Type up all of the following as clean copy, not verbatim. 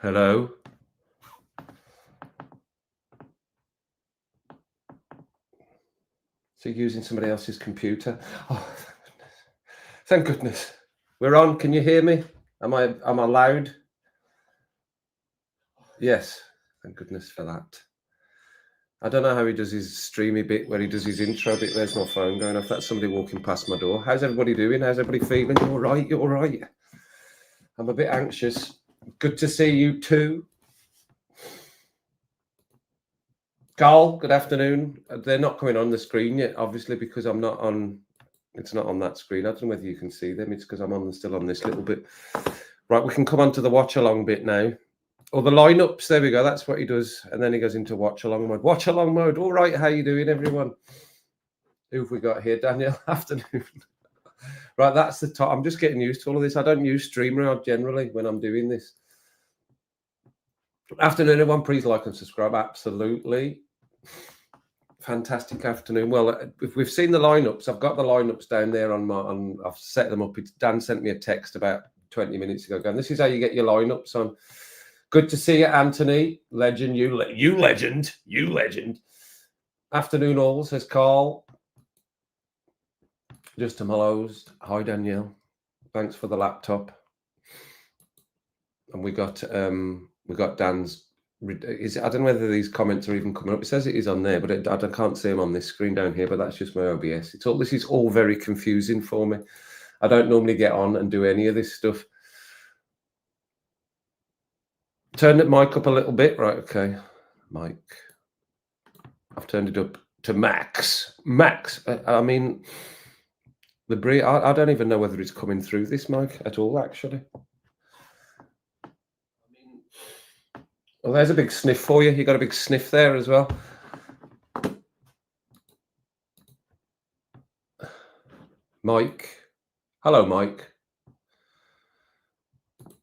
Hello. So using somebody else's computer. Oh, thank goodness. We're on. Can you hear me? Am I loud? Yes. Thank goodness for that. I don't know how he does his streamy bit where he does his intro bit. There's my phone going off. That's somebody walking past my door. How's everybody doing? How's everybody feeling? You all right? You all right? I'm a bit anxious. Good to see you too. Carl, good afternoon. They're not coming on the screen yet, obviously, because I'm not on. It's not on that screen. I don't know whether you can see them. It's because I'm still on this little bit. Right, we can come on to the watch along bit now. Or the lineups. There we go. That's what he does, and then he goes into watch along mode. Watch along mode. All right, how you doing, everyone? Who have we got here? Daniel. Afternoon. Right, that's the top. I'm just getting used to all of this. I don't use StreamYard generally when I'm doing this. Afternoon, everyone. Please like and subscribe. Absolutely. Fantastic afternoon. Well, if we've seen the lineups, I've got the lineups down there I've set them up. Dan sent me a text about 20 minutes ago going, this is how you get your lineups on. Good to see you, Anthony. Legend, you legend. Afternoon all, says Carl. Just a hellos. Hi, Danielle. Thanks for the laptop. And we got Dan's. I don't know whether these comments are even coming up. It says it is on there, but I can't see them on this screen down here. But that's just my OBS. This is all very confusing for me. I don't normally get on and do any of this stuff. Turn the mic up a little bit, right? Okay, mic. I've turned it up to max. I mean, I don't even know whether it's coming through this mic at all, actually. Well, there's a big sniff for you. You got a big sniff there as well. Mike. Hello, Mike.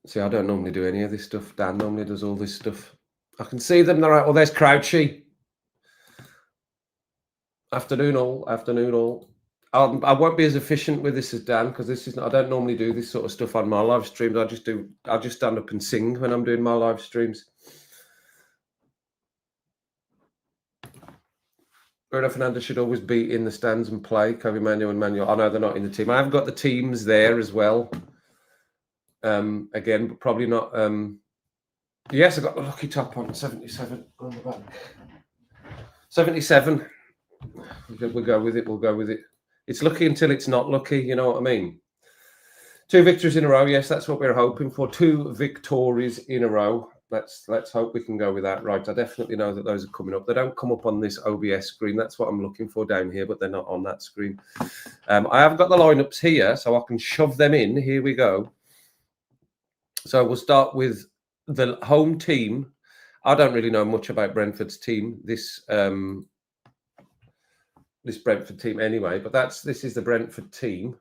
See, I don't normally do any of this stuff. Dan normally does all this stuff. I can see them. They're right. Well, there's Crouchy. Afternoon all. I won't be as efficient with this as Dan because I don't normally do this sort of stuff on my live streams. I just stand up and sing when I'm doing my live streams. Bruno Fernandes should always be in the stands and play. Kobe Manuel and Manuel. I know they're not in the team. I haven't got the teams there as well. Again, but probably not. Yes, I got the lucky top on 77 on the back. 77. We'll go with it. It's lucky until it's not lucky. You know what I mean? 2 victories in a row. Yes, that's what we're hoping for. 2 victories in a row. Let's hope we can go with that. Right. I definitely know that those are coming up. They don't come up on this OBS screen. That's what I'm looking for down here, but they're not on that screen. I have got the lineups here, so I can shove them in. Here we go. So we'll start with the home team. I don't really know much about Brentford's team. This Brentford team anyway, but this is the Brentford team.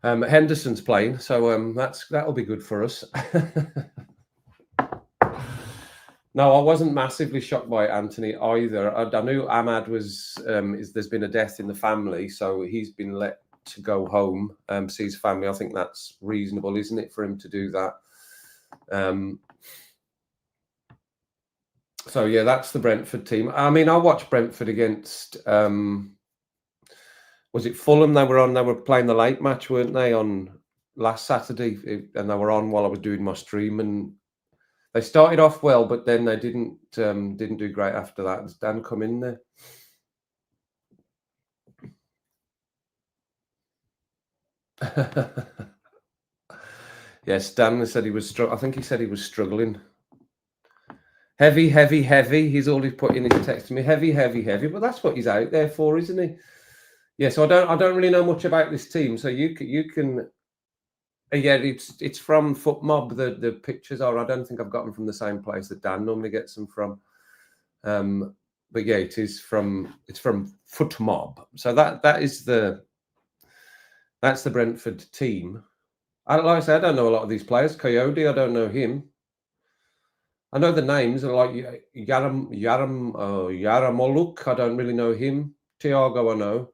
Henderson's playing, so that'll be good for us. No, I wasn't massively shocked by Anthony either. I knew Ahmad was. There's been a death in the family, so he's been let to go home, see his family. I think that's reasonable, isn't it, for him to do that? So yeah, that's the Brentford team. I mean, I watched Brentford against. Was it Fulham? They were playing the late match, weren't they, on last Saturday? And they were on while I was doing my stream, and they started off well, but then they didn't do great after that. Has Dan come in there? Yes, Dan said he was. I think he said he was struggling. Heavy. He's always put in his text to me. Heavy. But that's what he's out there for, isn't he? Yeah. So I don't really know much about this team. So you can. Yeah, it's from FootMob. The pictures are. I don't think I've got them from the same place that Dan normally gets them from. But yeah, it's from FootMob. So that's the Brentford team. Like I say, I don't know a lot of these players. Coyote, I don't know him. I know the names, like Yaramoluk. I don't really know him. Thiago, I know.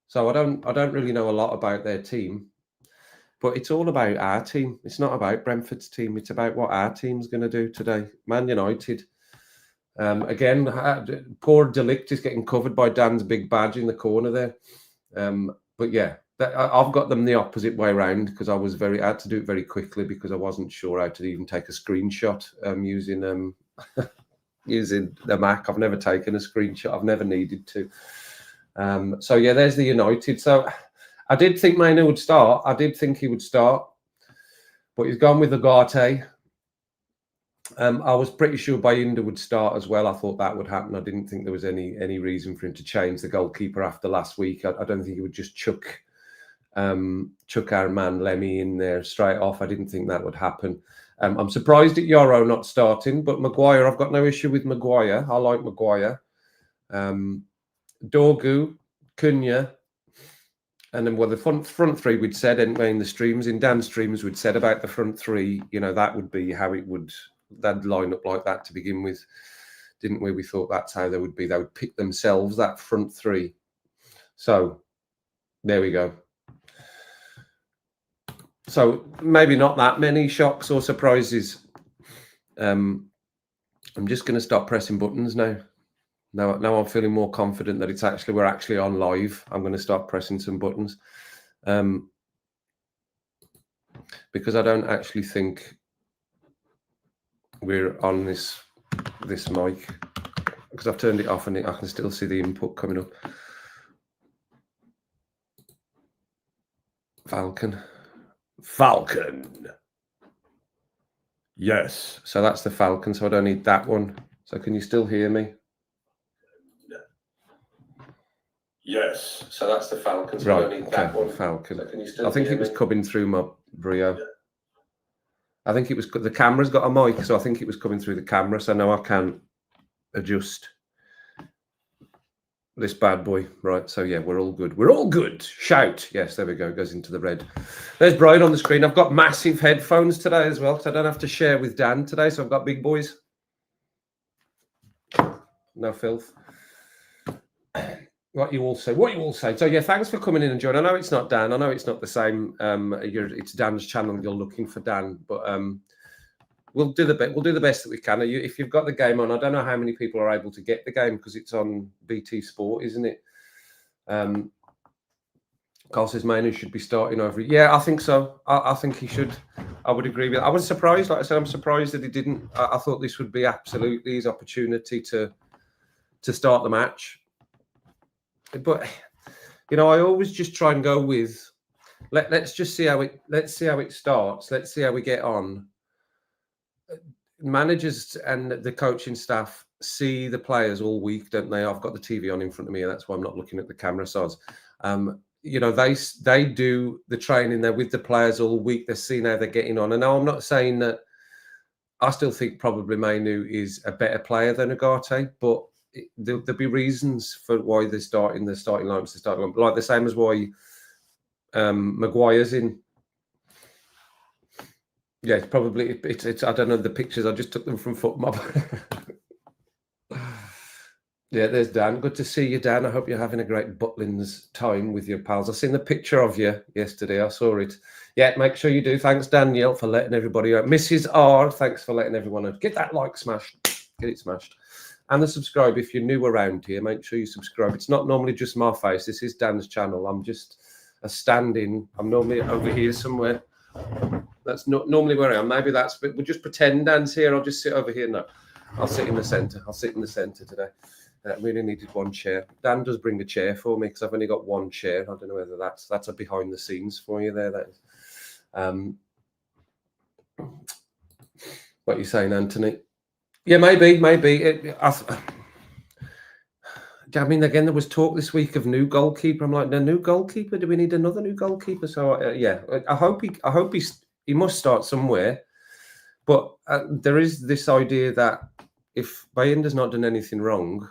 So I don't really know a lot about their team. But it's all about our team. It's not about Brentford's team. It's about what our team's going to do today. Man United. Again, poor Delict is getting covered by Dan's big badge in the corner there. But yeah, I've got them the opposite way around because I had to do it very quickly because I wasn't sure how to even take a screenshot using using the Mac. I've never taken a screenshot. I've never needed to. So yeah, there's the United. So I did think Mainu would start. I did think he would start, but he's gone with Ugarte. I was pretty sure Bayinda would start as well. I thought that would happen. I didn't think there was any reason for him to change the goalkeeper after last week. I don't think he would just chuck our man Lemmy in there straight off. I didn't think that would happen. I'm surprised at Yoro not starting, but Maguire, I've got no issue with Maguire. I like Maguire. Dorgu, Cunha, and then the front three we'd said anyway in the streams, in Dan's streams we'd said about the front three, that would be how it would, they'd line up like that to begin with, didn't we? We thought that's how they would be. They would pick themselves, that front three. So there we go. So maybe not that many shocks or surprises. I'm just going to start pressing buttons now. Now I'm feeling more confident that we're actually on live. I'm going to start pressing some buttons because I don't actually think we're on this mic because I've turned it off and I can still see the input coming up. Falcon. Yes. So that's the Falcon. So I don't need that one. So can you still hear me? Yes. So that's the Falcon. So right. I don't need that one. Falcon. So can you still I think it was coming through my Brio. Yeah. I think it was the camera's got a mic, so I think it was coming through the camera. So now I can adjust this bad boy. Right. So yeah, we're all good. We're all good. Shout. Yes, there we go. Goes into the red. There's Brian on the screen. I've got massive headphones today as well, so I don't have to share with Dan today. So I've got big boys. No filth. What you all say. So yeah, thanks for coming in and joining. I know it's not Dan. I know it's not the same. It's Dan's channel. You're looking for Dan, but we'll do the best that we can. If you've got the game on, I don't know how many people are able to get the game because it's on BT Sport, isn't it? Carl says Mainu should be starting over. Yeah, I think so. I think he should. I would agree with. I was surprised. Like I said, I'm surprised that he didn't. I thought this would be absolutely his opportunity to start the match. But I always just try and go with let's see how it starts. Let's see how we get on. Managers and the coaching staff see the players all week, don't they? I've got the TV on in front of me, and that's why I'm not looking at the camera size. They do the training there with the players all week. They're seeing how they're getting on. And now I'm not saying that I still think probably Mainu is a better player than Ugarte, but there'll be reasons for why they're starting the starting lineup, like the same as why Maguire's in. Yeah, it's probably it's I don't know the pictures. I just took them from FootMob. Yeah, there's Dan. Good to see you, Dan. I hope you're having a great Butlins time with your pals. I seen the picture of you yesterday. I saw it. Yeah, make sure you do. Thanks, Danielle, for letting everybody out. Mrs. R, thanks for letting everyone out. Get that like smashed. Get it smashed. And the subscribe. If you're new around here, make sure you subscribe. It's not normally just my face. This is Dan's channel. I'm just a stand-in. I'm normally over here somewhere. That's not normally where I am. Maybe we'll just pretend Dan's here. I'll just sit over here. No, I'll sit in the centre. I'll sit in the centre today. I really needed one chair. Dan does bring a chair for me because I've only got one chair. I don't know whether that's a behind the scenes for you there. That is. What are you saying, Anthony? Yeah, maybe. I mean, again, there was talk this week of new goalkeeper. I'm like, no new goalkeeper. Do we need another new goalkeeper? So yeah, I hope he must start somewhere. But there is this idea that if Bayinda's not done anything wrong,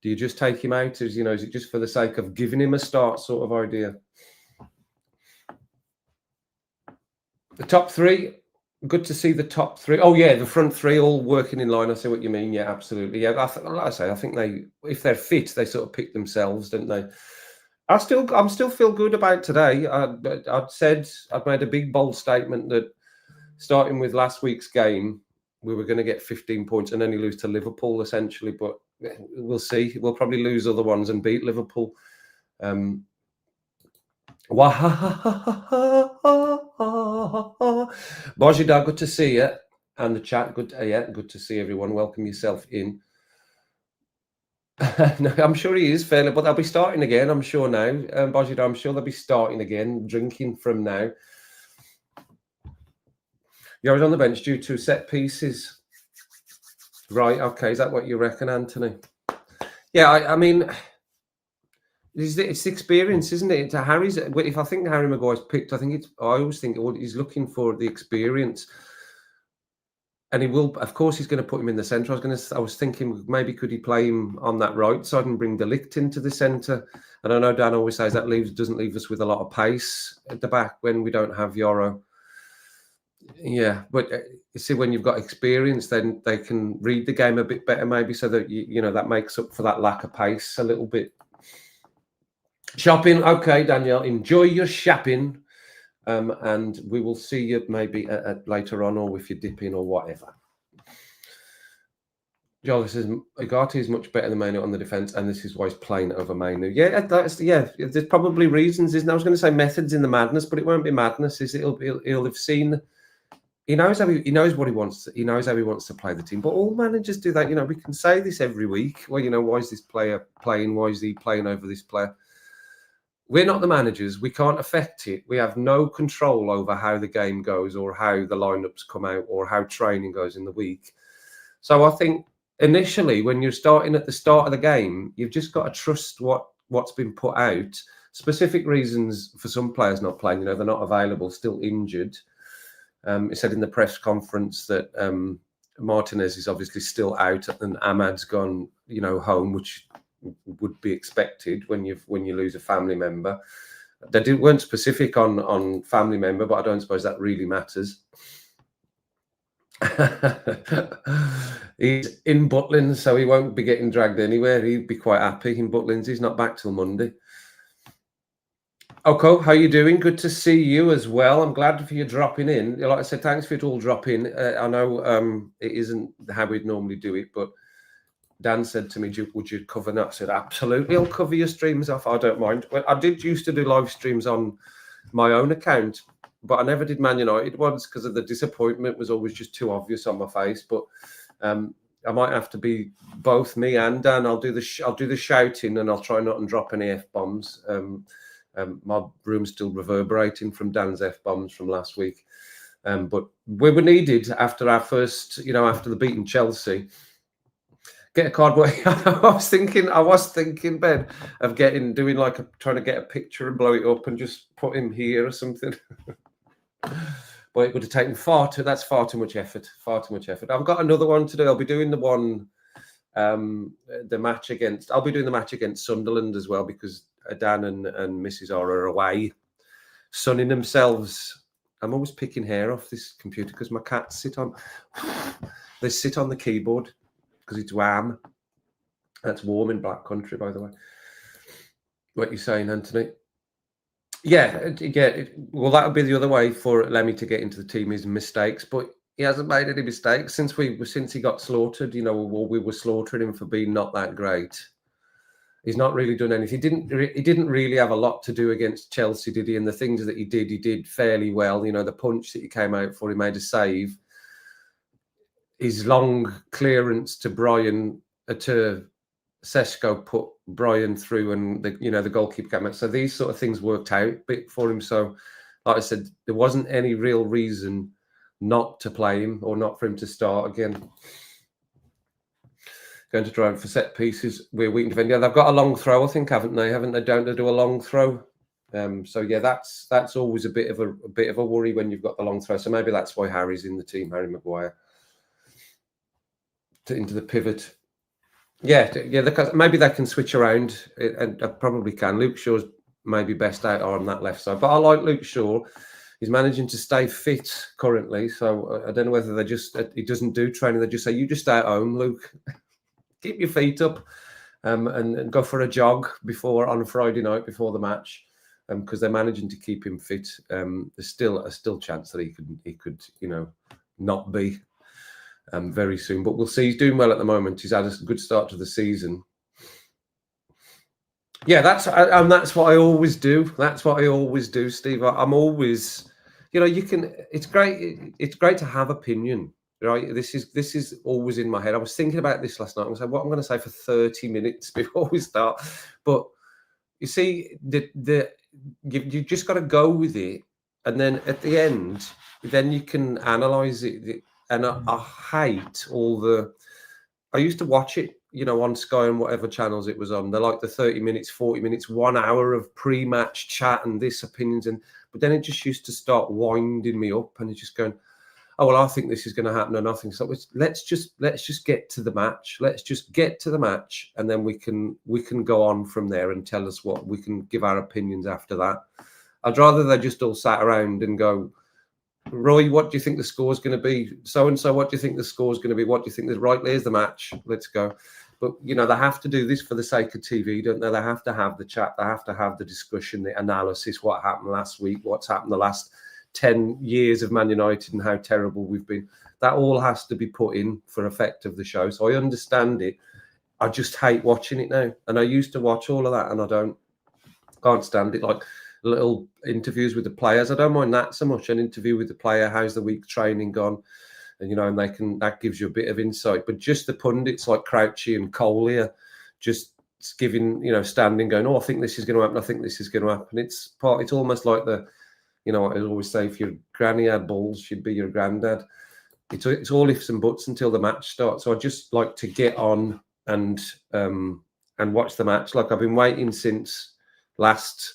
do you just take him out? Is it just for the sake of giving him a start sort of idea? The top three. Good to see the top three. Oh yeah, the front three all working in line. I see what you mean. Yeah, absolutely. Yeah, like I say, I think if they're fit, they sort of pick themselves, don't they? I'm still feel good about today. I'd made a big bold statement that starting with last week's game, we were going to get 15 points and only lose to Liverpool essentially. But we'll see. We'll probably lose other ones and beat Liverpool. Bojida, good to see you. And the chat, good to see everyone. Welcome yourself in. No, I'm sure he is fairly, but they'll be starting again, I'm sure now. Bojida, I'm sure they'll be starting again, drinking from now. You're always on the bench due to set pieces. Right, okay, is that what you reckon, Anthony? Yeah, I mean, it's the experience, isn't it? If I think Harry Maguire's picked, I always think he's looking for the experience. And he will, of course, he's going to put him in the centre. I was thinking maybe could he play him on that right side and bring De Ligt into the centre. And I know Dan always says that doesn't leave us with a lot of pace at the back when we don't have Yoro. Yeah, but you see, when you've got experience, then they can read the game a bit better, maybe, so that that makes up for that lack of pace a little bit. Shopping, okay, Danielle, enjoy your shopping. And we will see you maybe later on, or if you dip in or whatever. Joel says Ugarte is much better than Mainu on the defence, and this is why he's playing over Mainu. Yeah, there's probably reasons. Isn't I was going to say methods in the madness, but it won't be madness. He'll have seen. He knows what he wants. He knows how he wants to play the team. But all managers do that. We can say this every week. Well, why is this player playing? Why is he playing over this player? We're not the managers. We can't affect it. We have no control over how the game goes or how the lineups come out or how training goes in the week. So I think initially, when you're starting at the start of the game, you've just got to trust what's been put out. Specific reasons for some players not playing, they're not available, still injured. He said in the press conference that Martinez is obviously still out and Ahmad's gone, home, which would be expected when you lose a family member. They weren't specific on family member, but I don't suppose that really matters. He's in Butlins, so he won't be getting dragged anywhere. He'd be quite happy in Butlins. He's not back till Monday. Oko, how you doing? Good to see you as well. I'm glad for you dropping in. Like I said, thanks for it all dropping. I know it isn't how we'd normally do it, but Dan said to me, would you cover that? I said, absolutely, I'll cover your streams off. I don't mind. Well, I did used to do live streams on my own account, but I never did Man United ones because of the disappointment was always just too obvious on my face. But I might have to be both me and Dan. I'll do the shouting and I'll try not and drop any F-bombs. My room's still reverberating from Dan's F-bombs from last week. But we were needed after our first, after the beating Chelsea. Get a cardboard. I was thinking, Ben, of trying to get a picture and blow it up and just put him here or something. But it would have taken that's far too much effort. I've got another one to do. I'll be doing the one, I'll be doing the match against Sunderland as well, because Dan and Mrs. are away, sunning themselves. I'm always picking hair off this computer because my cats sit on the keyboard. Because it's warm. That's warm in Black Country, by the way. What are you saying, Anthony? Yeah. Well, that would be the other way for Lemmy to get into the team is mistakes, but he hasn't made any mistakes since he got slaughtered. We were slaughtering him for being not that great. He's not really done anything. He didn't really have a lot to do against Chelsea, did he? And the things that he did fairly well. The punch that he came out for, he made a save. His long clearance to Seshko put Brian through, and the goalkeeper came out. So these sort of things worked out a bit for him. So, like I said, there wasn't any real reason not to play him or not for him to start again. Going to try for set pieces. We're waiting to defend. Yeah, they've got a long throw, I think, haven't they? Don't they do a long throw? So yeah, that's always a bit of a worry when you've got the long throw. So maybe that's why Harry's in the team, Harry Maguire. Into the pivot. Yeah, maybe they can switch around, and probably can. Luke Shaw's maybe best out on that left side, but I like Luke Shaw. He's managing to stay fit currently, so I don't know whether he doesn't do training. They just say, you just stay at home, Luke. Keep your feet up. and go for a jog on a Friday night before the match, because they're managing to keep him fit. There's still a chance that he could not be very soon, but we'll see. He's doing well at the moment. He's had a good start to the season. Yeah, that's what I always do. That's what I always do, Steve. I'm always, it's great. It's great to have opinion, right? This is always in my head. I was thinking about this last night. I was like, what I'm going to say for 30 minutes before we start. But you see, you just got to go with it, and then at the end, then you can analyze it. And I hate all the. I used to watch it, on Sky and whatever channels it was on. They're like the 30 minutes, 40 minutes, 1 hour of pre-match chat and this opinions. But then it just used to start winding me up, and it's just going, oh, well, I think this is going to happen and I think so. Let's just get to the match. Let's just get to the match, and then we can go on from there and tell us what we can give our opinions after that. I'd rather they just all sat around and go, Roy, what do you think the score's going to be? So and so, what do you think the score's going to be? What do you think? Right, there's the match. Let's go. But they have to do this for the sake of TV, don't they? They have to have the chat. They have to have the discussion, the analysis. What happened last week? What's happened the last 10 years of Man United and how terrible we've been? That all has to be put in for effect of the show. So I understand it. I just hate watching it now. And I used to watch all of that, and I can't stand it. Like little interviews with the players. I don't mind that so much. An interview with the player, how's the week training gone? And and that gives you a bit of insight. But just the pundits like Crouchy and Collier just giving, standing, going, oh, I think this is going to happen. I think this is going to happen. It's almost like I always say, if your granny had balls, she'd be your granddad. It's all ifs and buts until the match starts. So I just like to get on and watch the match. Like I've been waiting since last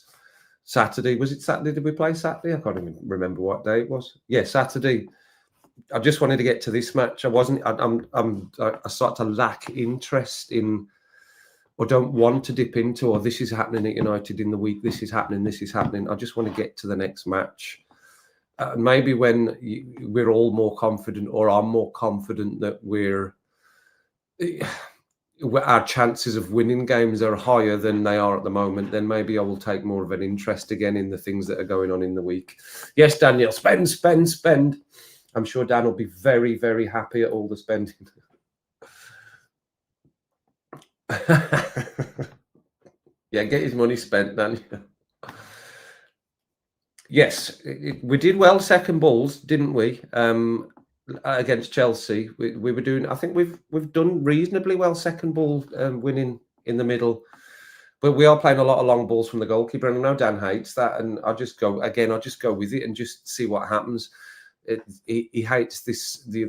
Saturday. Was it Saturday? Did we play Saturday? I can't even remember what day it was. Yeah, Saturday. I just wanted to get to this match. I start to lack interest in, or don't want to dip into, or this is happening at United in the week. This is happening. I just want to get to the next match. Maybe when we're all more confident, or I'm more confident that our chances of winning games are higher than they are at the moment, then maybe I will take more of an interest again in the things that are going on in the week. Yes, Daniel, spend. I'm sure Dan will be very, very happy at all the spending. Yeah, get his money spent, Daniel. Yes, we did well second balls, didn't we? Against Chelsea, we were doing. I think we've done reasonably well second ball, winning in the middle, but we are playing a lot of long balls from the goalkeeper. And I know Dan hates that, and I'll just go with it and just see what happens. He hates the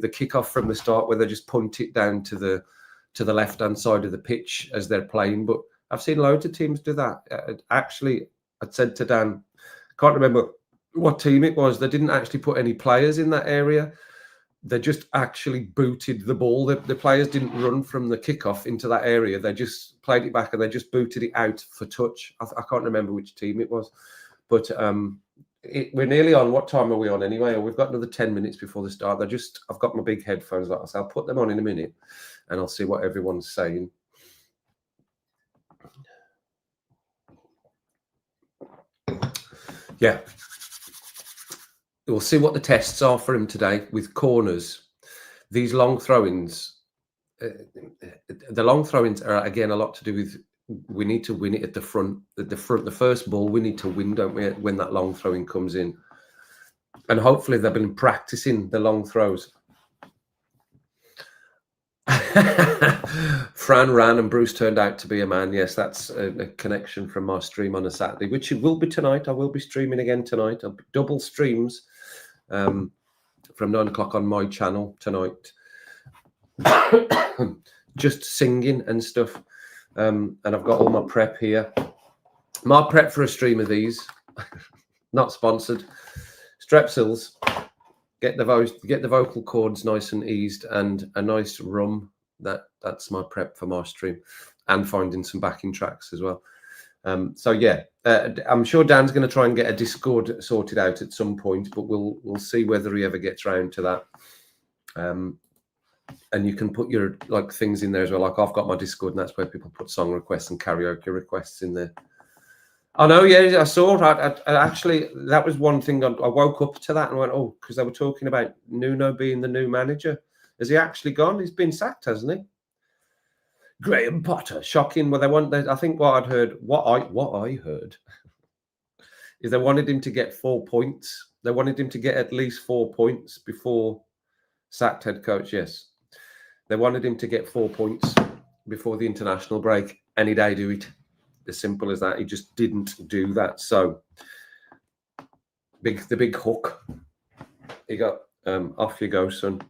kickoff from the start, where they just punt it down to the left hand side of the pitch as they're playing. But I've seen loads of teams do that. Actually, I said to Dan, can't remember what team it was. They didn't actually put any players in that area. They just actually booted the ball. The players didn't run from the kickoff into that area. They just played it back and they just booted it out for touch. I can't remember which team it was, but we're nearly on. What time are we on anyway? We've got another 10 minutes before the start. I've got my big headphones, like I said. I'll put them on in a minute, and I'll see what everyone's saying. Yeah. We'll see what the tests are for him today with corners. These long throw-ins, the long throw-ins are, again, a lot to do with, we need to win it at the front. The first ball, we need to win, don't we, when that long throw-in comes in. And hopefully they've been practicing the long throws. Fran ran and Bruce turned out to be a man. Yes, that's a connection from my stream on a Saturday, which it will be tonight. I will be streaming again tonight. I'll be double streams from 9 o'clock on my channel tonight. Just singing and stuff. And I've got all my prep here. My prep for a stream of these, not sponsored. Strepsils. Get the vocal cords nice and eased, and a nice rum. That's my prep for my stream, and finding some backing tracks as well. So yeah, I'm sure Dan's going to try and get a Discord sorted out at some point, but we'll see whether he ever gets round to that. And you can put your like things in there as well. Like I've got my Discord, and that's where people put song requests and karaoke requests in there. I know, yeah, I saw that. I actually, that was one thing. I woke up to that and went, oh, because they were talking about Nuno being the new manager. Has he actually gone? He's been sacked, hasn't he? Graham Potter, shocking. Well, I think what I heard is they wanted him to get 4 points. They wanted him to get at least 4 points before sacked head coach. Yes, they wanted him to get 4 points before the international break. Any day, do it. As simple as that. He just didn't do that. So the big hook. He got off you go, son.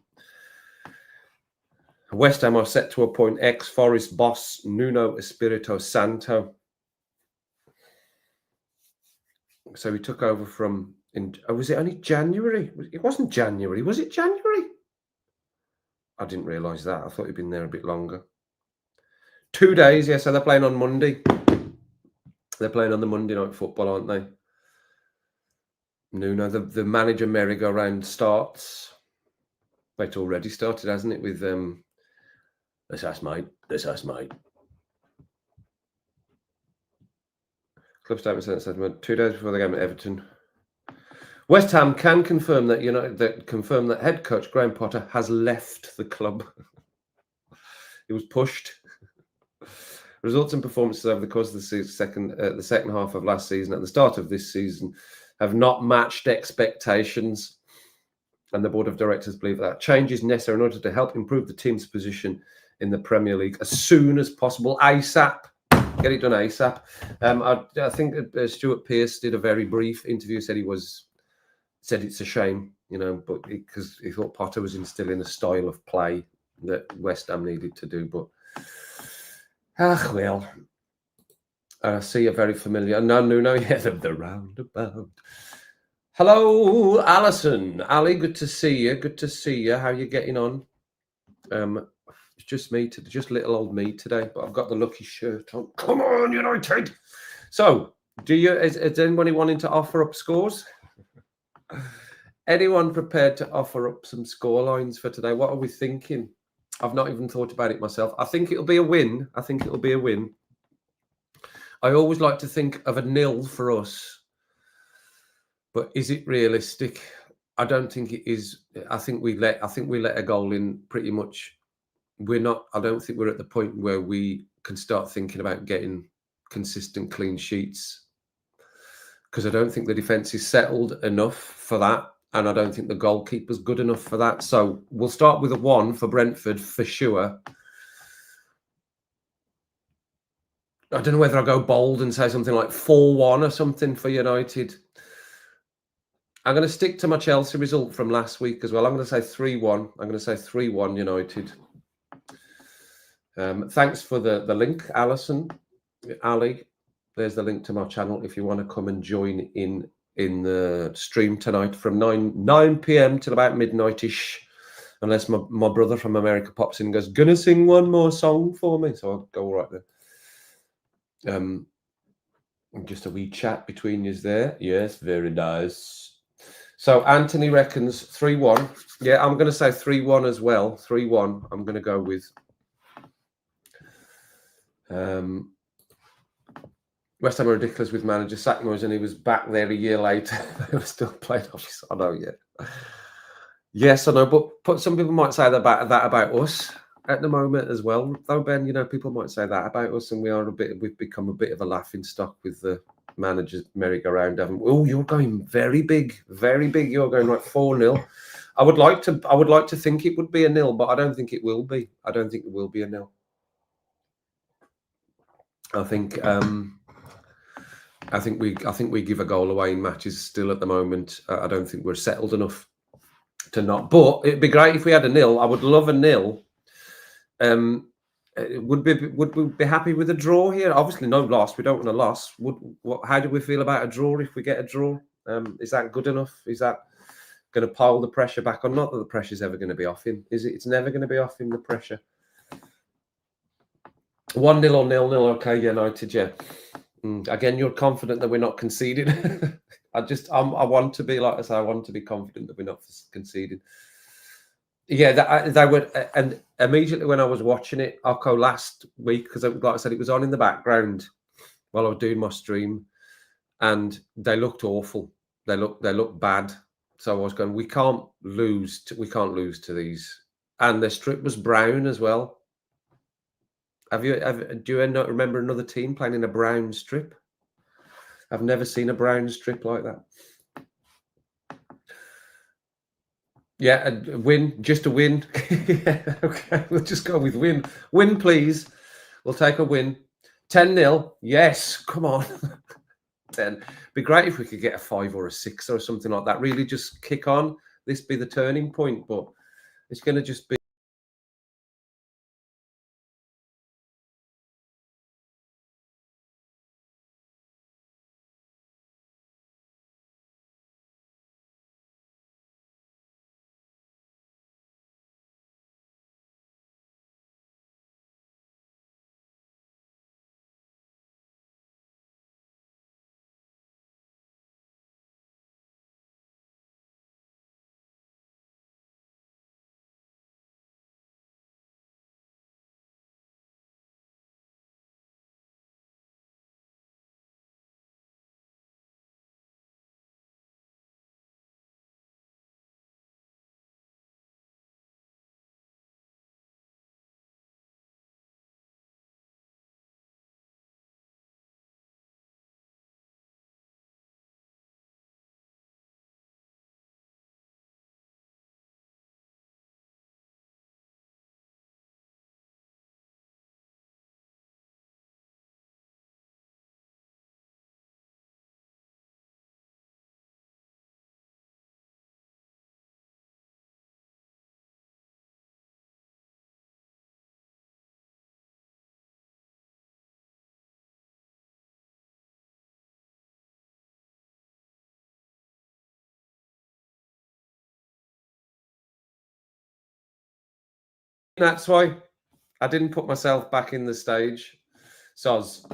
West Ham are set to appoint ex-Forest boss Nuno Espirito Santo. So he took over from. Was it only January? It wasn't January. Was it January? I didn't realise that. I thought he'd been there a bit longer. 2 days, yeah. So they're playing on Monday. They're playing on the Monday night football, aren't they? Nuno, the manager merry-go-round starts. It's already started, hasn't it? With this us, mate. Club statement said 2 days before the game at Everton. West Ham can confirm that head coach Graham Potter has left the club. He was pushed. Results and performances over the course of the second half of last season and the start of this season have not matched expectations, and the board of directors believe that change is necessary in order to help improve the team's position in the Premier League as soon as possible. ASAP. Get it done ASAP. I think Stuart Pearce did a very brief interview. Said it's a shame, but because he thought Potter was instilling a style of play that West Ham needed to do. But well, I see you're very familiar. No, yeah, the roundabout. Hello, Alison. Ali, good to see you. How are you getting on? It's just me, just little old me today, but I've got the lucky shirt on. Come on, United. So, is anybody wanting to offer up scores? Anyone prepared to offer up some score lines for today? What are we thinking? I've not even thought about it myself. I think it'll be a win. I always like to think of a 0 for us, but is it realistic? I don't think it is. I think we let a goal in pretty much. I don't think we're at the point where we can start thinking about getting consistent clean sheets, because I don't think the defence is settled enough for that, and I don't think the goalkeeper's good enough for that. So we'll start with a 1 for Brentford for sure. I don't know whether I'll go bold and say something like 4-1 or something for United. I'm going to stick to my Chelsea result from last week as well. I'm going to say 3-1. I'm going to say 3-1 United. Thanks for the link, Alison. Ali, there's the link to my channel if you want to come and join in the stream tonight from 9 p.m. till about midnight-ish, unless my brother from America pops in and goes, gonna sing one more song for me. So I'll go all right then. Just a wee chat between yous there. Yes, very nice. So Anthony reckons 3-1. Yeah, I'm going to say 3-1 as well. 3-1. I'm going to go with. West Ham are ridiculous with manager Sackmore's, and he was back there a year later. They were still playing off. I know, yeah. Yes, I know, but some people might say that about us at the moment as well. Though, Ben, people might say that about us, and we've become a bit of a laughing stock with the managers merry-go-round. Oh, you're going very big, very big. You're going like 4-0. I would like to think it would be a 0, but I don't think it will be. I don't think it will be a 0. I think we give a goal away in matches still at the moment. I don't think we're settled enough to not. But it'd be great if we had a 0. I would love a 0. Would we be happy with a draw here? Obviously, no loss. We don't want a loss. How do we feel about a draw if we get a draw? Is that good enough? Is that going to pile the pressure back on? Not that the pressure's ever going to be off him, is it? It's never going to be off him, the pressure. 1-0 or 0-0. Okay, United, yeah. Again, you're confident that we're not conceding. I want to be, like I say, I want to be confident that we're not conceding. Yeah, they would. And immediately when I was watching it, Occo last week, because like I said, it was on in the background while I was doing my stream, and they looked awful. They look bad. So I was going, we can't lose. We can't lose to these. And the strip was brown as well. Do you not remember another team playing in a brown strip? I've never seen a brown strip like that. Yeah, a win, just a win. Yeah, okay, we'll just go with win. Win, please. We'll take a win. 10-0. Yes, come on. 10. Be great if we could get a 5 or a 6 or something like that. Really just kick on. This be the turning point, but it's going to just be. That's why I didn't put myself back in the stage. Soz.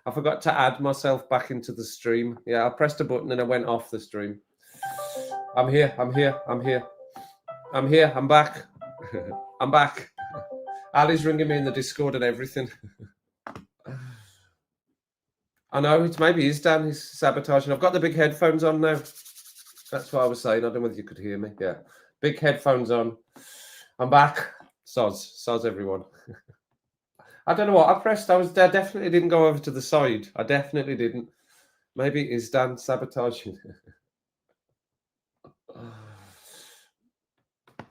I forgot to add myself back into the stream. Yeah, I pressed a button and I went off the stream. I'm here. I'm here. I'm here. I'm here. I'm back. I'm back. Ali's ringing me in the Discord and everything. I know, it's maybe he's Dan. He's sabotaging. I've got the big headphones on now. That's what I was saying. I don't know whether you could hear me. Yeah. Big headphones on. I'm back. Soz, everyone. I don't know what I pressed. I definitely didn't go over to the side. I definitely didn't. Maybe it is Dan sabotaging.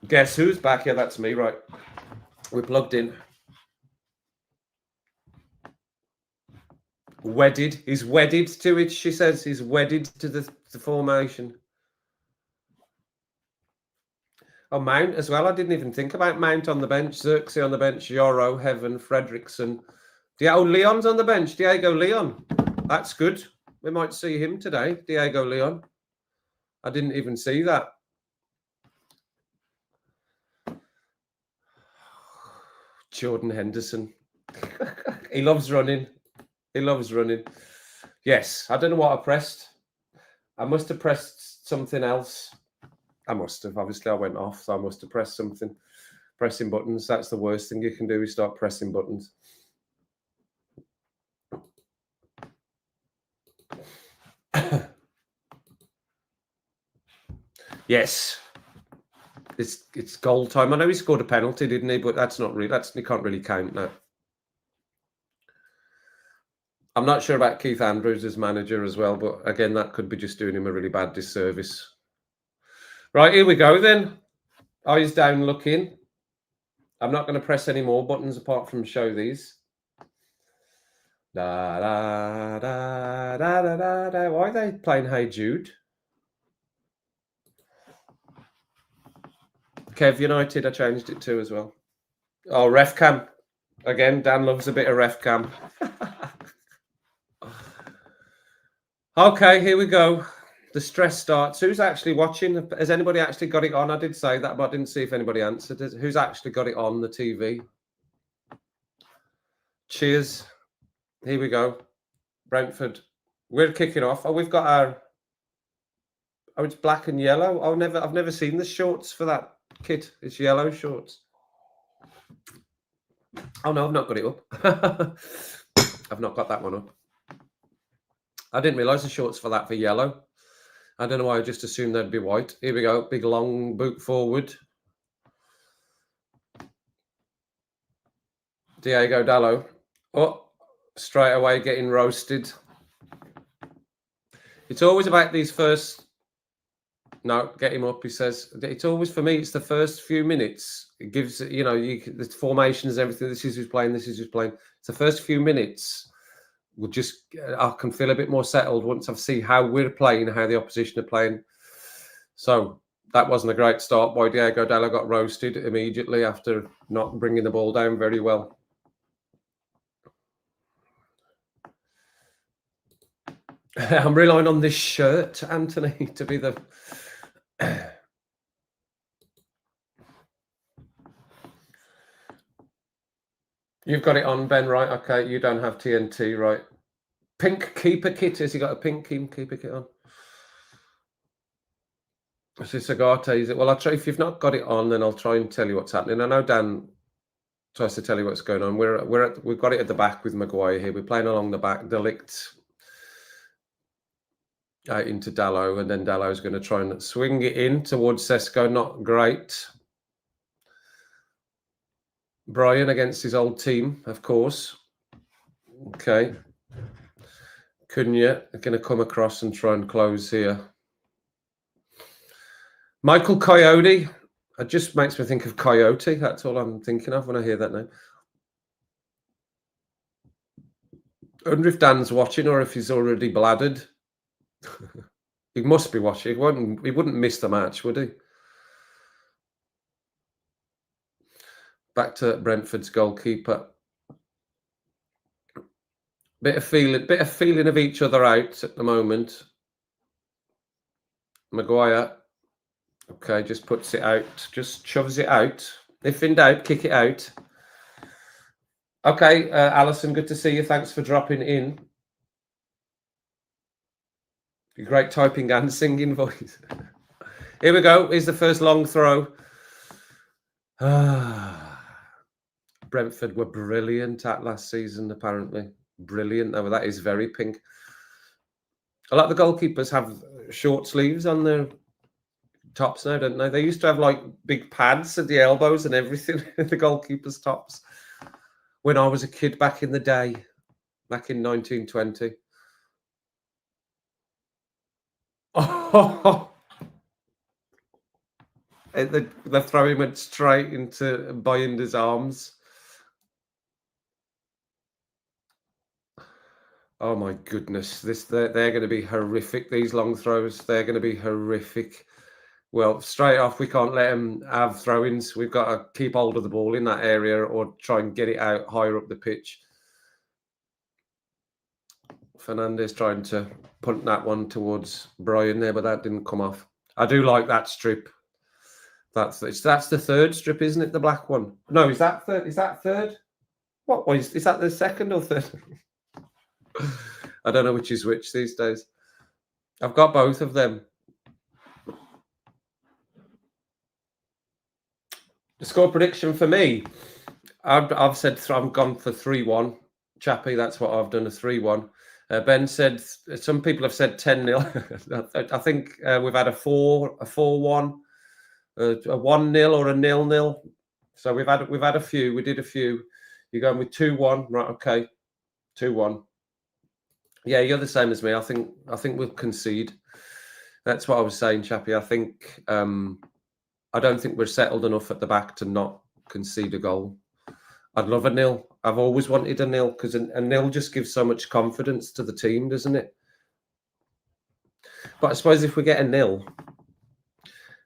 Guess who's back? Yeah, that's me, right? We're plugged in. Wedded. He's wedded to it, she says. He's wedded to the formation. Oh, Mount as well. I didn't even think about Mount on the bench. Xerxes on the bench. Yoro, Heaven, Fredrickson. Leon's on the bench. Diego Leon. That's good. We might see him today. Diego Leon. I didn't even see that. Jordan Henderson. He loves running. He loves running. Yes. I don't know what I pressed. I must have pressed something else. I must have. Obviously, I went off, so I must have pressed something. Pressing buttons. That's the worst thing you can do is start pressing buttons. Yes. It's goal time. I know he scored a penalty, didn't he? But that's not really. You can't really count that. I'm not sure about Keith Andrews as manager as well, but again, that could be just doing him a really bad disservice. Right, here we go then. Eyes down, looking. I'm not going to press any more buttons apart from show these. Da, da, da, da, da, da, da. Why are they playing Hey Jude? Kev United, I changed it to as well. Oh, ref cam. Again, Dan loves a bit of ref cam. Okay, here we go. The stress starts. Who's actually watching? Has anybody actually got it on? I did say that, but I didn't see if anybody answered. Who's actually got it on the TV? Cheers. Here we go. Brentford. We're kicking off. Oh, we've got our Oh, it's black and yellow. I've never seen the shorts for that kit. It's yellow shorts. Oh no, I've not got it up. I've not got that one up. I didn't realise the shorts for that for yellow. I don't know why I just assumed they'd be white. Here we go. Big long boot forward. Diego Dallo. Oh, straight away getting roasted. It's always about these first. No, get him up, he says. It's always, for me, it's the first few minutes. It gives, the formations, everything. This is who's playing, this is who's playing. It's the first few minutes. I can feel a bit more settled once I've seen how we're playing, how the opposition are playing. So that wasn't a great start by Diego Dallo. Got roasted immediately after not bringing the ball down very well. I'm relying on this shirt, Anthony, to be the... You've got it on, Ben, right? Okay, you don't have TNT, right? Pink keeper kit. Has he got a pink keeper kit on? Is this Agate? Is it? Well, I'll try. If you've not got it on, then I'll try and tell you what's happening. I know Dan tries to tell you what's going on. We've got it at the back with Maguire here. We're playing along the back. Delict out into Dallo, and then Dallo's going to try and swing it in towards Sesko. Not great. Brian against his old team, of course. Okay. Cunha going to come across and try and close here. Michael Coyote. It just makes me think of Coyote. That's all I'm thinking of when I hear that name. I wonder if Dan's watching or if he's already bladdered. He must be watching. He wouldn't miss the match, would he? Back to Brentford's goalkeeper. Bit of feeling of each other out at the moment. Maguire. Okay, just puts it out. Just shoves it out. If in doubt, kick it out. Okay, Alison, good to see you. Thanks for dropping in. Your great typing and singing voice. Here we go. Here's the first long throw. Brentford were brilliant at last season, apparently. Brilliant. Oh, that is very pink. A lot of the goalkeepers have short sleeves on their tops now, don't they? They used to have like big pads at the elbows and everything, the goalkeepers' tops. When I was a kid back in the day, back in 1920. Oh, the throwing went straight into Bayinder's arms. Oh my goodness, they're going to be horrific. These long throws, they're going to be horrific. Well, straight off, we can't let them have throw-ins. We've got to keep hold of the ball in that area or try and get it out higher up the pitch. Fernandez trying to punt that one towards Brian there, but that didn't come off. I do like that strip. That's the third strip, isn't it? The black one. No, is that third? Is that third? What is that? The second or third? I don't know which is which these days. I've got both of them. The score prediction for me, I've said I'm gone for 3-1. Chappie, that's what I've done, a 3-1. Ben said some people have said 10-0. I think we've had a 4-1, a 1-0 or a 0-0. So we've had a few. We did a few. You're going with 2-1, right? Okay, 2-1. Yeah, you're the same as me. I think we'll concede. That's what I was saying, Chappie. I think I don't think we're settled enough at the back to not concede a goal. I'd love a 0. I've always wanted a 0 because a 0 just gives so much confidence to the team, doesn't it? But I suppose if we get a 0,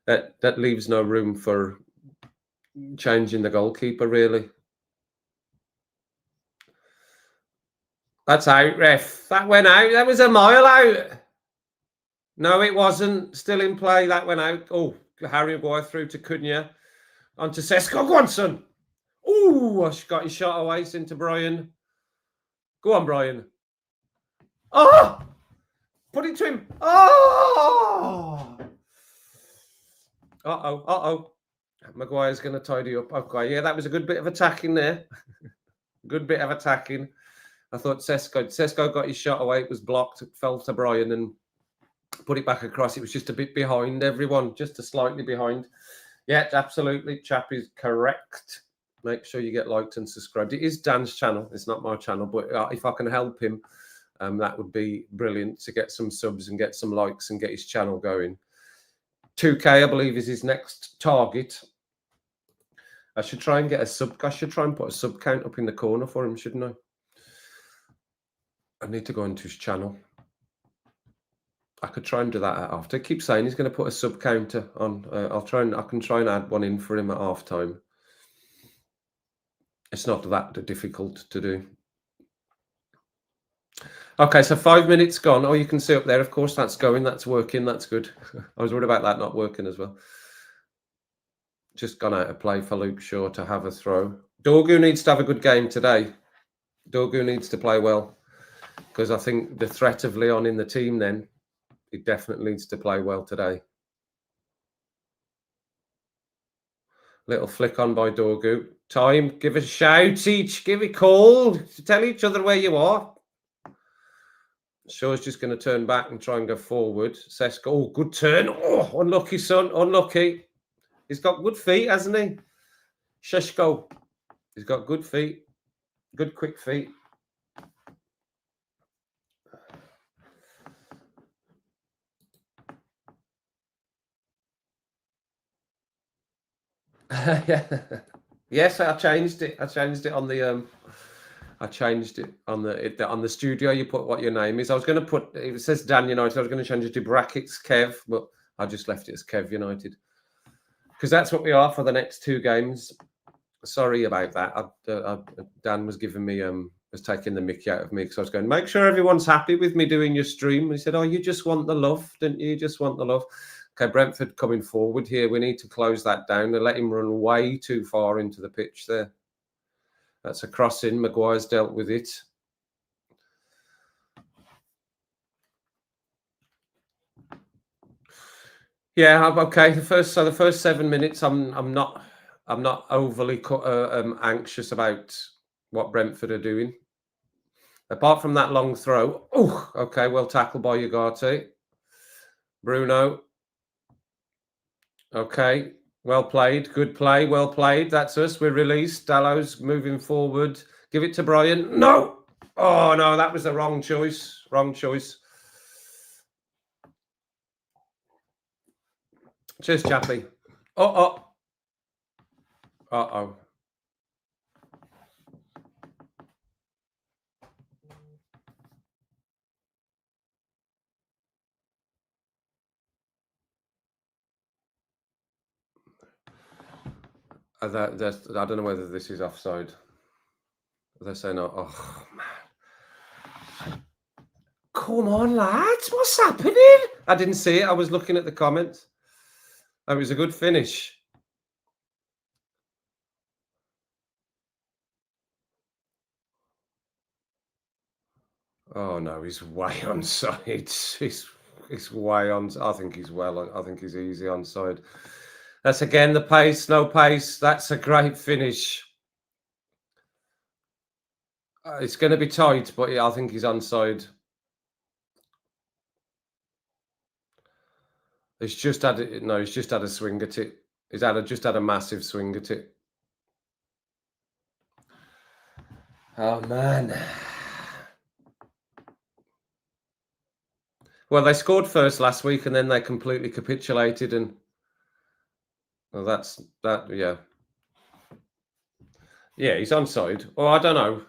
that leaves no room for changing the goalkeeper, really. That's out, ref. That went out. That was a mile out. No, it wasn't. Still in play. That went out. Oh, Harry Maguire through to Cunha. On to Sesko. Go on, son. Oh, got his shot away into Brian. Go on, Brian. Oh! Put it to him. Oh! Uh-oh. Maguire's going to tidy up. Okay, yeah, that was a good bit of attacking there. Good bit of attacking. I thought Sesko got his shot away. It was blocked. It fell to Brian and put it back across. It was just a bit behind everyone, just a slightly behind. Yeah, absolutely. Chap is correct. Make sure you get liked and subscribed. It is Dan's channel. It's not my channel, but if I can help him, that would be brilliant to get some subs and get some likes and get his channel going. 2K, I believe, is his next target. I should try and get a sub. I should try and put a sub count up in the corner for him, shouldn't I? I need to go into his channel. I could try and do that after. I keep saying he's going to put a sub counter on. I can try and add one in for him at half time. It's not that difficult to do. Okay, so 5 minutes gone. Oh, you can see up there, of course, that's going, that's working, that's good. I was worried about that not working as well. Just gone out of play for Luke Shaw to have a throw. Dorgu needs to have a good game today. Dorgu needs to play well, because I think the threat of Leon in the team then, he definitely needs to play well today. Little flick on by Dorgu. Time, give a shout each, give a call, tell each other where you are. Shaw's just going to turn back and try and go forward. Sesko, oh, good turn. Oh, unlucky, son, unlucky. He's got good feet, hasn't he? Sheshko. He's got good feet. Good, quick feet. Yeah. Yes, I changed it. I changed it on the on the studio. You put what your name is. I was going to put, it says Dan United. I was going to change it to brackets Kev, but I just left it as Kev United, because that's what we are for the next 2 games. Sorry about that. Dan was giving me was taking the mickey out of me, because I was going, make sure everyone's happy with me doing your stream. And he said, oh, you just want the love, don't you? You just want the love. Okay, Brentford coming forward here. We need to close that down and let him run way too far into the pitch there. That's a crossing. Maguire's dealt with it. Yeah, okay. The first 7 minutes, I'm not overly anxious about what Brentford are doing. Apart from that long throw. Oh, okay. Well tackled by Ugarte. Bruno. Okay. Well played. Good play. Well played. That's us. We're released. Dallow's moving forward. Give it to Brian. No. Oh, no. That was the wrong choice. Wrong choice. Cheers, Chappie. Uh-oh. Uh-oh. I don't know whether this is offside. They're saying, oh, man. Come on, lads. What's happening? I didn't see it. I was looking at the comments. It was a good finish. Oh, no, he's way onside. He's way on. I think he's well. I think he's easy onside. That's again the pace, no pace. That's a great finish. It's going to be tight, but yeah, I think he's onside. He's just had it. No, he's just had a swing at it. He's just had a massive swing at it. Oh man. Well, they scored first last week, and then they completely capitulated, and well, that's that. Yeah. Yeah, he's onside. Well, I don't know.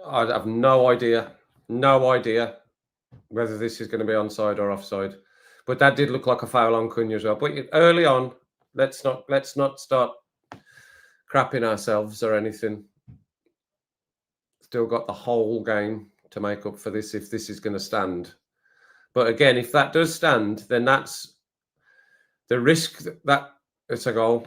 I have no idea. No idea whether this is going to be onside or offside. But that did look like a foul on Cunha as well. But early on, let's not start crapping ourselves or anything. Still got the whole game to make up for this if this is going to stand. But again, if that does stand, then that's the risk that it's a goal.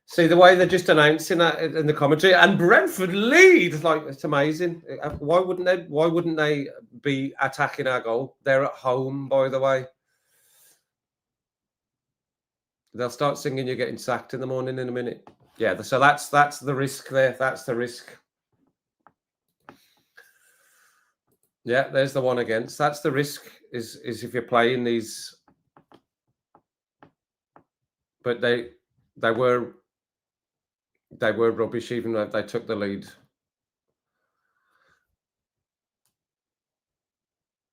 See the way they're just announcing that in the commentary, and Brentford lead. Like, it's amazing. Why wouldn't they be attacking our goal. They're at home, by the way. They'll start singing you're getting sacked in the morning in a minute. Yeah, so that's the risk there. That's the risk. Yeah, there's the one against. That's the risk is if you're playing these. But they were rubbish even though they took the lead.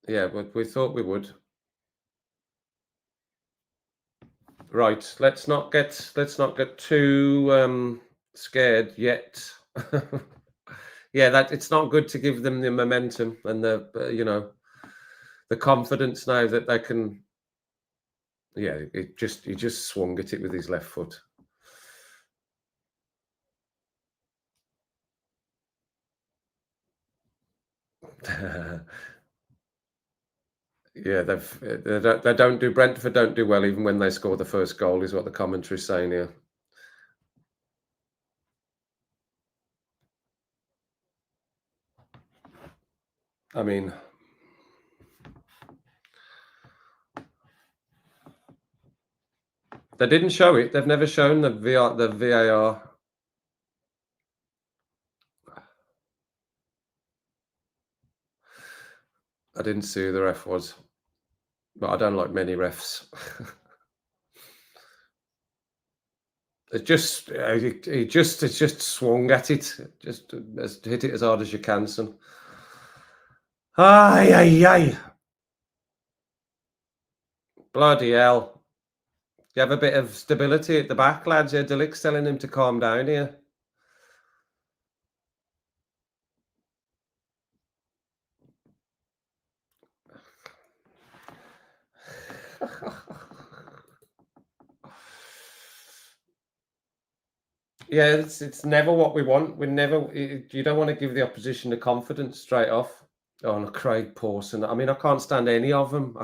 Yeah, but we thought we would. Right, let's not get too scared yet. Yeah, that it's not good to give them the momentum and the the confidence now that they can. Yeah, he just swung at it with his left foot. Yeah, they don't do Brentford don't do well even when they score the first goal, is what the commentary's saying here. I mean, they didn't show it. They've never shown the VAR. I didn't see who the ref was, but I don't like many refs. It just swung at it. Just hit it as hard as you can, son. Ay, ay, ay. Bloody hell. You have a bit of stability at the back, lads. Yeah, Delic's telling him to calm down here. Yeah, it's never what we want. You don't want to give the opposition the confidence straight off. Oh, no, Craig Pawson. I mean, I can't stand any of them.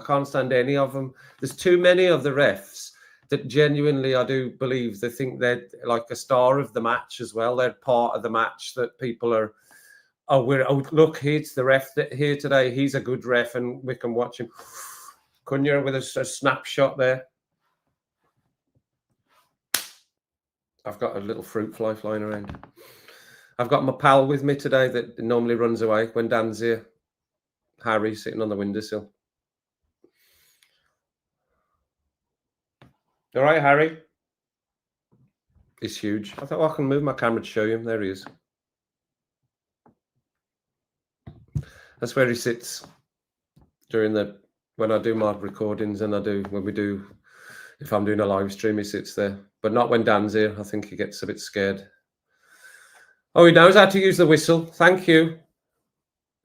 There's too many of the refs that genuinely, I do believe, they think they're like a star of the match as well. They're part of the match that people are. Oh, look, here's the ref here today. He's a good ref, and we can watch him. Cunha with a snapshot there. I've got a little fruit fly flying around. I've got my pal with me today that normally runs away when Dan's here. Harry sitting on the windowsill. All right, Harry. He's huge. I thought, I can move my camera to show you him. There he is. That's where he sits when I do my recordings and if I'm doing a live stream, he sits there. But not when Dan's here. I think he gets a bit scared. Oh, he knows how to use the whistle. Thank you,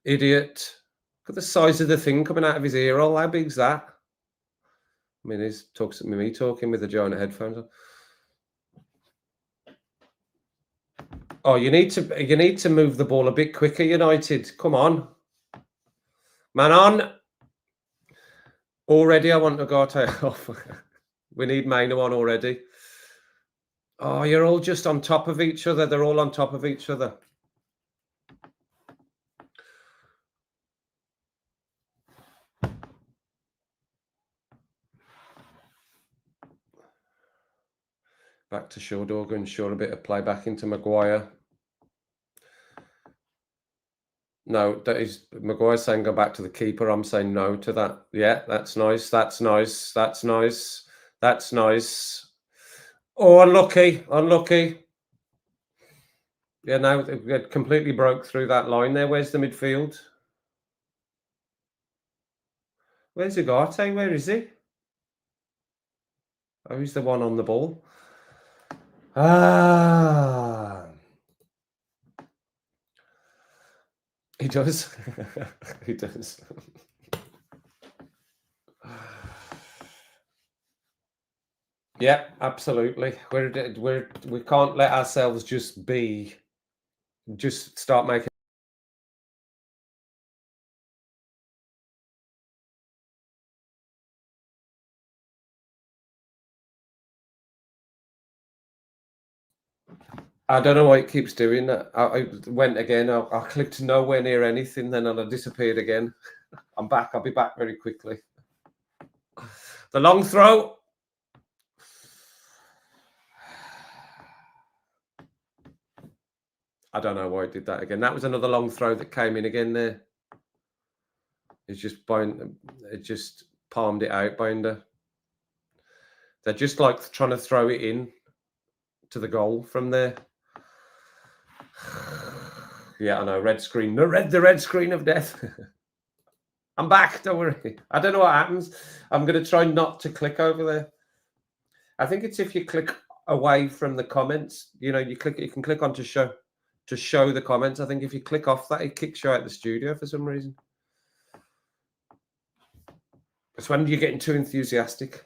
idiot. Look at the size of the thing coming out of his ear hole. How big's that? I mean, me talking with the giant headphones on. Oh, you need to move the ball a bit quicker, United. Come on. Man on. Already I want Ugarte off. We need Maina on already. Oh, you're all just on top of each other. They're all on top of each other. Back to Shawdorger and Shaw a bit of play back into Maguire. No, that is Maguire's saying go back to the keeper. I'm saying no to that. Yeah, that's nice. That's nice. That's nice. That's nice. Oh, unlucky. Yeah, now it completely broke through that line there. Where's the midfield? Where's Ugarte? Where is he? Oh, he's the one on the ball. Ah. He does. He does. Yeah, absolutely. We can't let ourselves just start making. I don't know why it keeps doing that. I went again. I clicked nowhere near anything, then I disappeared again. I'm back. I'll be back very quickly. The long throw. I don't know why it did that again. That was another long throw that came in again there. It just palmed it out, Binder. They're just like trying to throw it in to the goal from there. Yeah, I know. Red screen. The red screen of death. I'm back. Don't worry. I don't know what happens. I'm going to try not to click over there. I think it's if you click away from the comments. You know, you can click on to show the comments. I think if you click off that, it kicks you out of the studio for some reason. It's when you're getting too enthusiastic.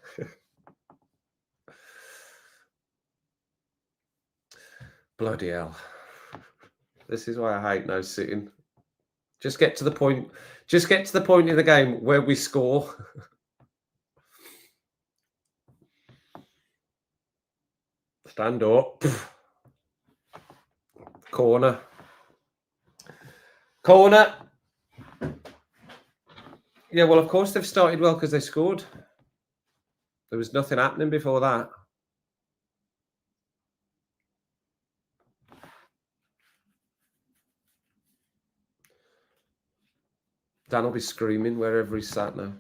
Bloody hell. This is why I hate no sitting. Just get to the point. Just get to the point in the game where we score. Stand up. Corner. Corner. Yeah, well, of course they've started well because they scored. There was nothing happening before that. Dan will be screaming wherever he's sat now.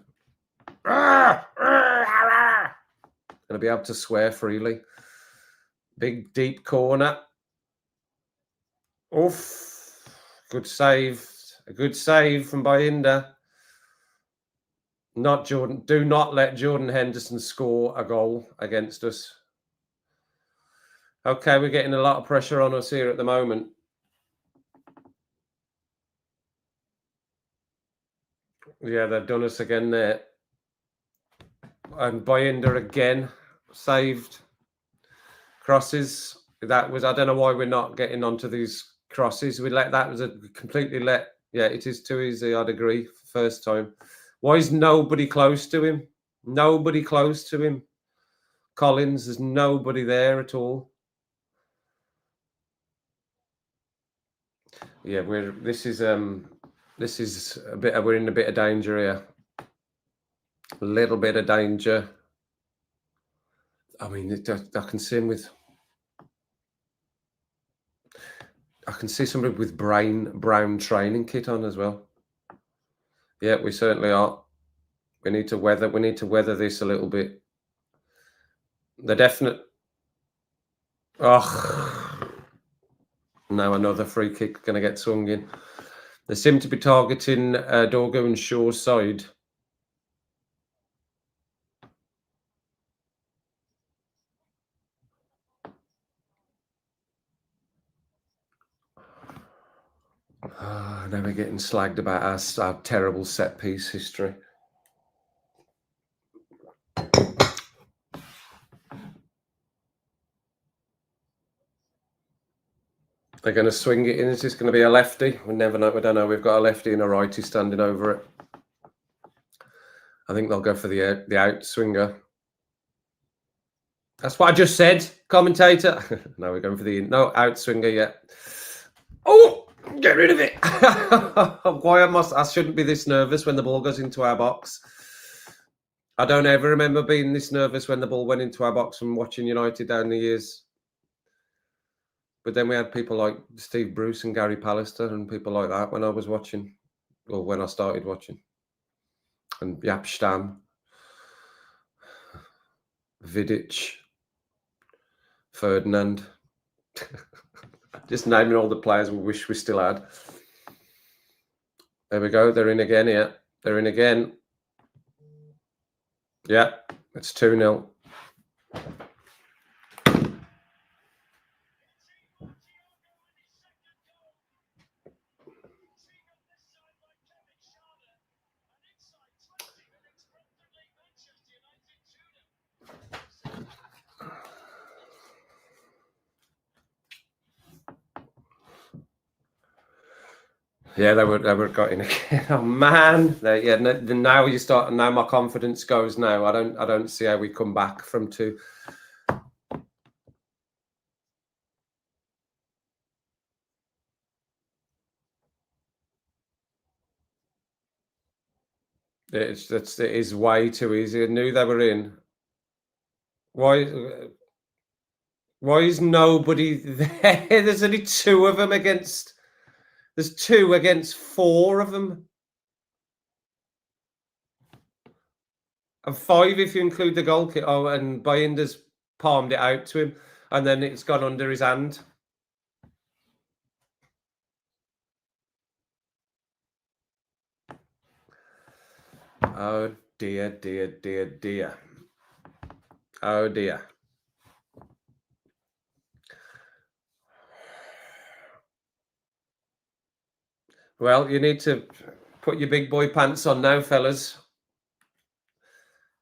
Gonna be able to swear freely. Big deep corner. Oof. Good save. A good save from Bayinda. Not Jordan. Do not let Jordan Henderson score a goal against us. Okay, we're getting a lot of pressure on us here at the moment. Yeah, they've done us again there. And Bayinda again saved. Crosses. That was, I don't know why we're not getting onto these crosses. We let that was a completely let. Yeah, it is too easy. I'd agree. First time. Why is nobody close to him? Nobody close to him. Collins, there's nobody there at all. Yeah, this is a bit. We're in a bit of danger here. A little bit of danger. I mean, I can see him with. I can see somebody with brown training kit on as well. Yeah, we certainly are. We need to weather this a little bit. The definite. Oh, now another free kick going to get swung in. They seem to be targeting Dorgo and Shaw's side. Now we're getting slagged about our terrible set piece history. They're going to swing it in. Is this going to be a lefty? We never know. We don't know. We've got a lefty and a righty standing over it. I think they'll go for the out swinger. That's what I just said, commentator. No, we're going for the out swinger yet. Oh, get rid of it. Why I shouldn't be this nervous when the ball goes into our box. I don't ever remember being this nervous when the ball went into our box from watching United down the years. But then we had people like Steve Bruce and Gary Pallister and people like that when I was watching, or when I started watching. And Jaap Stam, Vidic, Ferdinand. Just naming all the players we wish we still had. There we go. They're in again here. They're in again. Yeah, it's 2-0. Yeah, they were got in again. Oh man, now you start. Now my confidence goes. Now I don't see how we come back from 2. It is way too easy. I knew they were in. Why? Why is nobody there? There's only two of them against. There's two against four of them, and five if you include the goal kick. Oh, and Bayinder's palmed it out to him, and then it's gone under his hand. Oh dear, dear, dear, dear. Oh dear. Well, you need to put your big boy pants on now, fellas,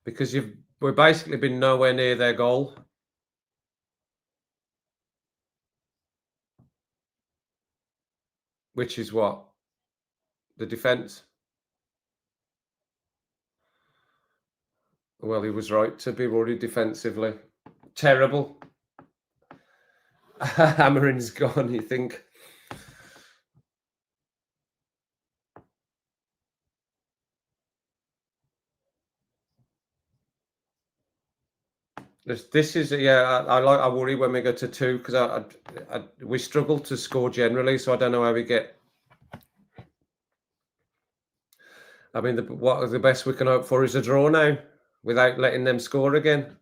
because we've basically been nowhere near their goal. Which is what? The defence. Well, he was right to be worried defensively. Terrible. Hammering's gone, you think? This is I worry when we go to two because we struggle to score generally, so I don't know how we get. I mean, what the best we can hope for is a draw now, without letting them score again.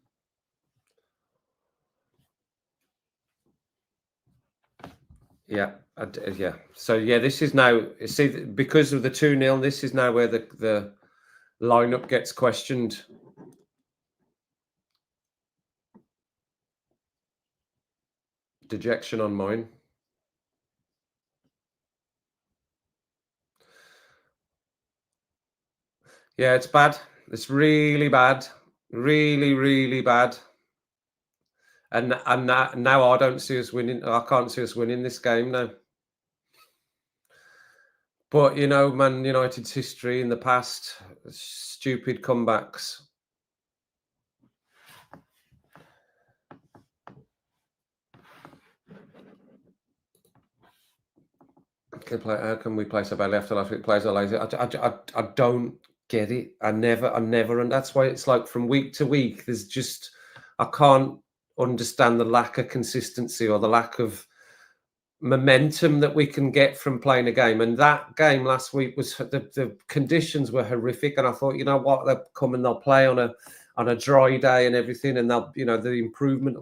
Yeah, yeah. So yeah, this is now. See, because of the 2-0, this is now where the lineup gets questioned. Dejection on mine. Yeah, it's bad. It's really bad. Really, really bad. And now I don't see us winning. I can't see us winning this game now. But you know, Man United's history in the past, stupid comebacks. How can we play so badly after last week? Plays so lazy. I don't get it. I never, and that's why it's like from week to week. There's just I can't understand the lack of consistency or the lack of momentum that we can get from playing a game. And that game last week was the conditions were horrific. And I thought, you know what, they'll come and they'll play on a dry day and everything, and they'll, the improvement.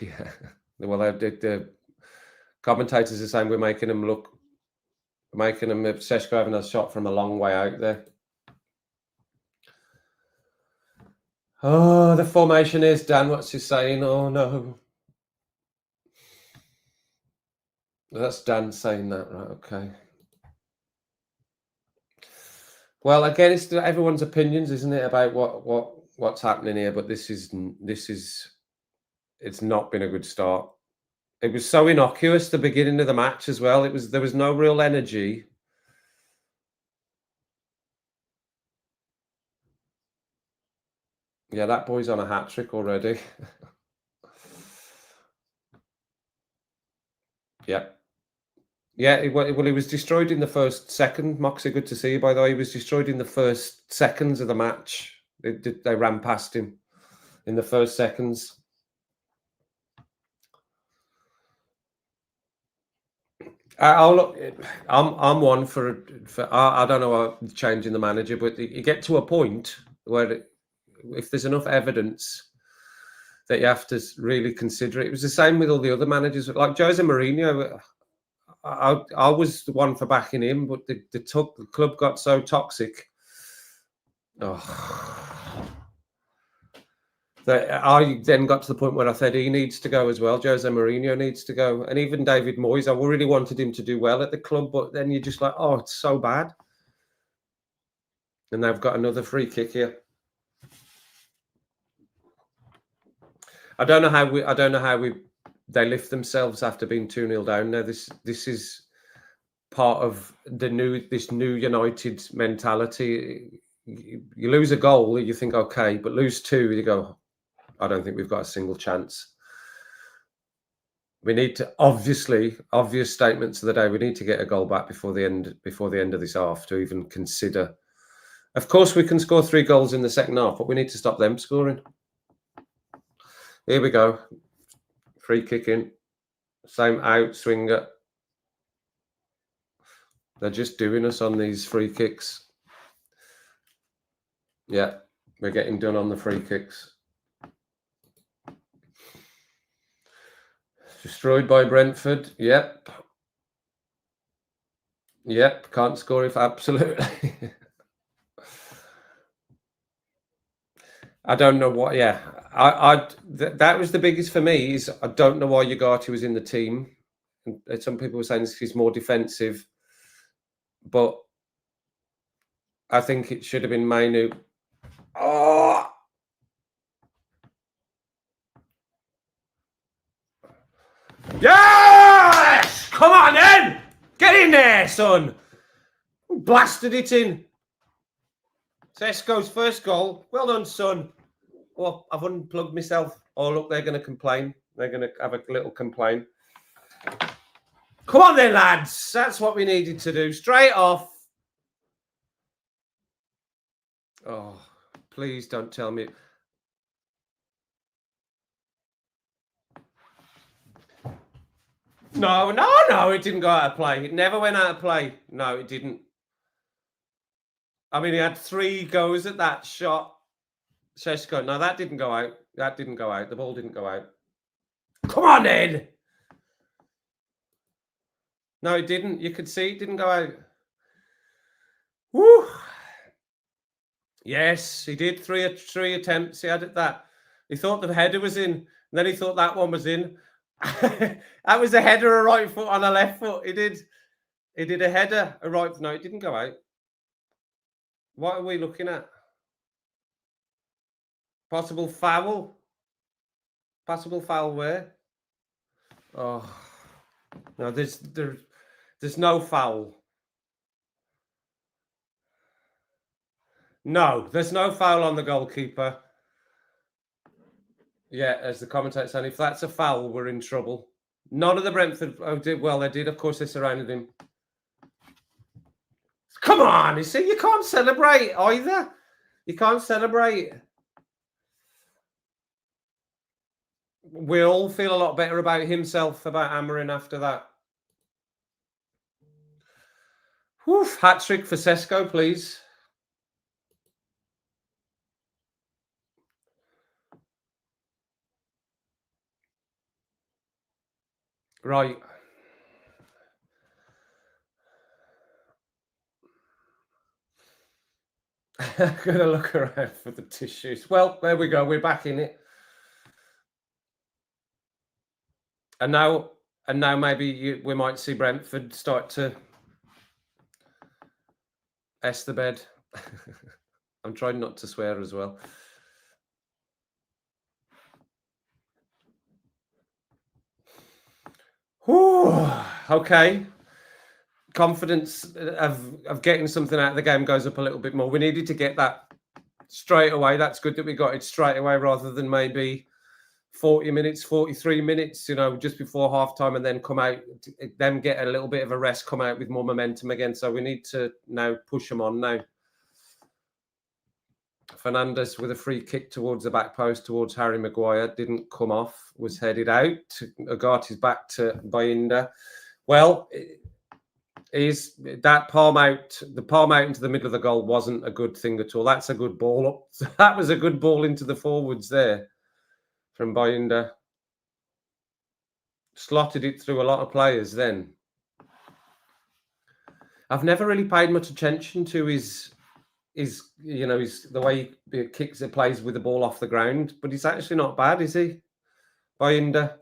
Yeah. Well, the commentators are saying we're making them Seshko having a shot from a long way out there. Oh, the formation is Dan. What's he saying? Oh no, that's Dan saying that, right? Okay. Well, again, it's everyone's opinions, isn't it, about what's happening here? But this is it's not been a good start. It was so innocuous the beginning of the match as well. There was no real energy. Yeah, that boy's on a hat trick already. Yeah. Yeah, well, he was destroyed in the first second. Moxie, good to see you, by the way. He was destroyed in the first seconds of the match. They ran past him in the first seconds. I'm one for I don't know about changing the manager, but you get to a point where if there's enough evidence that you have to really consider it. It was the same with all the other managers, like Jose Mourinho. I was the one for backing him, but the club got so toxic. Oh. That I then got to the point where I said he needs to go as well. Jose Mourinho needs to go, and even David Moyes. I really wanted him to do well at the club, but then you're just like, oh, it's so bad. And they've got another free kick here. I don't know how they lift themselves after being 2-0 down. Now this is part of this new United mentality. You lose a goal, you think okay, but lose two, you go, I don't think we've got a single chance. We need to obvious statements of the day. We need to get a goal back before the end of this half to even consider. Of course, we can score 3 goals in the second half, but we need to stop them scoring. Here we go. Free kick in. Same out swinger. They're just doing us on these free kicks. Yeah, we're getting done on the free kicks. Destroyed by Brentford. Yep. Yep. Can't score if absolutely. I don't know what. Yeah, that was the biggest for me. Is I don't know why Ugarte was in the team. And some people were saying he's more defensive, but I think it should have been Mainu. Oh. Yes! Come on then! Get in there, son! Blasted it in. Sesko's first goal. Well done, son. Oh, I've unplugged myself. Oh, look, they're going to complain. They're going to have a little complaint. Come on then, lads. That's what we needed to do. Straight off. Oh, please don't tell me. No, it didn't go out of play. It never went out of play. No, it didn't. I mean, he had 3 goes at that shot. Sesko, no, that didn't go out. That didn't go out. The ball didn't go out. Come on, then. No, it didn't. You could see it didn't go out. Woo. Yes, he did. 3 attempts. He had it that. He thought the header was in. And then he thought that one was in. That was a header, a right foot on a left foot. He did a header, a right. No, it didn't go out. What are we looking at? Possible foul. Possible foul where? Oh no, there's no foul. No, there's no foul on the goalkeeper. Yeah, as the commentator said, if that's a foul, we're in trouble. None of the Brentford did well. They did, of course. They surrounded him. Come on, you see, you can't celebrate either. You can't celebrate. We'll all feel a lot better about himself, about Amarin after that. Woof, hat-trick for Sesko, please. Right. Gonna look around for the tissues. Well, there we go. We're back in it. And now maybe we might see Brentford start to S the bed. I'm trying not to swear as well. Whew, okay. Confidence of getting something out of the game goes up a little bit more. We needed to get that straight away. That's good that we got it straight away rather than maybe 40 minutes, 43 minutes, just before halftime and then come out, then get a little bit of a rest, come out with more momentum again. So we need to now push them on now. Fernandes with a free kick towards the back post, towards Harry Maguire. Didn't come off, was headed out. Ugarte's back to Bayinda. Well, is that palm out, the palm out into the middle of the goal wasn't a good thing at all. That's a good ball up. That was a good ball into the forwards there from Bayinda. Slotted it through a lot of players then. I've never really paid much attention to his the way he kicks and plays with the ball off the ground, but he's actually not bad, is he? Bayinda.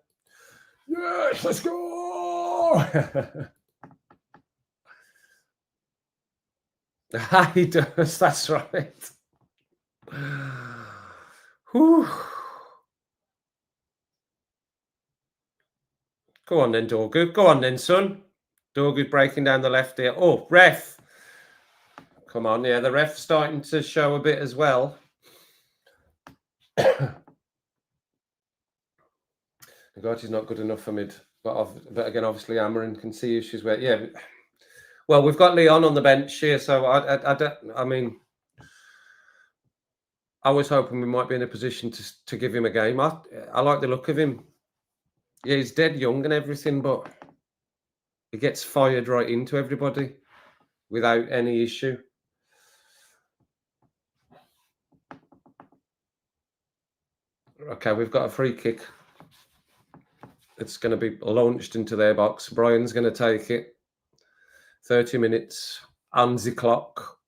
Yes, let's go. He does, that's right. Whew. Go on then, Dorgu. Go on then, son. Dorgu's breaking down the left here. Oh, ref. Come on, yeah, the ref's starting to show a bit as well. Ugarte's not good enough for mid. But again, obviously, Amarin can see issues where, yeah. Well, we've got Leon on the bench here, so I don't. I mean, I was hoping we might be in a position to give him a game. I like the look of him. Yeah, he's dead young and everything, but he gets fired right into everybody without any issue. Okay, we've got a free kick. It's going to be launched into their box. Brian's going to take it. 30 minutes on the clock.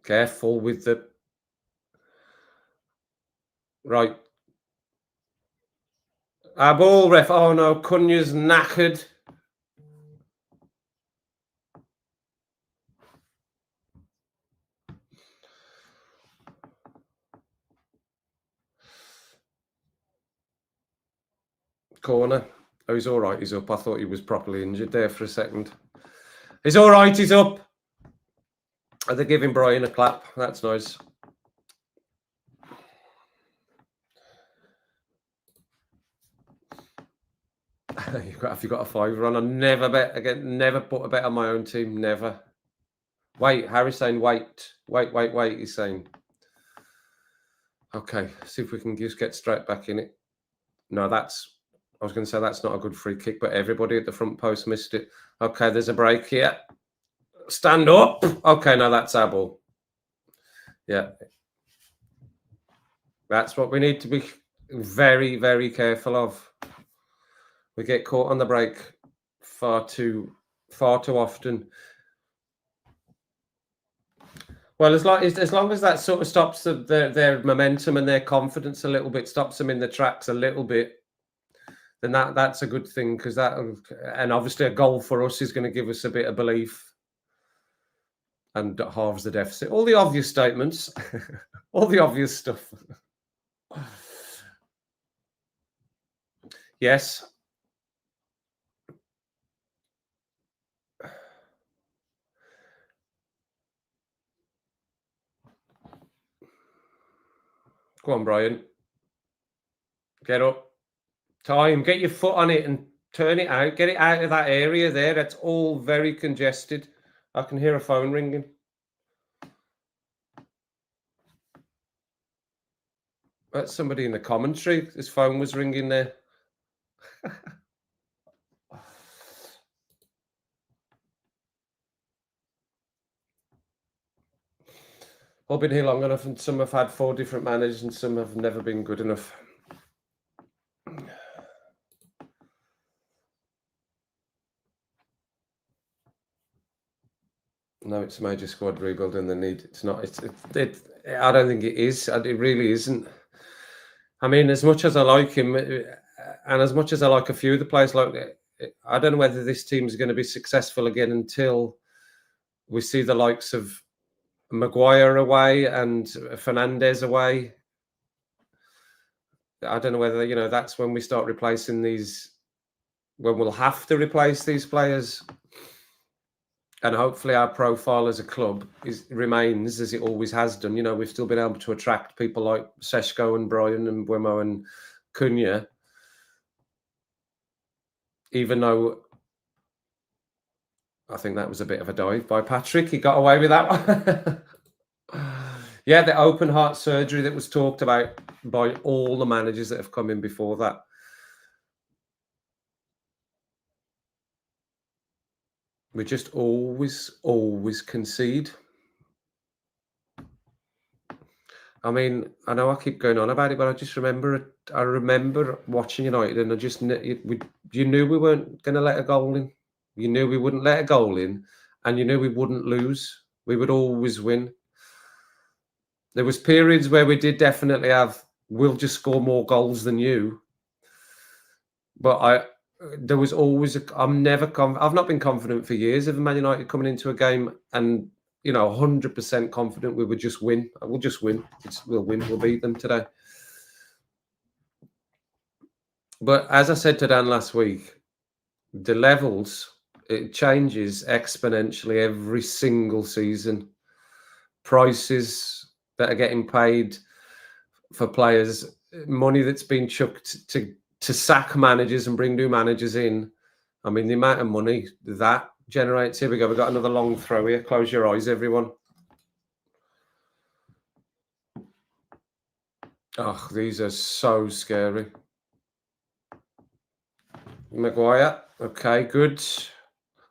Careful with the... Right. Our ball, ref. Oh no, Cunha's knackered. Corner. Oh, he's all right. He's up. I thought he was properly injured there for a second. He's all right. He's up. They're giving Brian a clap. That's nice. Have you got a fiver on? I never bet again. Never put a bet on my own team. Never. Wait, Harry's saying wait. Wait. He's saying. Okay, see if we can just get straight back in it. No, I was going to say that's not a good free kick, but everybody at the front post missed it. Okay, there's a break here. Stand up. Okay, now that's our ball. Yeah. That's what we need to be very, very careful of. We get caught on the break far too often. Well, as long as that sort of stops their momentum and their confidence a little bit, stops them in the tracks a little bit, then that's a good thing, because and obviously a goal for us is going to give us a bit of belief and halves the deficit. All the obvious statements, all the obvious stuff. Yes. Go on, Brian. Get up. Time. Get your foot on it and turn it out. Get it out of that area there. That's all very congested. I can hear a phone ringing. That's somebody in the commentary. His phone was ringing there. I've been here long enough, and some have had 4 different managers and some have never been good enough. No, it's a major squad rebuild and the need. It's not. I don't think it is. It really isn't. I mean, as much as I like him, and as much as I like a few of the players, I don't know whether this team is going to be successful again until we see the likes of Maguire away and Fernandez away. I don't know whether, that's when we start replacing these, when we'll have to replace these players. And hopefully our profile as a club remains as it always has done. We've still been able to attract people like Seshko and Brian and Wemo and Cunha. Even though I think that was a bit of a dive by Patrick. He got away with that one. Yeah, the open heart surgery that was talked about by all the managers that have come in before that. We just always concede. I mean, I know I keep going on about it, but I just remember watching United, and you knew we weren't going to let a goal in. You knew we wouldn't let a goal in, and you knew we wouldn't lose. We would always win. There was periods where we did definitely we'll just score more goals than you. But there was always I've not been confident for years of Man United coming into a game and 100% confident we would just win. We'll just win. We'll win. We'll beat them today. But as I said to Dan last week, the levels, it changes exponentially every single season. Prices that are getting paid for players money that's been chucked to sack managers and bring new managers in. I mean, the amount of money that generates. Here we go. We've got another long throw here. Close your eyes, everyone. Oh, these are so scary. Maguire. Okay, good.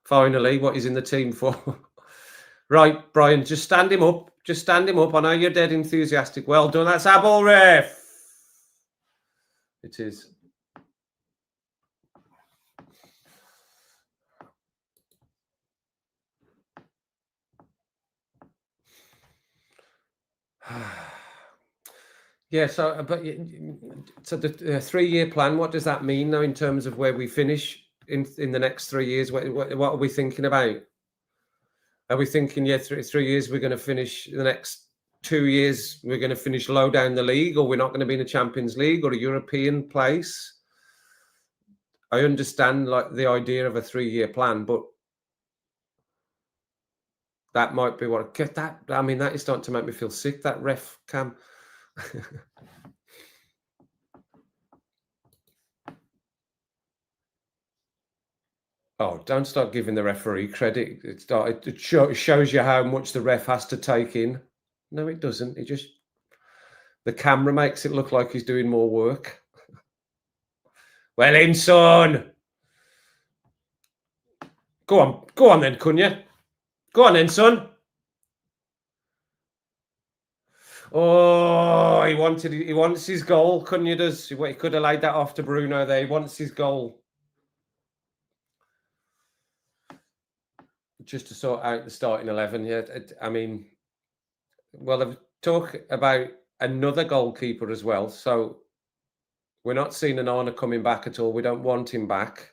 Finally, what he's in the team for. Right, Brian, just stand him up. Just stand him up. I know you're dead enthusiastic. Well done. That's our ball, ref. It is. Yeah, so the 3-year plan, what does that mean now in terms of where we finish in the next 3 years? What are we thinking about? Are we thinking, 3 years we're going to finish, the next 2 years we're going to finish low down the league, or we're not going to be in a Champions League or a European place? I understand like the idea of a 3-year plan, but that might be what get that. I mean, that is starting to make me feel sick. That ref cam. Oh, don't start giving the referee credit. It shows you how much the ref has to take in. No, it doesn't. The camera makes it look like he's doing more work. Well in, son. Go on then, couldn't you? Go on then, son. Oh, he wants his goal, couldn't you? He could have laid that off to Bruno there. He wants his goal. Just to sort out the starting 11. Yeah, I mean, well, I've talked about another goalkeeper as well. So we're not seeing Onana coming back at all. We don't want him back.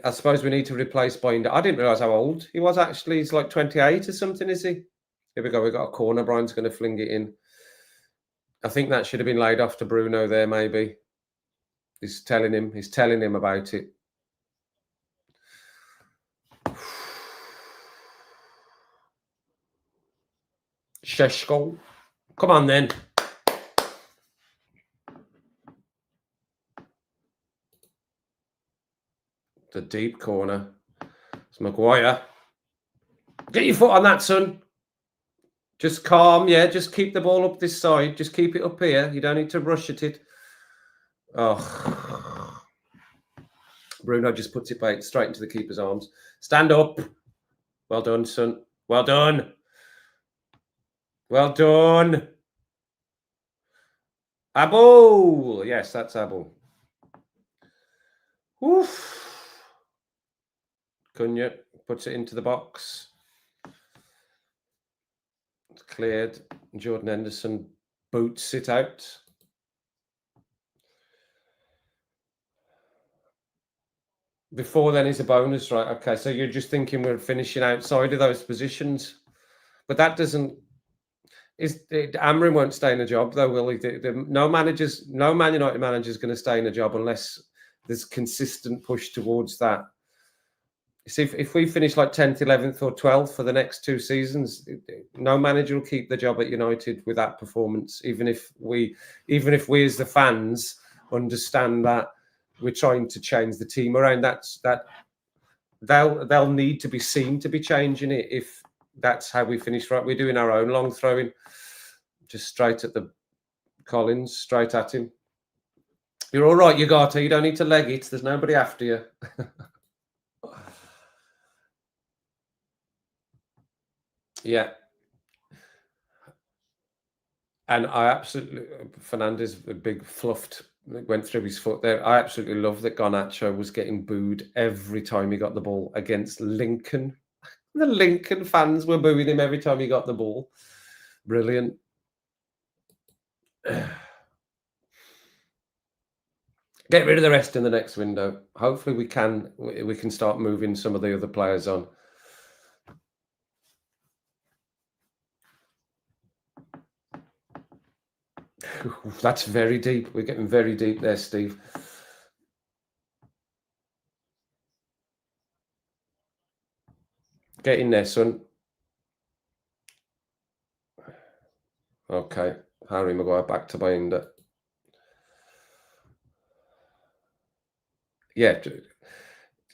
I suppose we need to replace Binder. I didn't realise how old he was actually. He's like 28 or something, is he? Here we go. We've got a corner. Brian's going to fling it in. I think that should have been laid off to Bruno there, maybe. He's telling him about it. Sheshko. Come on then. The deep corner. It's Maguire. Get your foot on that, son. Just calm, yeah. Just keep the ball up this side. Just keep it up here. You don't need to rush at it. Oh. Bruno just puts it back straight into the keeper's arms. Stand up. Well done, son. Well done. Well done. Abu. Yes, that's Abu. Oof. Cunha puts it into the box. It's cleared. Jordan Henderson boots it out. Before then is a bonus, right? Okay, so you're just thinking we're finishing outside of those positions, but that doesn't. Amrin won't stay in a job though, will he? No Man United manager is going to stay in a job unless there's consistent push towards that. See, if we finish like 10th, 11th, or 12th for the next 2 seasons, no manager will keep the job at United with that performance. Even if we as the fans understand that we're trying to change the team around, that they'll need to be seen to be changing it. If that's how we finish, right? We're doing our own long throwing, just straight at the Collins, straight at him. You're all right, Ugarte. You don't need to leg it. There's nobody after you. Yeah. And I absolutely, Fernandes, a big fluffed, went through his foot there. I absolutely love that Garnacho was getting booed every time he got the ball against Lincoln. The Lincoln fans were booing him every time he got the ball. Brilliant. Get rid of the rest in the next window. Hopefully we can start moving some of the other players on. That's very deep. We're getting very deep there, Steve. Get in there, son. Okay. Harry Maguire back to Binder. yeah.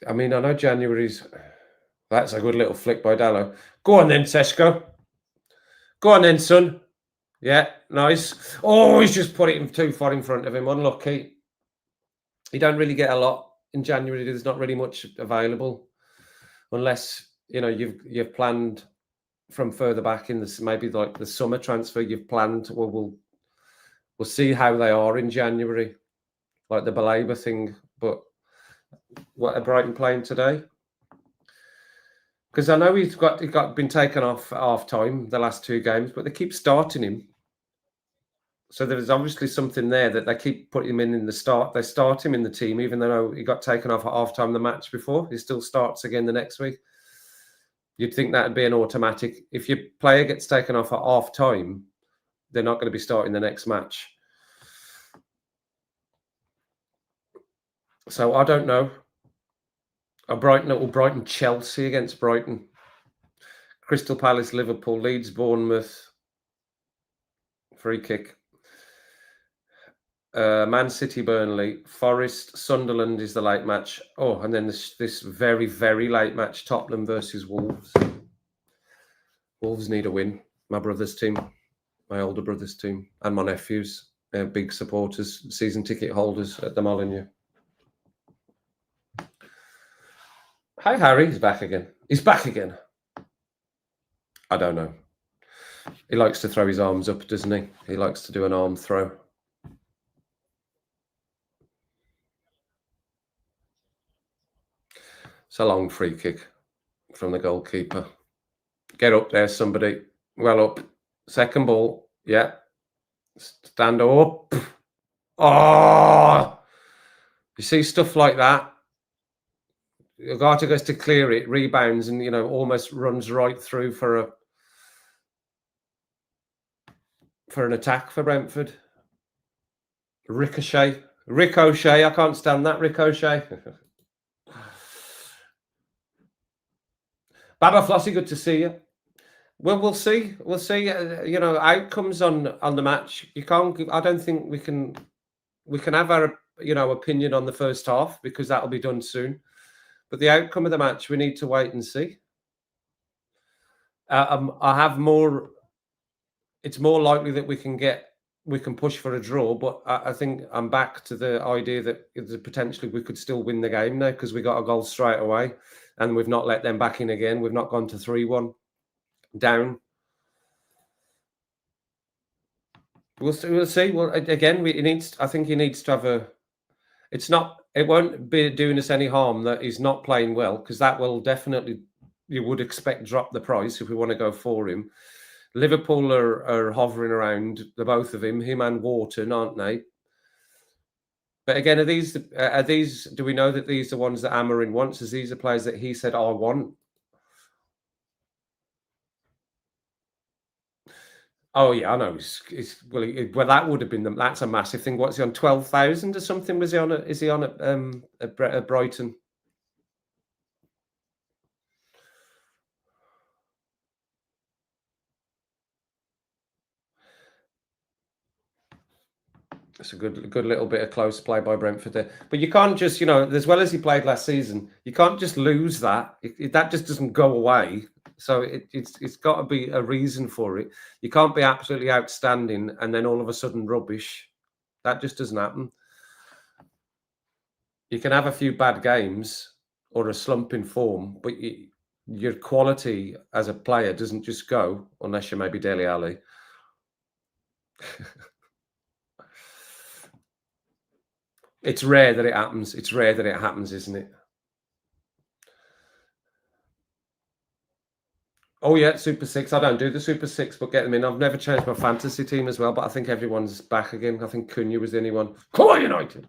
I mean, I know January's. That's a good little flick by Dallo. Go on then, Seshko. Go on then, son. Yeah, nice. Oh, he's just put it too far in front of him. Unlucky. You don't really get a lot in January. There's not really much available, unless you've planned from further back in this, maybe like the summer transfer. You've planned. Well, we'll see how they are in January, like the Balaba thing. But what are Brighton playing today? Because I know he's been taken off at half time the last two games, but they keep starting him. So there's obviously something there that they keep putting him in the start. They start him in the team, even though he got taken off at half time the match before. He still starts again the next week. You'd think that'd be an automatic. If your player gets taken off at half time, they're not going to be starting the next match. So I don't know. Brighton Chelsea against Brighton. Crystal Palace, Liverpool, Leeds, Bournemouth. Free kick. Man City, Burnley, Forest, Sunderland is the late match. Oh, and then this very, very late match, Tottenham versus Wolves. Wolves need a win. My brother's team, my older brother's team, and my nephews. They're big supporters, season ticket holders at the Molineux. Hi, Harry. He's back again. He's back again. I don't know. He likes to throw his arms up, doesn't he? He likes to do an arm throw. It's a long free kick from the goalkeeper. Get up there, somebody. Well up. Second ball. Yeah. Stand up. Oh! You see stuff like that. Ugarte goes to clear it, rebounds, and almost runs right through for an attack for Brentford. Ricochet. I can't stand that Ricochet. Baba Flossie, good to see you. Well, we'll see. We'll see. Outcomes on the match. You can't. I don't think we can. We can have our opinion on the first half because that'll be done soon. But the outcome of the match, we need to wait and see. I have more. It's more likely that we can push for a draw, but I think I'm back to the idea that potentially we could still win the game now because we got a goal straight away, and we've not let them back in again. We've not gone to 3-1 down. We'll see. Well, again, I think he needs to have a. It won't be doing us any harm that he's not playing well because that will definitely, you would expect, drop the price if we want to go for him. Liverpool are hovering around the both of him and Wharton, aren't they? But again, are these? Do we know that these are the ones that Amorim wants? Is these the players that he said I want? Oh yeah, I know. Well, that would have been that's a massive thing. What's he on 12,000 or something? Was he on? Is he on at Brighton? It's a good little bit of close play by Brentford there. But you can't just, as well as he played last season, you can't just lose that. That just doesn't go away. So it's got to be a reason for it. You can't be absolutely outstanding and then all of a sudden rubbish. That just doesn't happen. You can have a few bad games or a slump in form, but your quality as a player doesn't just go unless you're maybe Dele Alli. It's rare that it happens. It's rare that it happens, isn't it? Oh, yeah, Super 6. I don't do the Super 6, but get them in. I've never changed my fantasy team as well, but I think everyone's back again. I think Cunha was the only one. Come on, United!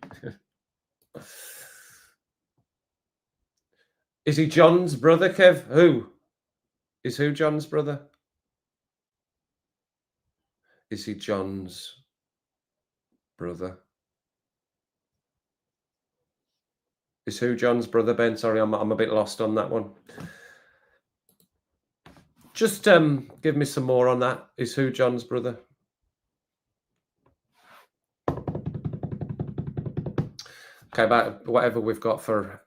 Is he John's brother, Kev? Who? Is who John's brother? Is he John's brother? Is who John's brother, Ben? Sorry, I'm a bit lost on that one. Just give me some more on that. Is who John's brother? Okay, about whatever we've got for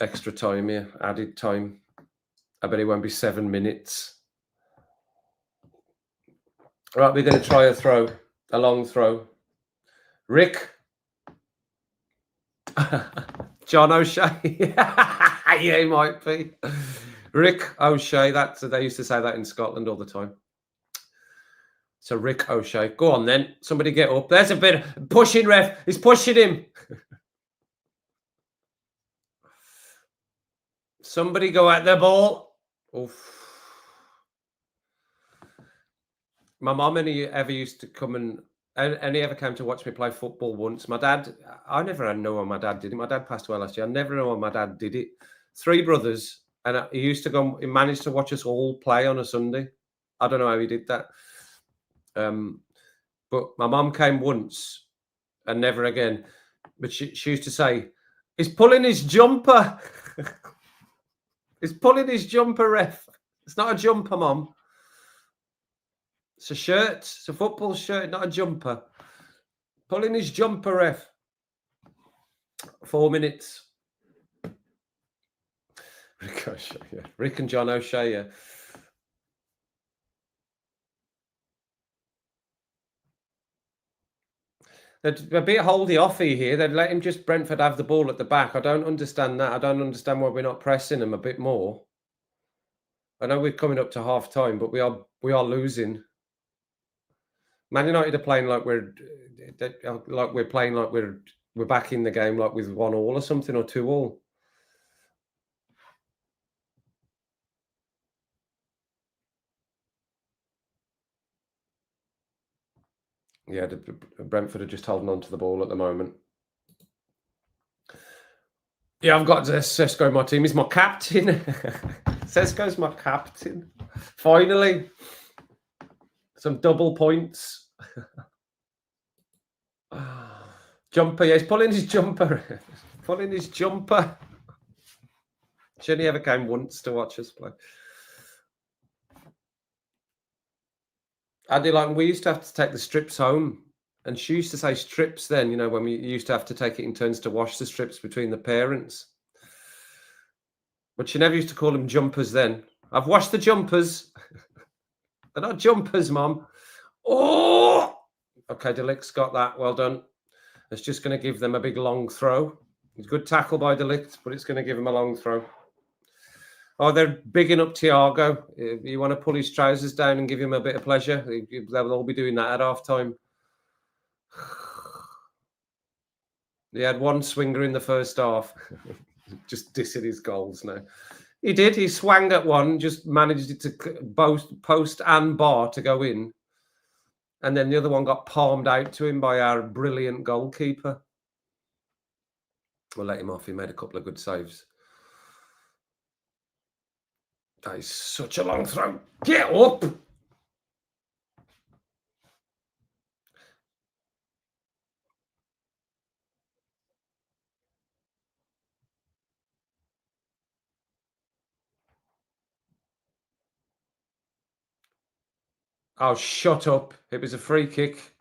extra time here, added time. I bet it won't be 7 minutes. Right, we're going to try a long throw. Rick. John O'Shea. Yeah, he might be. Rick O'Shea. They used to say that in Scotland all the time. So Rick O'Shea. Go on then. Somebody get up. There's a bit of pushing, ref. He's pushing him. Somebody go at the ball. Oof. My mum ever used to come and ever came to watch me play football once. My dad, I never know how my dad did it. My dad passed away last year. I never know how my dad did it. 3 brothers, and he used to go. He managed to watch us all play on a Sunday. I don't know how he did that. But my mum came once and never again. But she used to say, "He's pulling his jumper. He's pulling his jumper, ref. It's not a jumper, Mum. It's a shirt. It's a football shirt, not a jumper. Pulling his jumper, ref." 4 minutes. Rick O'Shea, yeah. Rick and John O'Shea, yeah. They'd a bit holdy-offy here. They'd let him just Brentford have the ball at the back. I don't understand that. I don't understand why we're not pressing them a bit more. I know we're coming up to half time, but we are losing. Man United are playing like we're playing like we're back in the game, like with 1-1 or something, or 2-2. Yeah, Brentford are just holding on to the ball at the moment. Yeah, I've got Sesko in my team. He's my captain. Sesko's my captain. Finally, some double points. Jumper, yeah, he's pulling his jumper. Pulling his jumper. She only ever came once to watch us play. I do, like, we used to have to take the strips home, and she used to say strips then, you know, when we used to have to take it in turns to wash the strips between the parents. But she never used to call them jumpers then. I've washed the jumpers. They're not jumpers, Mum. Oh! Okay, Delict's got that. Well done. It's just going to give them a big long throw. It's a good tackle by Delict, but it's going to give him a long throw. Oh, they're bigging up Thiago. You want to pull his trousers down and give him a bit of pleasure? They'll all be doing that at half time. He had one swinger in the first half. Just dissing his goals now. He did. He swung at one, just managed it to both post and bar to go in. And then the other one got palmed out to him by our brilliant goalkeeper. We'll let him off. He made a couple of good saves. That is such a long throw. Get up! Oh, shut up. It was a free kick.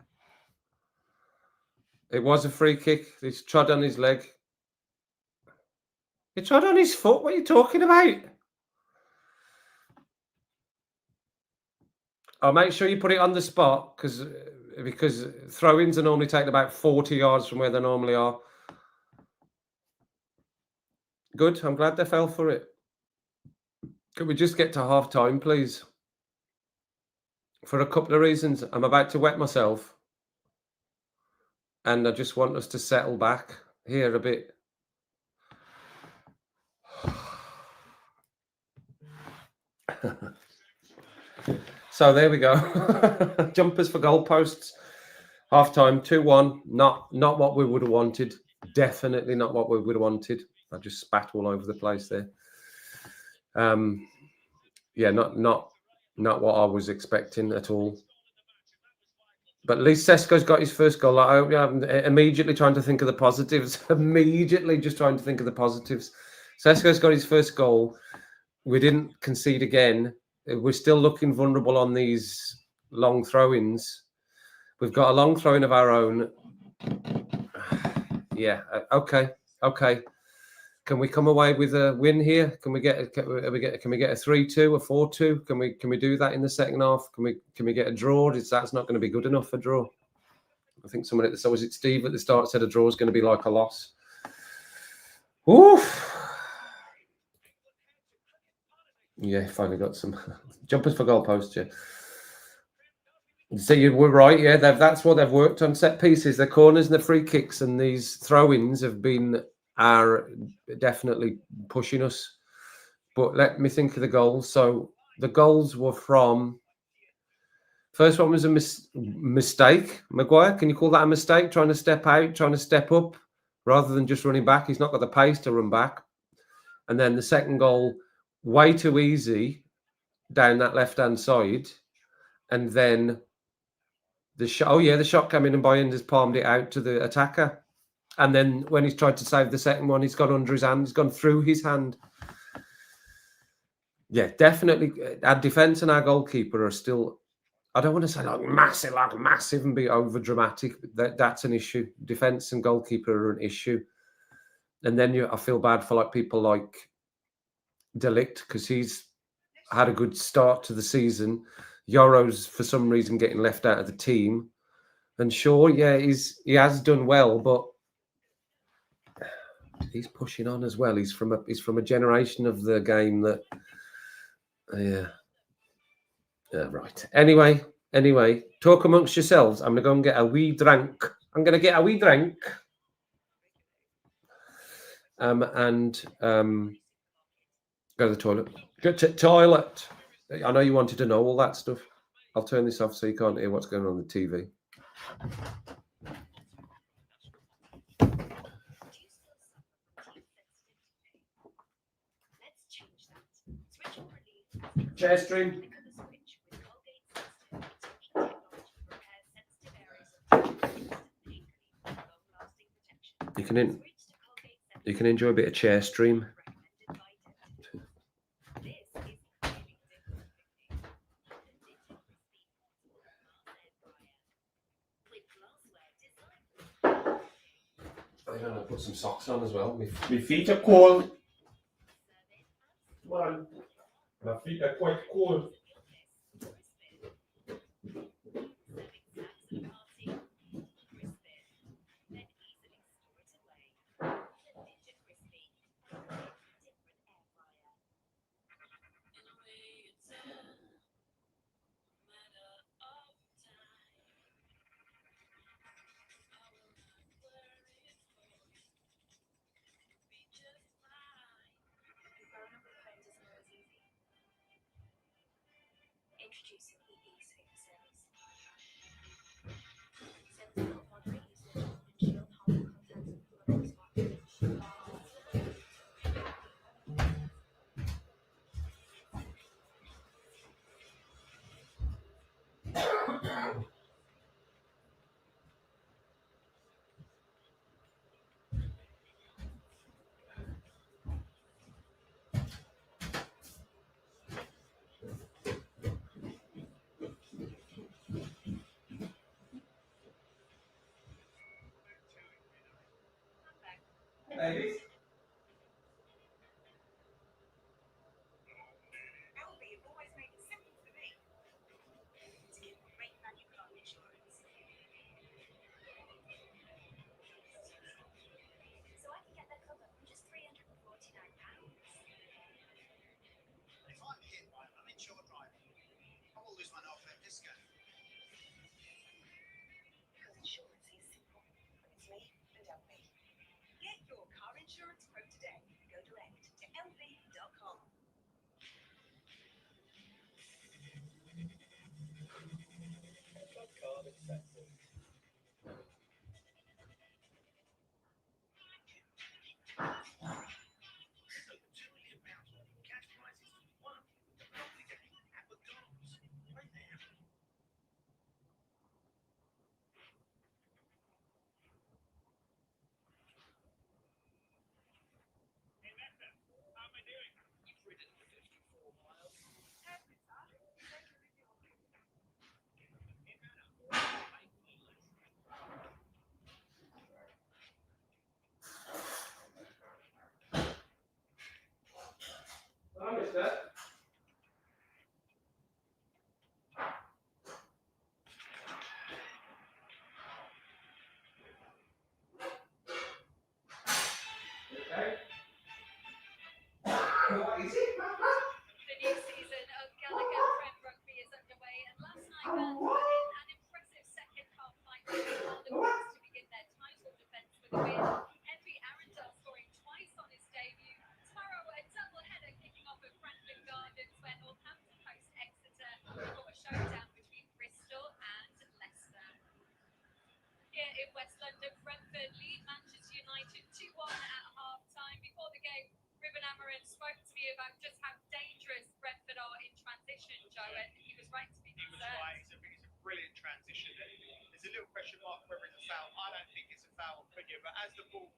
It was a free kick. He trod on his leg. He trod on his foot? What are you talking about? I'll make sure you put it on the spot because throw-ins are normally taken about 40 yards from where they normally are. Good. I'm glad they fell for it. Could we just get to half time, please? For a couple of reasons. I'm about to wet myself. And I just want us to settle back here a bit. So there we go. Jumpers for goalposts. Half time, 2-1. Not what we would have wanted. Definitely not what we would have wanted. I just spat all over the place there. Yeah, not what I was expecting at all. But at least Sesko's got his first goal. I'm immediately trying to think of the positives. Immediately just trying to think of the positives. Sesko's got his first goal. We didn't concede again. We're still looking vulnerable on these long throw-ins. We've got a long throw-in of our own. Yeah. Okay. Can we come away with a win here? Can we get a 3-2, a 4-2? Can we do that in the second half? Can we get a draw? That's not going to be good enough for a draw. I think someone was it Steve at the start said a draw is going to be like a loss. Oof. Yeah, finally got some jumpers for goalposts. Yeah. So you were right. Yeah, that's what they've worked on: set pieces, the corners, and the free kicks, and these throw-ins are definitely pushing us. But let me think of the goals. So the goals were from. First one was a mistake. Maguire, can you call that a mistake? Trying to step out, trying to step up, rather than just running back. He's not got the pace to run back. And then the second goal, way too easy down that left-hand side. And then the shot came in and Bayern has palmed it out to the attacker. And then when he's tried to save the second one, he's gone under his hand. He's gone through his hand. Yeah, definitely. Our defence and our goalkeeper are still, I don't want to say like massive and be over dramatic. That's an issue. Defence and goalkeeper are an issue. And then I feel bad for like people like De Ligt because he's had a good start to the season. Yoro's for some reason getting left out of the team. And sure, yeah, he has done well, but he's pushing on as well. He's from a generation of the game that, yeah, right. Anyway, talk amongst yourselves. I'm gonna go and get a wee drink. And go to the toilet. Go to toilet. I know you wanted to know all that stuff. I'll turn this off so you can't hear what's going on the TV. Chair stream. You can enjoy a bit of chair stream. I'm gonna put some socks on as well. My feet are cold. Come on. My feet are quite cold. Maybe. new season of Gallagher Prem Rugby is underway, and last night Burnley put in an impressive second half fight to begin their title defence with a win. Henry Arundel scoring twice on his debut. Tomorrow, a double header kicking off at Brentford Gardens, where Northampton host Exeter before a showdown between Bristol and Leicester. Here in West London, Brentford lead Manchester United 2-1 at half-time. Before the game, Ruben Amorim spoke to me about just how dangerous Brentford are in transition, Joe, and he was right to be concerned. He was right. It's a brilliant transition. There's a little question mark whether it's a foul. I don't think it's a foul on Cunha, but as the ball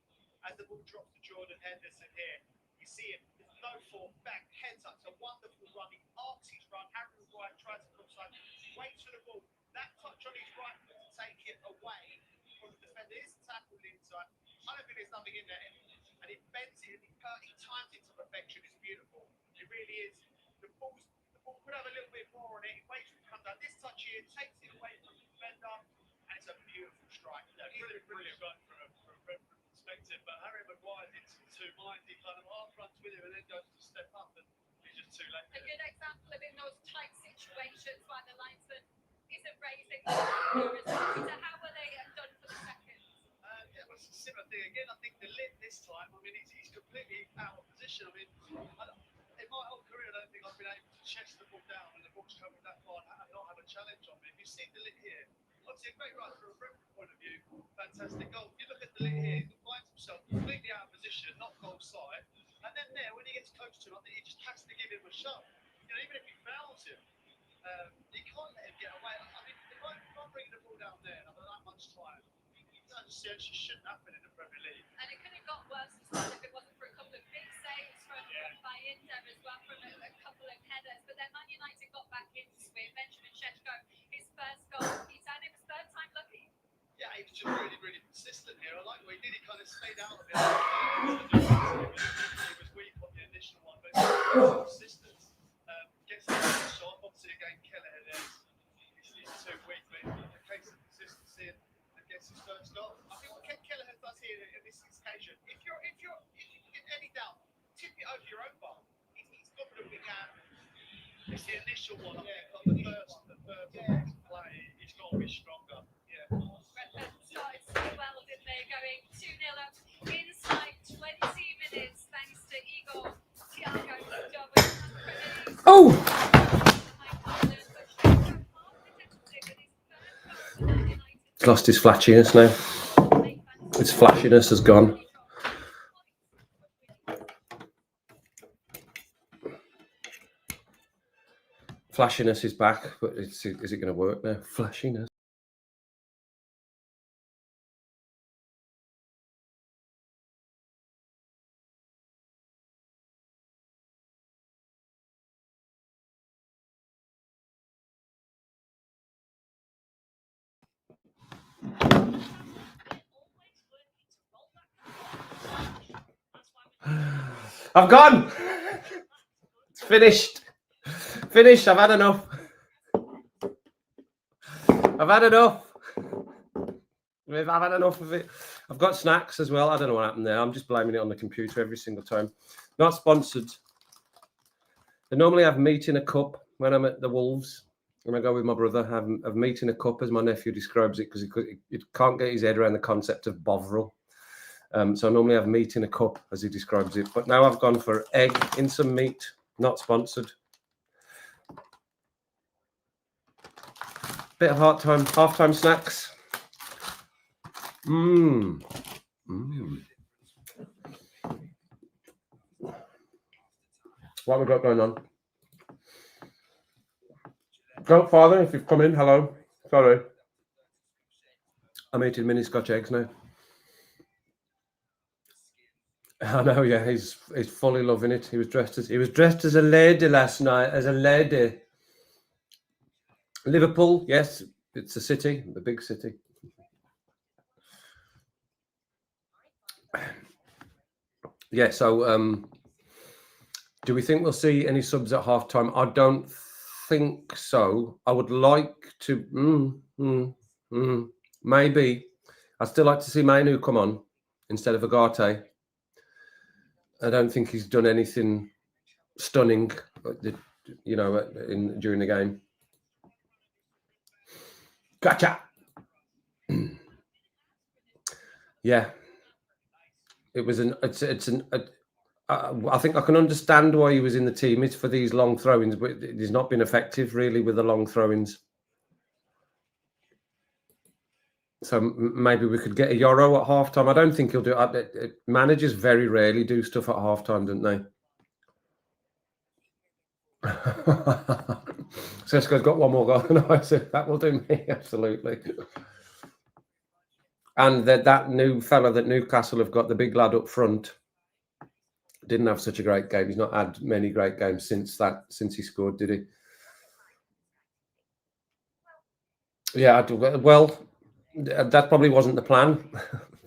drops to Jordan Henderson here, you see it. There's no form back, heads up. It's a wonderful run. He arcs his run. Harry Wright tries to cross side, waits for the ball. That touch on his right foot to take it away from the defender. It's tackled inside. I don't think there's nothing in there. And it bends it, he times it to perfection. It's beautiful. It really is. The ball could have a little bit more on it. He waits for it to come down. This touch here takes it away from the defender, and it's a beautiful strike. Yeah, brilliant strike from a Brentford perspective. But Harry Maguire did too mind. He kind of half runs with him and then goes to step up, and he's just too late. A good example of in those tight situations where the linesman isn't raising the so how were they done for the second? Yeah, well, it's a similar thing again. I think the lid this time, I mean, he's completely out of position. I mean, in my whole career, I don't think I've been able to chest the ball down and the ball's covered that far and not have a challenge on me. If you see the lid here, obviously a great run from a Brentford point of view, fantastic goal. If you look at the lid here, he finds himself completely out of position, not goal side. And then there, when he gets close to him, I think he just has to give him a shove. You know, even if he fouls him, he can't let him get away. I mean, if I'm bringing the ball down there and I've got that much time, it shouldn't happen in the Premier League. And it could have got worse as well if it wasn't for a couple of big saves from Bayinter as well, from a couple of headers. But then Man United got back into it. Benjamin Šeško, his first goal. He's had his third time lucky. Yeah, he was just really, really consistent here. I like what he did. He kind of stayed out of it. He was weak on the initial one, but he was consistent. Gets the shot. Obviously, again, Kelleher there. He's too weak, but in the case of consistency and gets his first goal. I think what Kelleher does here in this occasion, if you get any doubt, tip it over your own bar. He's got the big hand. It's the initial one. I think the first play, he's got to be stronger. Yeah. Brentford started so well, didn't they? Going 2-0 up inside 20 minutes, thanks to Igor Thiago's job. Oh! He's lost his flashiness now. His flashiness has gone. Flashiness is back, but is it going to work now? Flashiness. I've gone. It's finished. Finished. I've had enough. I've had enough of it. I've got snacks as well. I don't know what happened there. I'm just blaming it on the computer every single time. Not sponsored. They normally have meat in a cup when I'm at the Wolves. When I go with my brother, have meat in a cup, as my nephew describes it, because he can't get his head around the concept of Bovril. So I normally have meat in a cup, as he describes it. But now I've gone for egg in some meat. Not sponsored. Bit of half-time snacks. What have we got going on? Don't father, if you've come in, hello. Sorry. I'm eating mini Scotch eggs now. I know, yeah, he's fully loving it. He was dressed as a lady last night, as a lady. Liverpool, yes, it's a city, the big city. Yeah, so do we think we'll see any subs at halftime? I don't think so. I would like to maybe. I'd still like to see Mainu come on instead of Agate. I don't think he's done anything stunning, during the game. Gotcha. Yeah, it was I think I can understand why he was in the team. It's for these long throw-ins, but he's not been effective really with the long throw-ins. So maybe we could get a Euro at halftime. I don't think he'll do it. Managers very rarely do stuff at halftime, don't they? Sesko's got one more goal. No, I said that will do me absolutely. And that new fella that Newcastle have got, the big lad up front, didn't have such a great game. He's not had many great games since he scored, did he? Yeah, well, that probably wasn't the plan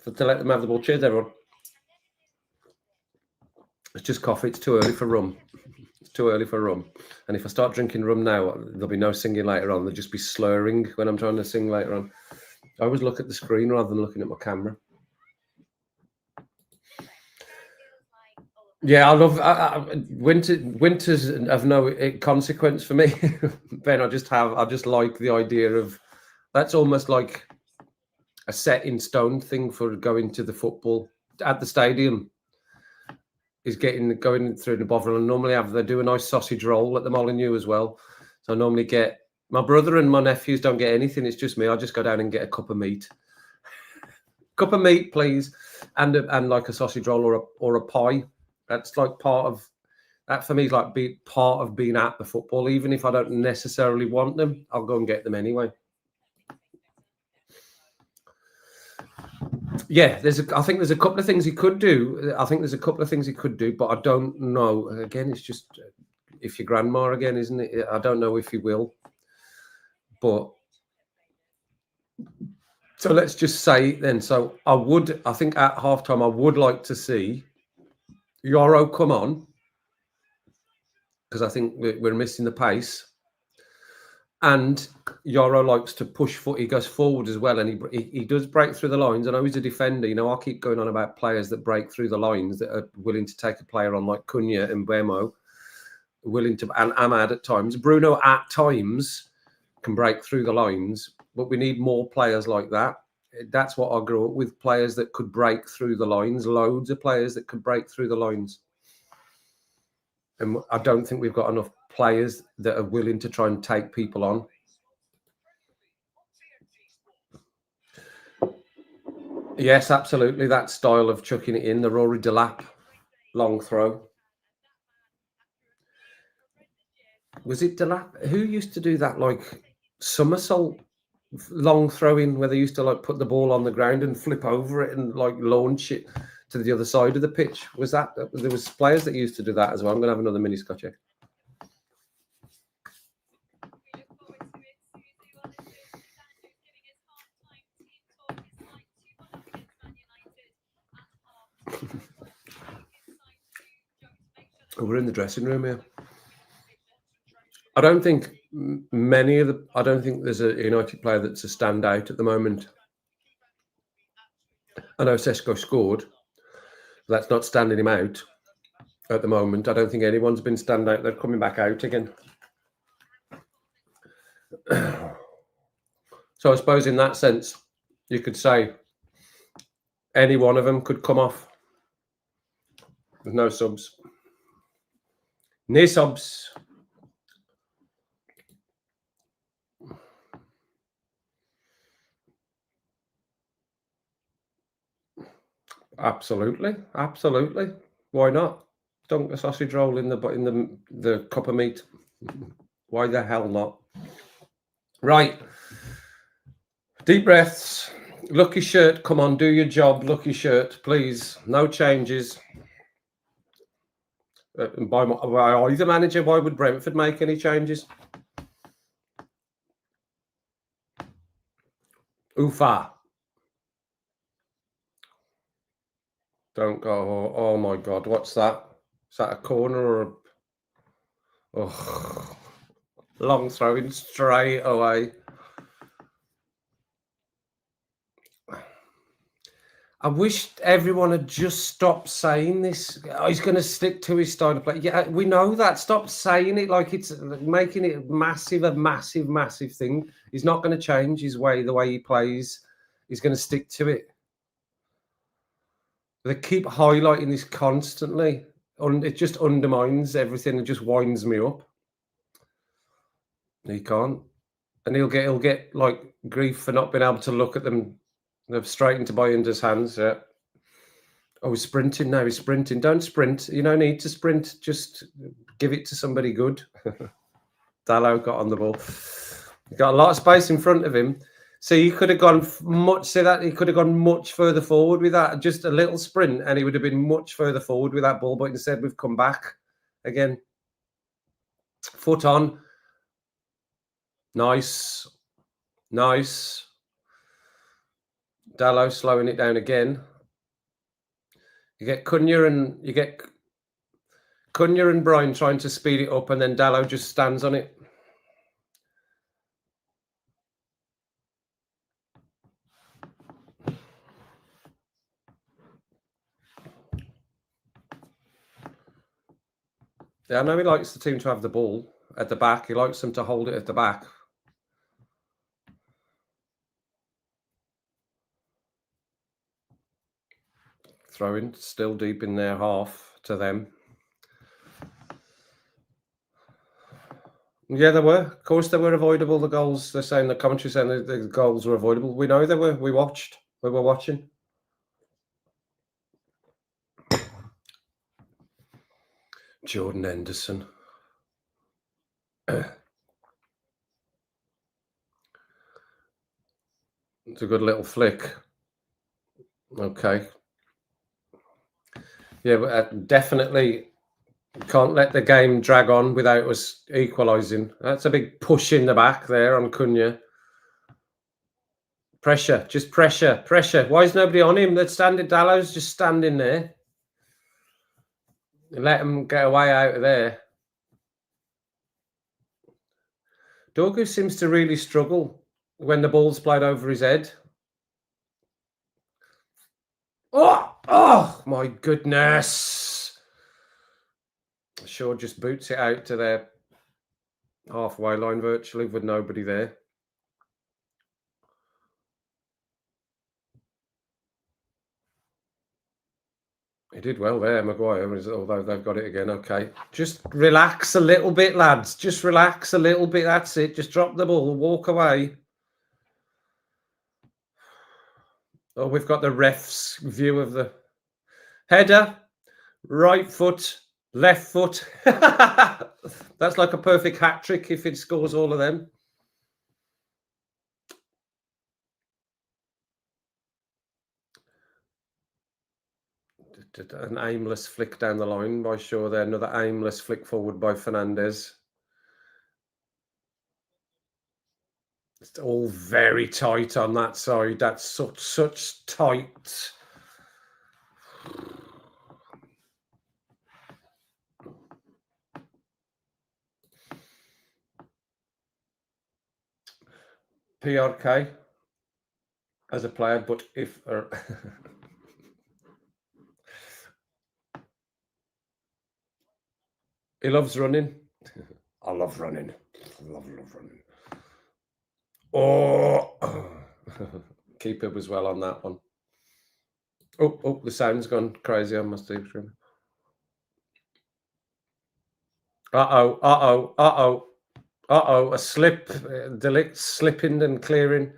to let them have the ball. Cheers, everyone. It's just coffee. It's too early for rum. It's too early for rum. And if I start drinking rum now, there'll be no singing later on. There'll just be slurring when I'm trying to sing later on. I always look at the screen rather than looking at my camera. Yeah, I love winters have no consequence for me. Ben, I just like the idea of that's almost like a set in stone thing for going to the football at the stadium. Is going through the Bovril, and normally they do a nice sausage roll at the Molineux as well. So I normally get my brother and my nephews don't get anything. It's just me. I just go down and get a cup of meat. Cup of meat, please, and like a sausage roll or a pie. That's like part of that for me. Is like part of being at the football. Even if I don't necessarily want them, I'll go and get them anyway. Yeah, I think there's a couple of things he could do. But I don't know. Again, it's just if your grandma again, isn't it? I don't know if he will. But so let's just say then. So I think at halftime, I would like to see Euro come on because I think we're missing the pace. And Euro likes to push foot. He goes forward as well, and he does break through the lines. I know he's a defender. I keep going on about players that break through the lines that are willing to take a player on like Cunha and Bemo, and Ahmad at times. Bruno at times can break through the lines, but we need more players like that. That's what I grew up with, players that could break through the lines, loads of players that could break through the lines. And I don't think we've got enough players that are willing to try and take people on. Yes, absolutely. That style of chucking it in, the Rory Delap long throw. Was it Delap? Who used to do that like somersault long throwing where they used to like put the ball on the ground and flip over it and like launch it to the other side of the pitch? Was that there was players that used to do that as well? I'm going to have another mini scotch egg. We're in the dressing room here. I don't think there's a United player that's a standout at the moment. I know Sesko scored. That's not standing him out at the moment. I don't think anyone's been standout. They're coming back out again. So I suppose in that sense, you could say any one of them could come off. There's no subs. No subs. Absolutely. Why not? Dunk a sausage roll in the cup of meat. Why the hell not? Right. Deep breaths. Lucky shirt, come on, do your job. Lucky shirt, please. No changes. By either manager, why would Brentford make any changes? Oofa. Don't go. Oh my God, what's that? Is that a corner or long throwing straight away? I wish everyone had just stopped saying this. Oh, he's going to stick to his style of play. Yeah, we know that. Stop saying it like it's making it a massive thing. He's not going to change his way, the way he plays. He's going to stick to it. They keep highlighting this constantly. It just undermines everything. It just winds me up. He can't, and he'll get like grief for not being able to look at them. They're straight into Bayinder's hands. Yeah. Oh, he's sprinting now. He's sprinting. Don't sprint. You don't need to sprint. Just give it to somebody good. Dalot got on the ball. He got a lot of space in front of him. So he could have gone much. See that he could have gone much further forward with that. Just a little sprint, and he would have been much further forward with that ball. But instead, we've come back again. Foot on. Nice. Dalot slowing it down again. You get Cunha and Brian trying to speed it up, and then Dalot just stands on it. Yeah, I know he likes the team to have the ball at the back. He likes them to hold it at the back. Throwing still deep in their half to them. Yeah, they were. Of course, they were avoidable, the goals. They're saying, the commentary saying the goals were avoidable. We know they were. We watched. We were watching. Jordan Henderson. It's a good little flick. Okay. Yeah, but definitely can't let the game drag on without us equalising. That's a big push in the back there on Cunha. Pressure, just pressure. Why is nobody on him? Let's stand it. Dalot's just standing there. Let him get away out of there. Dorgu seems to really struggle when the ball's played over his head. Oh my goodness. Shaw just boots it out to their halfway line virtually with nobody there. He did well there, Maguire, although they've got it again. Okay. Just relax a little bit, lads. Just relax a little bit. That's it. Just drop the ball. Walk away. Oh, we've got the ref's view of the header. Right foot, left foot. That's like a perfect hat trick if it scores all of them. An aimless flick down the line by Shaw there. Another aimless flick forward by Fernandez. It's all very tight on that side. That's such tight. PRK as a player, but if he loves running. I love running. Love running. Oh, keeper was well on that one. Oh, the sound's gone crazy on my Steve screen. Uh-oh. A slip. De Ligt slipping and clearing.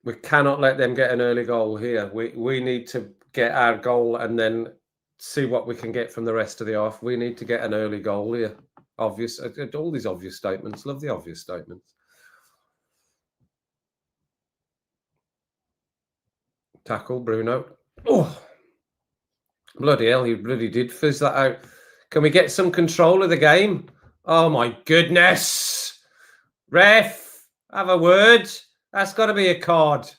We cannot let them get an early goal here. We need to get our goal and then see what we can get from the rest of the half. We need to get an early goal here. Obvious. All these obvious statements. Love the obvious statements. Tackle, Bruno. Oh, bloody hell, he bloody did fizz that out. Can we get some control of the game? Oh, my goodness. Ref, have a word. That's got to be a card.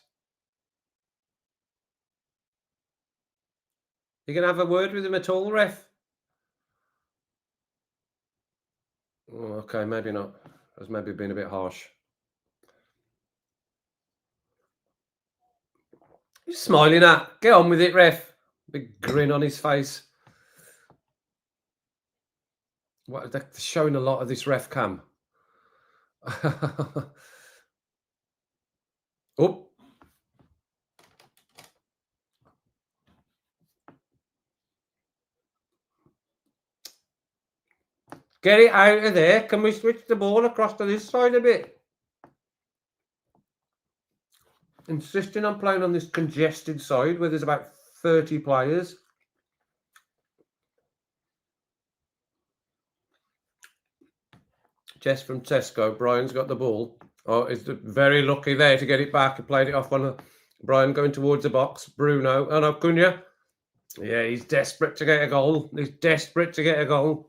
You can have a word with him at all, ref? Oh, okay, maybe not. That's maybe been a bit harsh. He's smiling at. Get on with it, ref. Big grin on his face. What, they're showing a lot of this ref cam. Oh. Get it out of there. Can we switch the ball across to this side a bit? Insisting on playing on this congested side where there's about 30 players. Jess from Tesco. Brian's got the ball. Oh, he's very lucky there to get it back. He played it off on Brian going towards the box. Bruno. Oh no, Cunha. Yeah, he's desperate to get a goal. He's desperate to get a goal.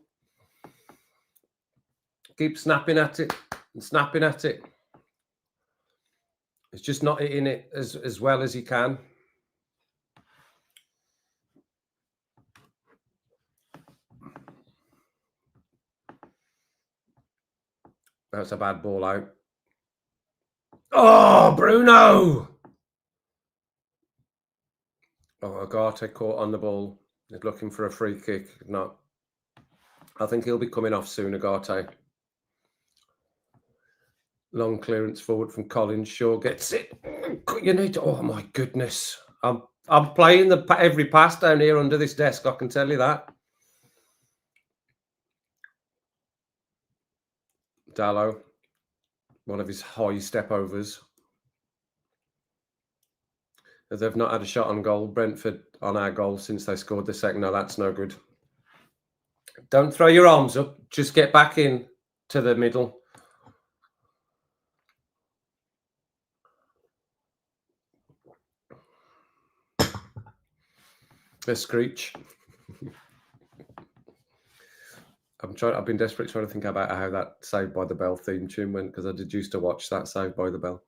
Keep snapping at it and snapping at it. He's just not hitting it as well as he can. That's a bad ball out. Oh, Bruno! Oh, Agate caught on the ball. He's looking for a free kick. No. I think he'll be coming off soon, Agate. Long clearance forward from Collins. Shaw gets it. You need to, oh my goodness. I'm playing every pass down here under this desk, I can tell you that. Dallo, one of his high step overs. They've not had a shot on goal. Brentford on our goal since they scored the second. No, that's no good. Don't throw your arms up. Just get back in to the middle. A screech. I've been desperate trying to think about how that Saved by the Bell theme tune went because I did used to watch that Saved by the Bell.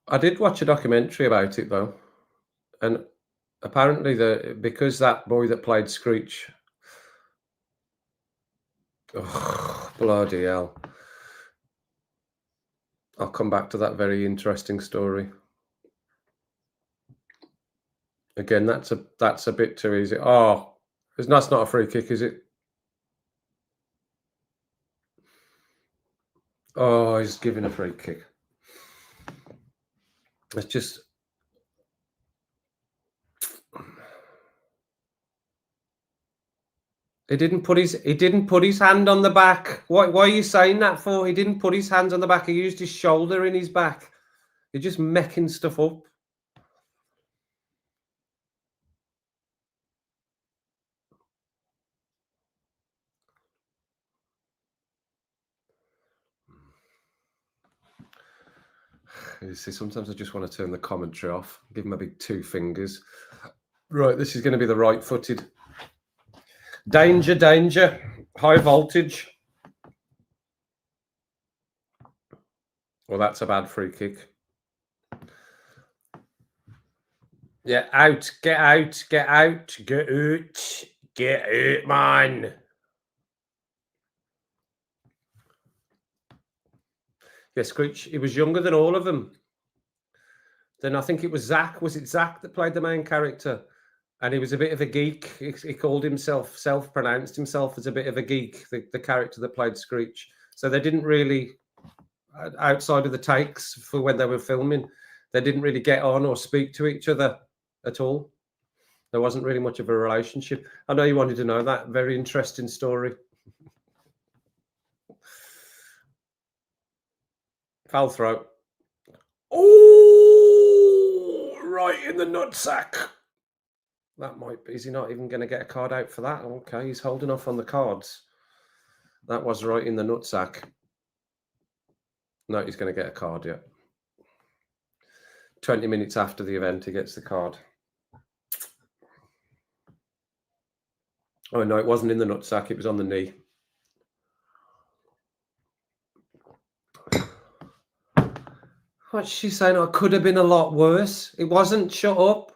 I did watch a documentary about it though, and apparently because that boy that played Screech, oh, bloody hell. I'll come back to that very interesting story. Again, that's a bit too easy. Oh, that's not a free kick, is it? Oh, he's giving a free kick. It's just he didn't put his hand on the back. Why are you saying that for? He didn't put his hands on the back. He used his shoulder in his back. You're just mecking stuff up. You see, sometimes I just want to turn the commentary off, give him a big 2 fingers. Right, this is going to be the right-footed. Danger, danger, high voltage. Well, that's a bad free kick. Yeah, out, get out, get out, get out, get out, man. Yeah, Screech, he was younger than all of them. Then I think it was Zach. Was it Zach that played the main character? And he was a bit of a geek. He called himself, self-pronounced himself as a bit of a geek, the character that played Screech. So they didn't really, outside of the takes for when they were filming, they didn't really get on or speak to each other at all. There wasn't really much of a relationship. I know you wanted to know that. Very interesting story. Foul throw. Oh, right in the nutsack. That might be. Is he not even going to get a card out for that? Okay, he's holding off on the cards. That was right in the nutsack. No, he's going to get a card, yeah. 20 minutes after the event, he gets the card. Oh, no, it wasn't in the nutsack. It was on the knee. What's she saying? Oh, it could have been a lot worse. It wasn't. Shut up.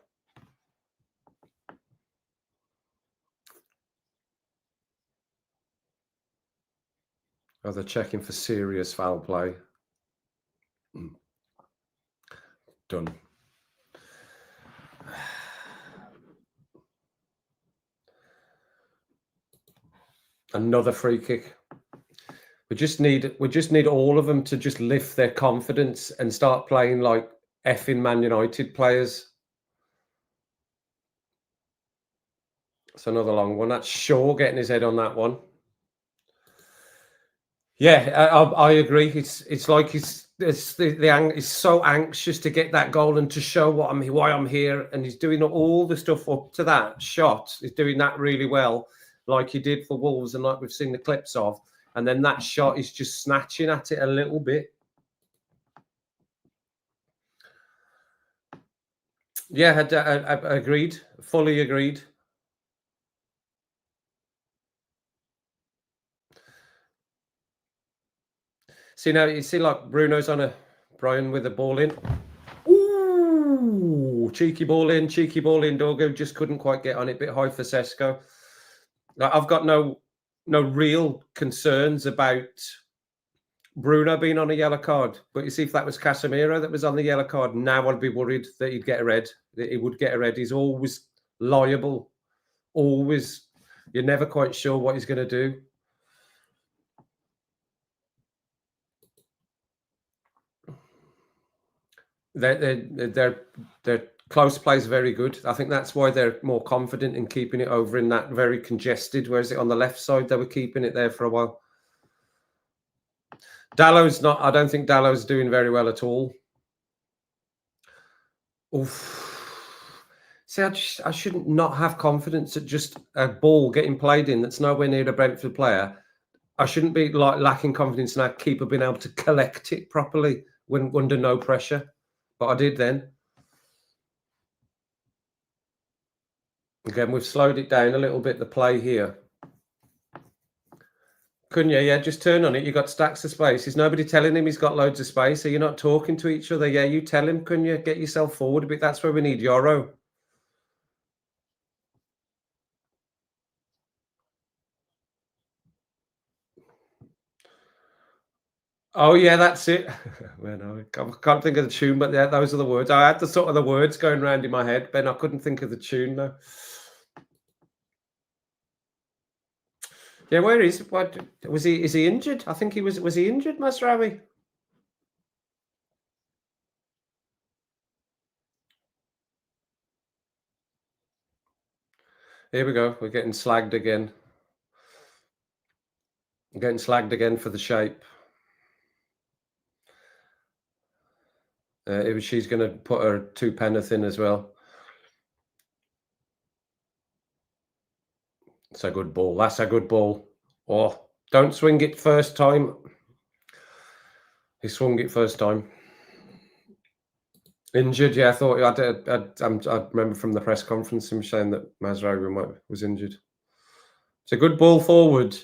Oh, they're checking for serious foul play. Done. Another free kick. We just need all of them to just lift their confidence and start playing like effing Man United players. It's another long one. That's Shaw getting his head on that one. Yeah, I agree. It's like he's so anxious to get that goal and to show why I'm here, and he's doing all the stuff up to that shot. He's doing that really well, like he did for Wolves, and like we've seen the clips of. And then that shot is just snatching at it a little bit. Yeah, I agreed. Fully agreed. See now, you see like Bruno's on a Brian with a ball in. Ooh, cheeky ball in, Dorgo just couldn't quite get on it. Bit high for Sesko. I've got no real concerns about Bruno being on a yellow card. But you see, if that was Casemiro that was on the yellow card, now I'd be worried that he'd get a red. That he would get a red. He's always liable. Always. You're never quite sure what he's going to do. Their close play is very good. I think that's why they're more confident in keeping it over in that very congested. Where is it on the left side? They were keeping it there for a while. Dallow's not. I don't think Dallow's doing very well at all. Oof. See, I shouldn't not have confidence at just a ball getting played in that's nowhere near a Brentford player. I shouldn't be like lacking confidence in our keeper being able to collect it properly when under no pressure. But I did then. Again, we've slowed it down a little bit, the play here. Couldn't you? Yeah, just turn on it. You've got stacks of space. Is nobody telling him he's got loads of space? Are you not talking to each other? Yeah, you tell him, couldn't you? Get yourself forward a bit. That's where we need Yoro. Oh, yeah, that's it. I can't think of the tune, but yeah, those are the words. I had the sort of the words going around in my head, but I couldn't think of the tune, though. Yeah, where is what was he? Is he injured? I think he was. Was he injured, Masraoui? Here we go. We're getting slagged again. I'm getting slagged again for the shape. She's going to put her 2 penneth in as well. It's a good ball. That's a good ball. Oh, don't swing it first time. He swung it first time. Injured, yeah. I thought I remember from the press conference him saying that Masraoui was injured. It's a good ball forward,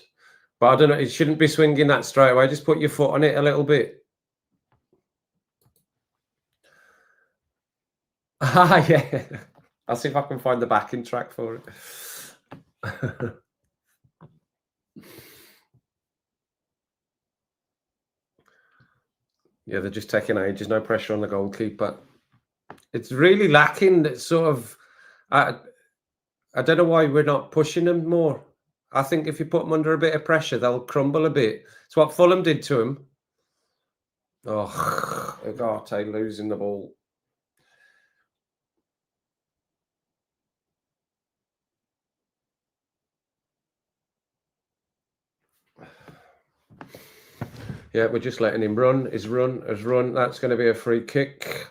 but I don't know. It shouldn't be swinging that straight away. Just put your foot on it a little bit. Ah, yeah. I'll see if I can find the backing track for it. Yeah, they're just taking ages. No pressure on the goalkeeper. It's really lacking. That sort of. I don't know why we're not pushing them more. I think if you put them under a bit of pressure, they'll crumble a bit. It's what Fulham did to them. Oh, Ugarte losing the ball. Yeah, we're just letting him run. His run. That's going to be a free kick.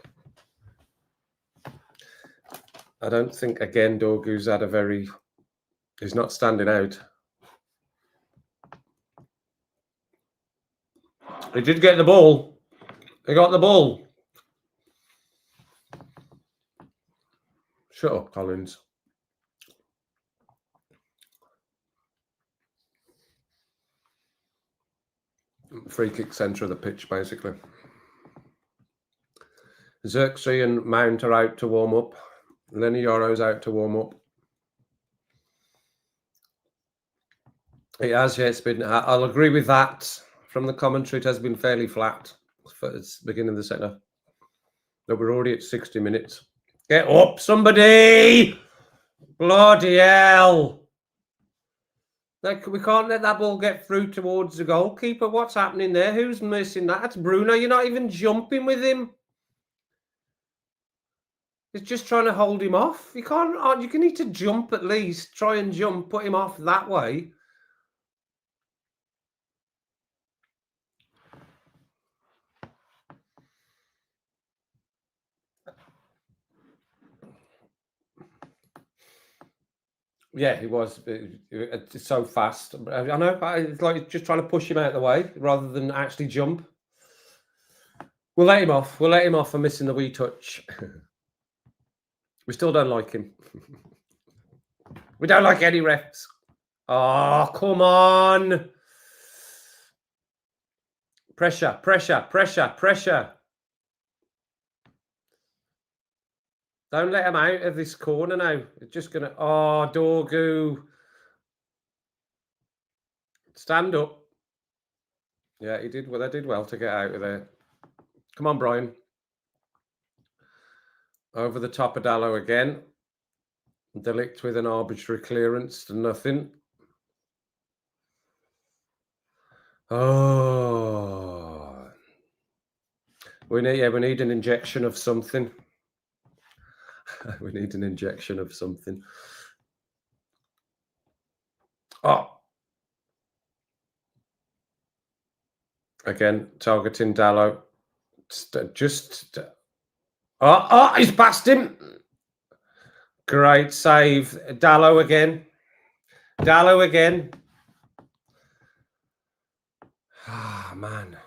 I don't think, again, Dorgu's had a very... He's not standing out. He did get the ball. He got the ball. Shut up, Collins. Free kick centre of the pitch, basically. Xerxes and Mount are out to warm up. Lenny Yoro's out to warm up. It has, yeah, it's been... I'll agree with that. from the commentary, it has been fairly flat for the beginning of the second. But we're already at 60 minutes. Get up, somebody! Bloody hell! Like, we can't let that ball get through towards the goalkeeper. What's happening there? Who's missing that? That's Bruno. You're not even jumping with him. He's just trying to hold him off. You can't. You need to jump at least. Try and jump. Put him off that way. Yeah, he was. It's so fast. I know. It's like just trying to push him out of the way rather than actually jump. We'll let him off. We'll let him off for missing the wee touch. We still don't like him. We don't like any refs. Oh, come on. Pressure, pressure, pressure, pressure. Don't let him out of this corner now. It's just going to... Oh, Dorgu. Stand up. Yeah, he did well. They did well to get out of there. Come on, Brian. Over the top of Dallo again. Delict with an arbitrary clearance to nothing. Oh. We need an injection of something. We need an injection of something. Oh. Again, targeting Dallo. Oh, he's past him. Great save. Dallo again. Dallo again. Ah, man.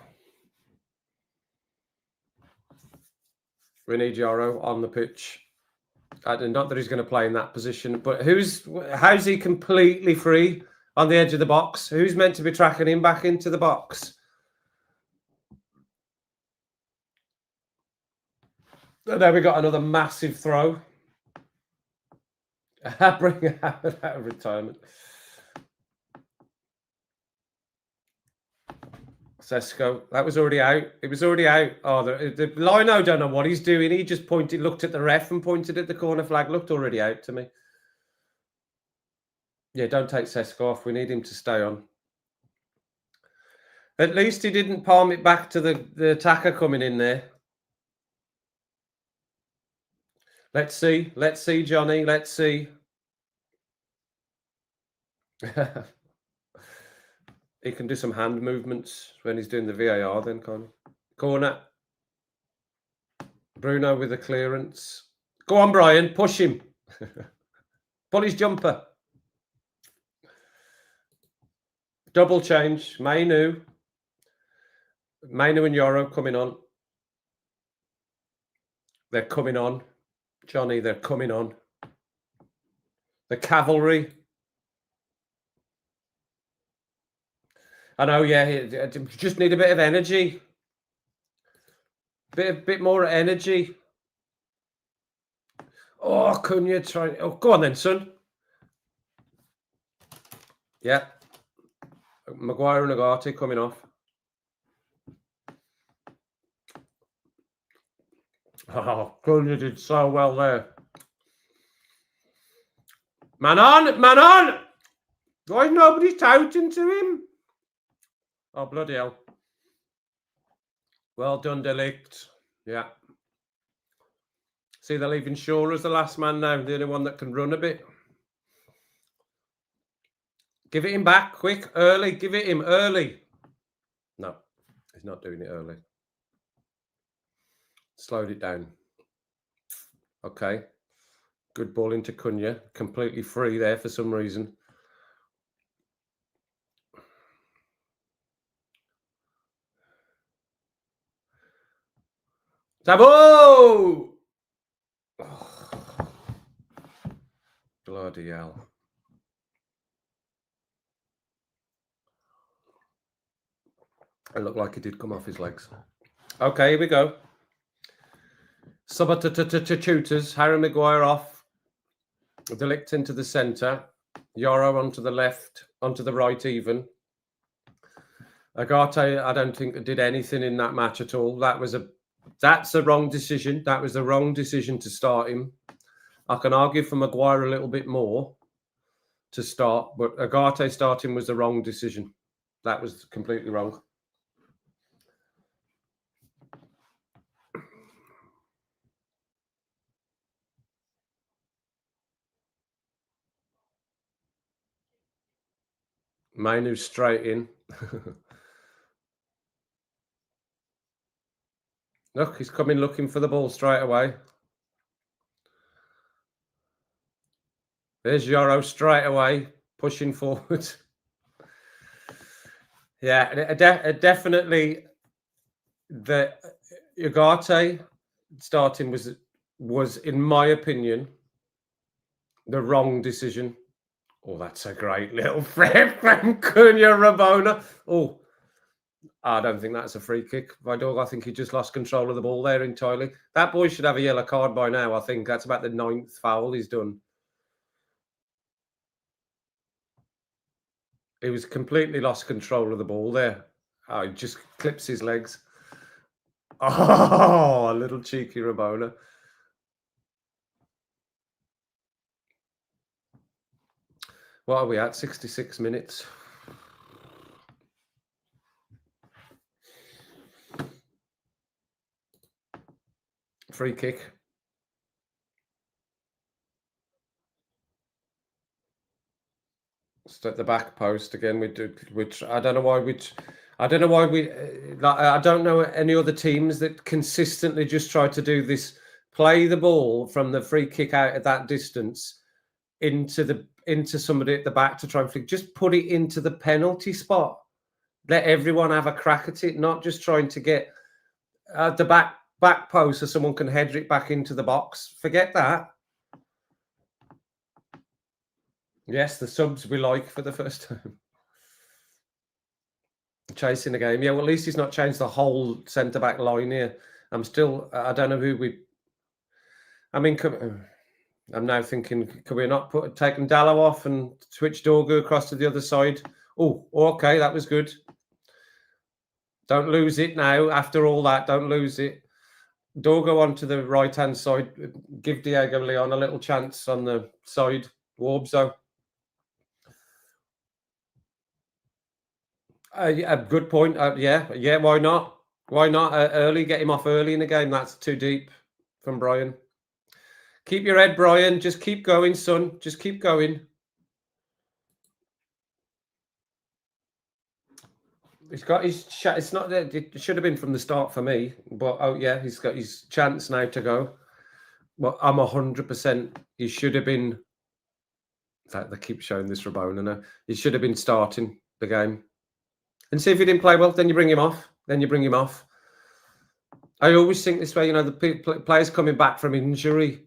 We need Yoro on the pitch. Not that he's going to play in that position, but how's he completely free on the edge of the box? Who's meant to be tracking him back into the box? And then we got another massive throw. Bring out of retirement. Sesko, that was already out. It was already out. Oh, the Lino don't know what he's doing. He just looked at the ref and pointed at the corner flag. Looked already out to me. Yeah, don't take Sesko off. We need him to stay on. At least he didn't palm it back to the attacker coming in there. Let's see. Let's see, Johnny. Let's see. He can do some hand movements when he's doing the VAR then, can't he? Corner. Bruno with a clearance. Go on, Brian. Push him. Pull his jumper. Double change. Mainu and Yoro coming on. They're coming on. Johnny, they're coming on. The cavalry. I know, yeah, just need a bit of energy. Bit more energy. Oh, Cunha trying. Oh, go on then, son. Yeah. Maguire and Agati coming off. Oh, Cunha did so well there. Man on, man on! Why is nobody touting to him? Oh, bloody hell. Well done, Delict. Yeah. See, they're leaving Shaw as the last man now, the only one that can run a bit. Give it him back, quick, early. Give it him early. No, he's not doing it early. Slowed it down. Okay. Good ball into Cunha. Completely free there for some reason. Sabo! Oh, bloody hell. It looked like he did come off his legs. Okay, here we go. Substitutors. Harry Maguire off. Delict into the centre. Yoro onto the left, onto the right even. Agate, I don't think did anything in that match at all. That's a wrong decision. That was the wrong decision to start him. I can argue for Maguire a little bit more to start, but Agate starting was the wrong decision. That was completely wrong. Mainu straight in. Look, he's coming looking for the ball straight away. There's Yoro straight away, pushing forward. Yeah, definitely the Ugarte starting was, in my opinion, the wrong decision. Oh, that's a great little frame from Cunha Rabona. Oh, I don't think that's a free kick by Dog. I think he just lost control of the ball there entirely. That boy should have a yellow card by now, I think. That's about the 9th foul he's done. He was completely lost control of the ball there. Oh, he just clips his legs. Oh, a little cheeky Rabona. What are we at? 66 minutes. Free kick. Just at the back post again. Which I don't know why. I don't know any other teams that consistently just try to do this. Play the ball from the free kick out at that distance into somebody at the back to try and flick. Just put it into the penalty spot. Let everyone have a crack at it, not just trying to get the back post so someone can header it back into the box. Forget that. Yes, the subs we like for the first time. Chasing the game. Yeah, well, at least he's not changed the whole centre-back line here. I don't know who I'm now thinking, could we not take Dallo off and switch Dorgu across to the other side? Oh, okay, that was good. Don't lose it now. After all that, don't lose it. Dorgu onto the right-hand side. Give Diego Leon a little chance on the side. Warbso. A good point. Yeah. Why not? Why not early? Get him off early in the game. That's too deep from Brian. Keep your head, Brian. Just keep going, son. Just keep going. He's got his shot. It's not that it should have been from the start for me, but oh yeah, he's got his chance now to go. Well, I'm 100%. He should have been. In fact, they keep showing this Rabona now. He should have been starting the game. And see if he didn't play well, then you bring him off. I always think this way, the players coming back from injury,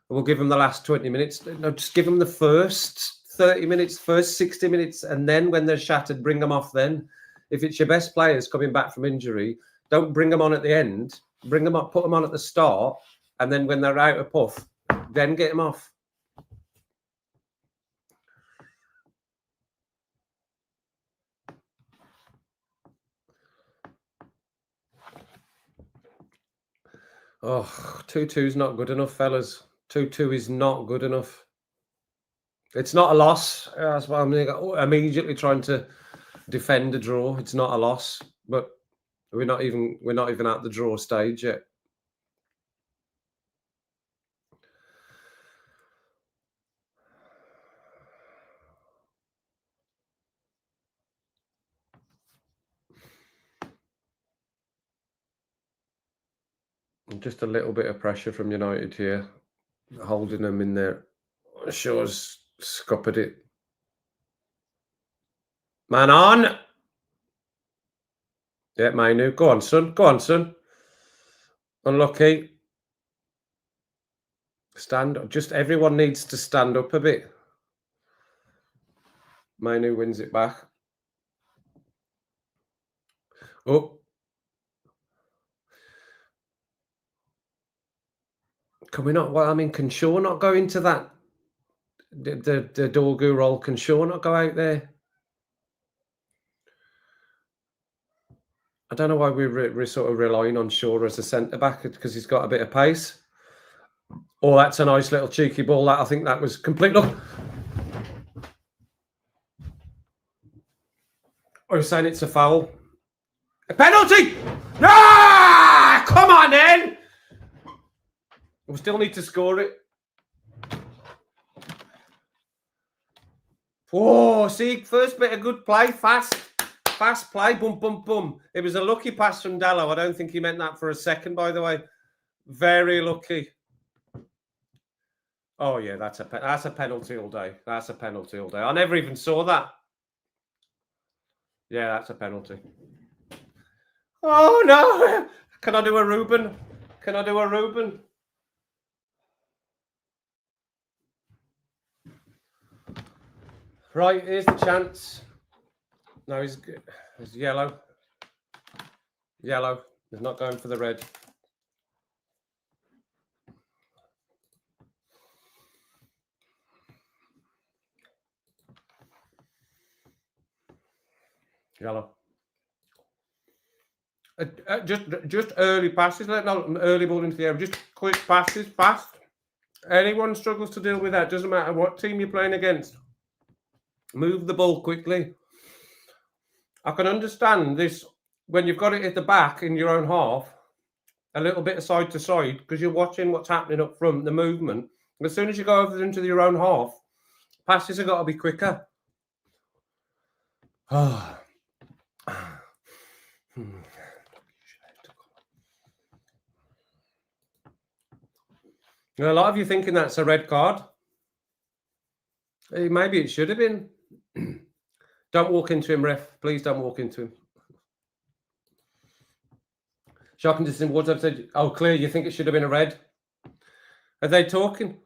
we'll give them the last 20 minutes. No, just give them the first 30 minutes, first 60 minutes, and then when they're shattered, bring them off then. If it's your best players coming back from injury, don't bring them on at the end. Bring them up, put them on at the start, and then when they're out of puff, then get them off. Oh, 2-2 is not good enough, fellas. 2-2 is not good enough. It's not a loss. That's why I'm immediately trying to defend a draw. It's not a loss, but we're not even at the draw stage yet. Just a little bit of pressure from United here, holding them in there. Shaw's scuppered it. Man on! Yeah, Mainu. Go on, son. Go on, son. Unlucky. Just everyone needs to stand up a bit. Mainu wins it back. Oh. Can we not? Well, I mean, can Shaw not go into that? The Dorgu role. Can Shaw not go out there? I don't know why we're sort of relying on Shaw as a centre back because he's got a bit of pace. Oh, that's a nice little cheeky ball. That I think that was complete. Look, I was saying it's a foul. A penalty! Ah! Come on, then! We still need to score it. Oh, see, first bit of good play, fast play, boom, boom, boom. It was a lucky pass from Dallo. I don't think he meant that for a second, by the way. Very lucky. Oh yeah, that's a penalty all day. That's a penalty all day. I never even saw that. Yeah, that's a penalty. Oh no! Can I do a Ruben? Can I do a Ruben? Right, here's the chance. No, he's good. It's yellow. Yellow. He's not going for the red. Yellow. Just early passes, not early ball into the air. Just quick passes, fast. Anyone struggles to deal with that, doesn't matter what team you're playing against. Move the ball quickly. I can understand this when you've got it at the back in your own half, a little bit of side to side, because you're watching what's happening up front, the movement. As soon as you go over into your own half, passes have got to be quicker. Oh. A lot of you thinking that's a red card. Maybe it should have been. Don't walk into him, ref. Please don't walk into him. Shocking distance. Woods have said, oh, clear, you think it should have been a red? Are they talking?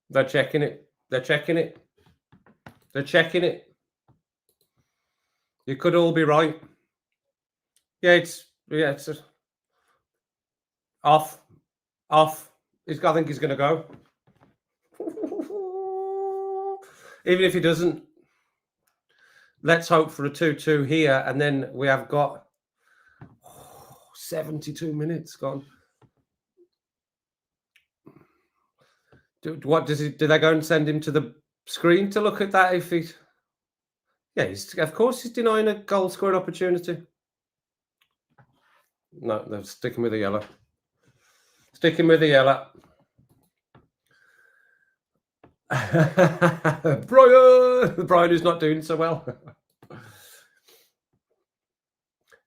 They're checking it. They're checking it. They're checking it. You could all be right. Yeah, it's off. Off. I think he's going to go. Even if he doesn't, let's hope for a 2-2 here, and then we have got 72 minutes gone. What does he? Do they go and send him to the screen to look at that? If he, yeah, of course he's denying a goal scoring opportunity. No, they're sticking with the yellow. Sticking with the yellow. Brian is not doing so well.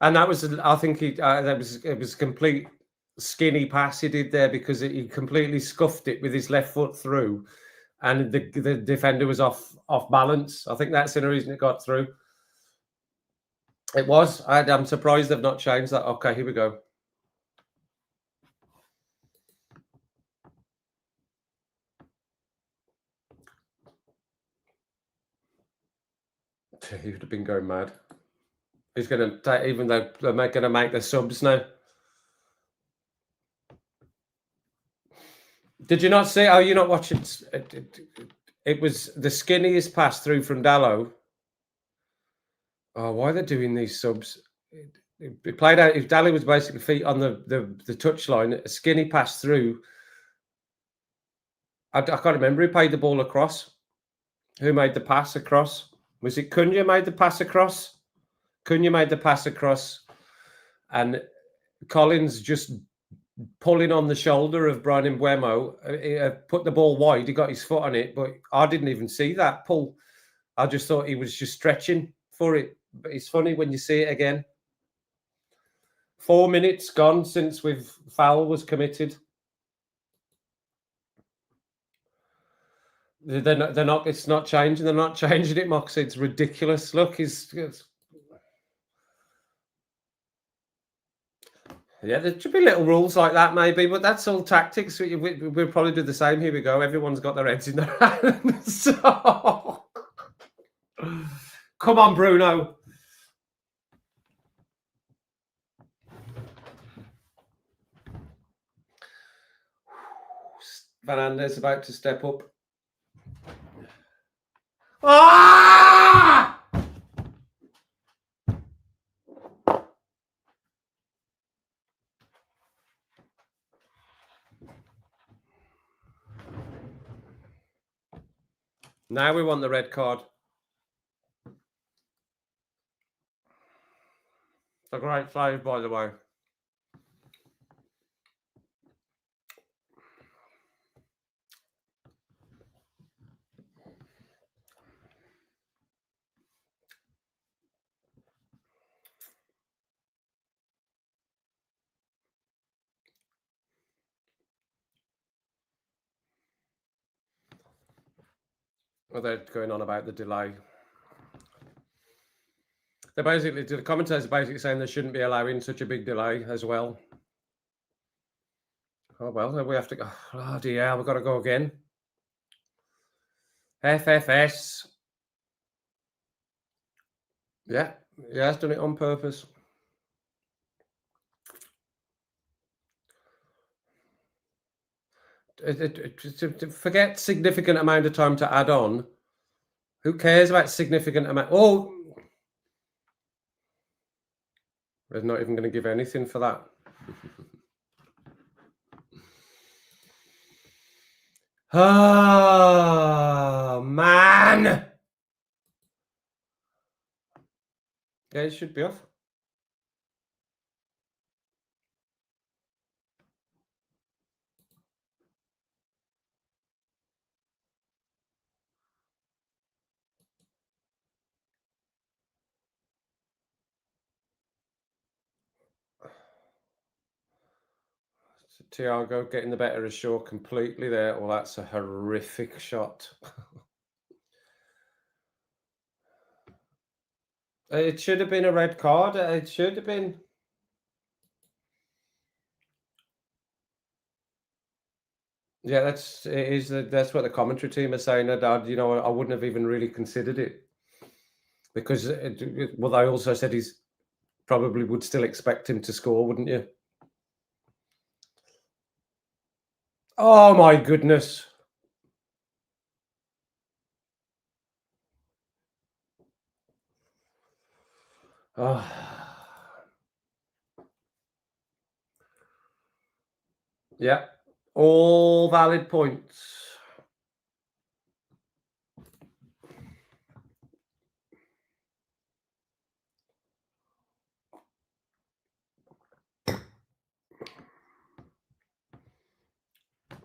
And that was, I think it was a complete skinny pass he did there because he completely scuffed it with his left foot through, and the defender was off balance. I think that's the reason it got through. It was. I'm surprised they've not changed that. Okay, here we go. He would have been going mad. He's going to take, even though they're going to make the subs now. Did you not see? Oh, you're not watching. It was the skinniest pass through from Dallo. Oh, why are they doing these subs? It played out. If Dallo was basically feet on the touchline, a skinny pass through. I can't remember who played the ball across. Who made the pass across? Was it Cunha made the pass across? Cunha made the pass across, and Collins just pulling on the shoulder of Brian Mbeumo, put the ball wide. He got his foot on it, but I didn't even see that pull. I just thought he was just stretching for it. But it's funny when you see it again. 4 minutes gone since foul was committed. They're not. It's not changing. They're not changing it, Moxie. It's ridiculous. Look, yeah, there should be little rules like that, maybe, but that's all tactics. We'll probably do the same. Here we go. Everyone's got their heads in their hands. So... Come on, Bruno. Fernandez about to step up. Ah! Now we want the red card. It's a great save, by the way. Well, they're going on about the delay. They're basically, the commentators are basically saying they shouldn't be allowing such a big delay as well. Oh, well, then we have to go. Oh, dear, we've got to go again. FFS. Yeah, he has done it on purpose. Forget significant amount of time to add on. Who cares about significant amount? Oh, they're not even going to give anything for that. Oh, man. Yeah, it should be off. Thiago getting the better of Shaw completely there. Well, that's a horrific shot. It should have been a red card. It should have been. Yeah, that's what the commentary team are saying. That I wouldn't have even really considered it because they also said he's probably would still expect him to score, wouldn't you? Oh my goodness! Oh. Yeah, all valid points.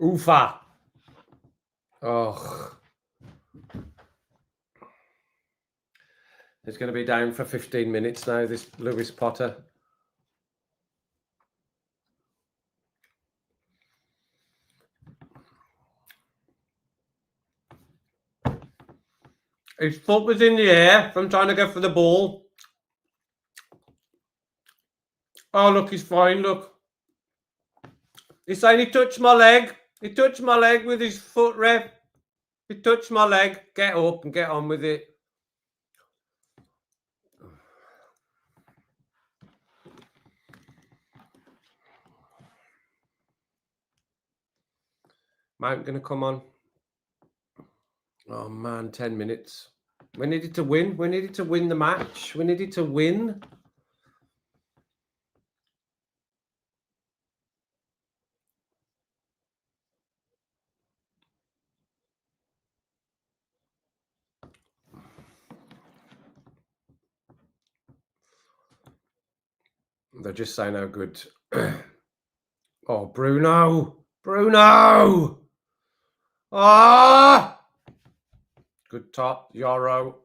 Oofa. Oh. It's going to be down for 15 minutes now, this Lewis Potter. His foot was in the air from trying to go for the ball. Oh, look, he's fine, look. He's saying he touched my leg. He touched my leg with his foot, ref. He touched my leg. Get up and get on with it. Mount going to come on. Oh, man, 10 minutes. We needed to win. We needed to win the match. We needed to win. They're just saying how good. Oh, Bruno. Bruno. Ah. Good top, Yoro.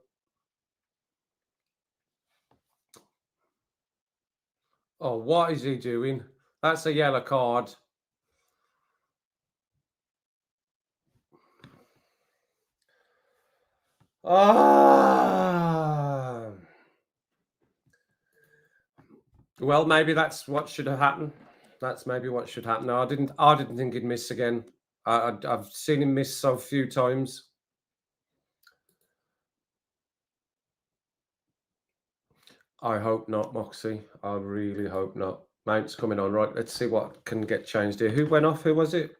Oh, what is he doing? That's a yellow card. Ah. Well, maybe that's what should have happened. That's maybe what should happen. No, I didn't think he'd miss again. I've seen him miss so few times. I hope not, Moxie. I really hope not. Mount's coming on, right? Let's see what can get changed here. Who went off? Who was it?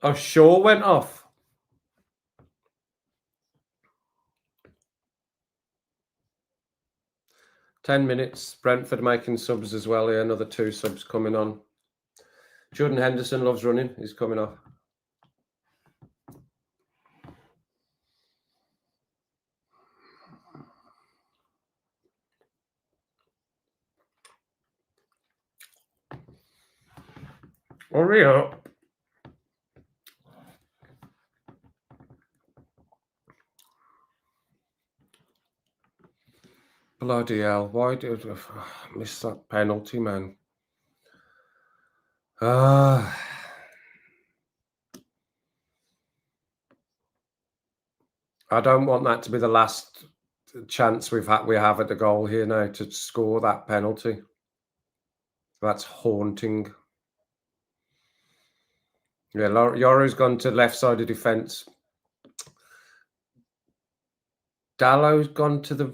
Oh, Shaw went off. $10 minutes. Brentford making subs as well here. Another 2 subs coming on. Jordan Henderson loves running. He's coming off. Hurry up. Bloody hell. Why did I miss that penalty, man? I don't want that to be the last chance we have at the goal here now to score that penalty. That's haunting. Yeah, Yoro's gone to left side of defence. Dallow's gone to the...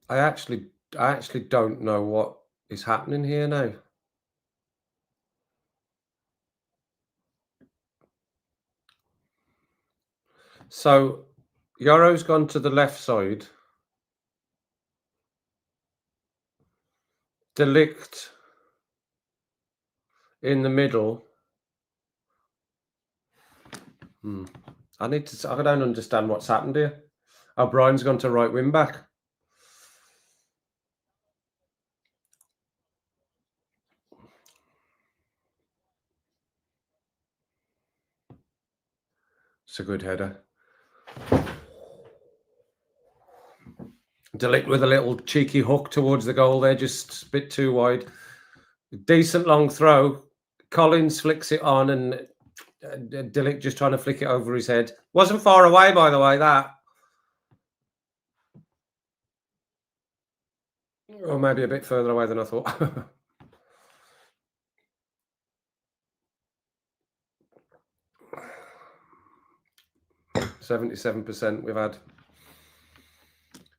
I actually don't know what is happening here now. So Yoro's gone to the left side. Delict in the middle. I don't understand what's happened here. O'Brien's gone to right wing back. It's a good header. Delict with a little cheeky hook towards the goal there, just a bit too wide. Decent long throw. Collins flicks it on, and Delict just trying to flick it over his head. Wasn't far away, by the way, that. Or maybe a bit further away than I thought. 77% we've had.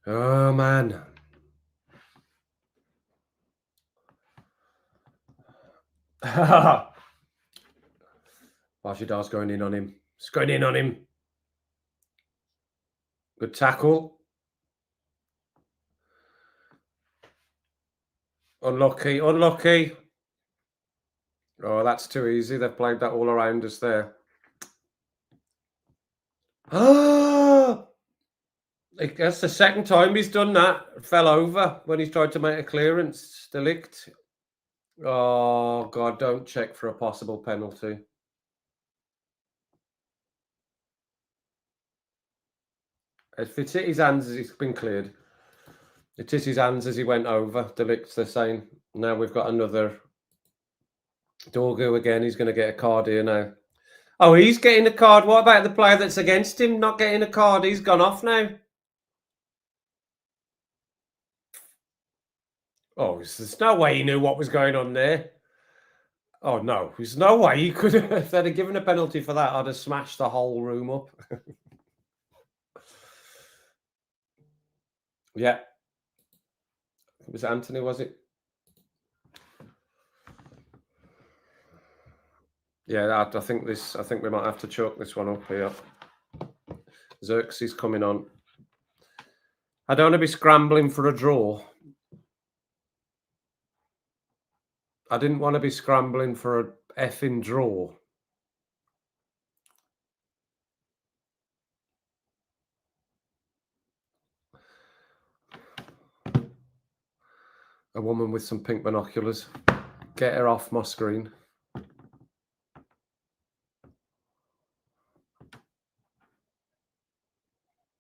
Oh, man. Washidar's going in on him. It's going in on him. Good tackle. Unlucky. Oh, that's too easy. They've played that all around us there. That's the second time he's done that. Fell over when he's tried to make a clearance. Delict. Oh, God, don't check for a possible penalty. If it's hit his hands as he's been cleared. It is his hands as he went over. Delict, they're saying. Now we've got another. Dorgu again. He's going to get a card here now. Oh, he's getting a card. What about the player that's against him not getting a card? He's gone off now. Oh, there's no way he knew what was going on there. Oh, no. There's no way he could have. If they'd have given a penalty for that, I'd have smashed the whole room up. Yeah. It was Anthony, was it? Yeah, I think we might have to chalk this one up here. Xerxes coming on. I don't want to be scrambling for a draw. I didn't want to be scrambling for a effing draw. A woman with some pink binoculars. Get her off my screen.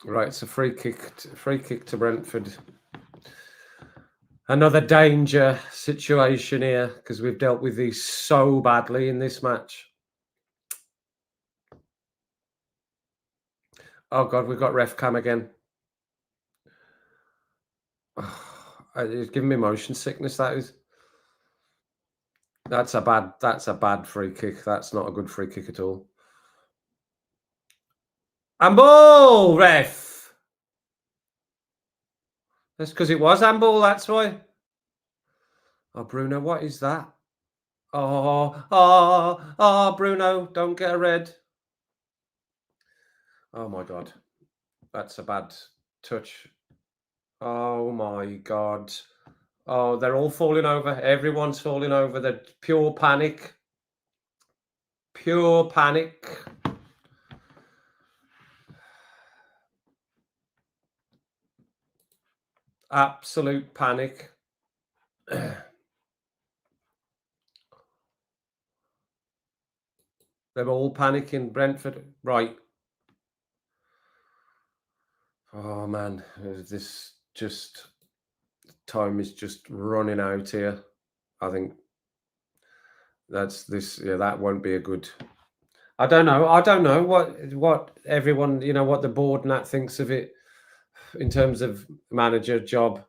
Right, it's a free kick to Brentford. Another danger situation here because we've dealt with these so badly in this match. Oh, God, we've got ref cam again. It's giving me motion sickness, that is. That's a bad free kick. That's not a good free kick at all. Handball, ref. That's because it was handball, that's why. Oh, Bruno, what is that? Oh, Bruno, don't get a red. Oh, my God. That's a bad touch. Oh my God. Oh, they're all falling over. Everyone's falling over. They're pure panic. Pure panic. Absolute panic. They're all panicking. Brentford. Right. Oh man, this just time is just running out here. I think that's this. Yeah, that won't be a good. I don't know. I don't know what everyone, what the board and that thinks of it in terms of manager job.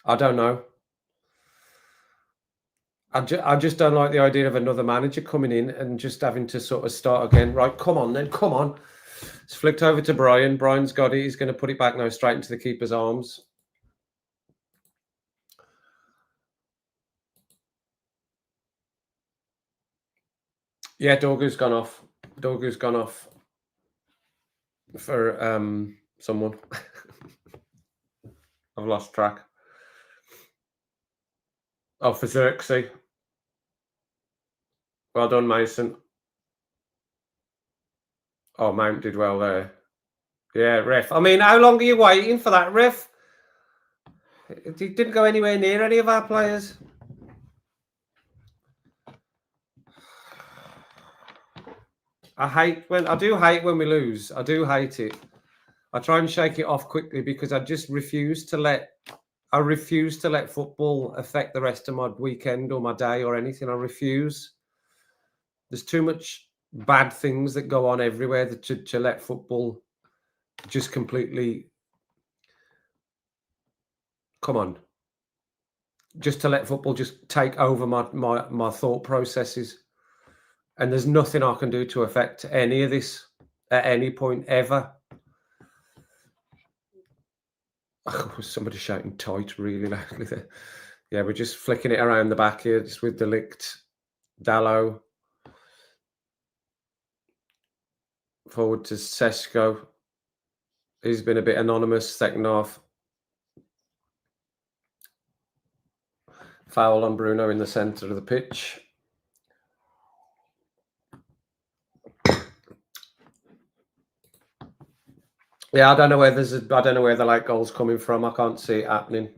I don't know. I just don't like the idea of another manager coming in and just having to sort of start again. Right, come on then, come on. It's flicked over to Brian. Brian's got it. He's going to put it back now straight into the keeper's arms. Yeah, Dorgu's gone off. Dorgu's gone off for someone. I've lost track. Oh, for Xerxes. Well done, Mason. Oh, Mount did well there. Yeah, ref. I mean, how long are you waiting for that, ref? He didn't go anywhere near any of our players. I do hate when we lose. I do hate it. I try and shake it off quickly because I just refuse to let football affect the rest of my weekend or my day or anything. I refuse. There's too much bad things that go on everywhere to let football just completely come on. Just to let football just take over my thought processes. And there's nothing I can do to affect any of this at any point ever. Was somebody shouting tight really loudly there? Yeah, we're just flicking it around the back here, just with Delict, Dallo. Forward to Sesko. He's been a bit anonymous second half. Foul on Bruno in the centre of the pitch. Yeah, I don't know where the late goal's coming from. I can't see it happening.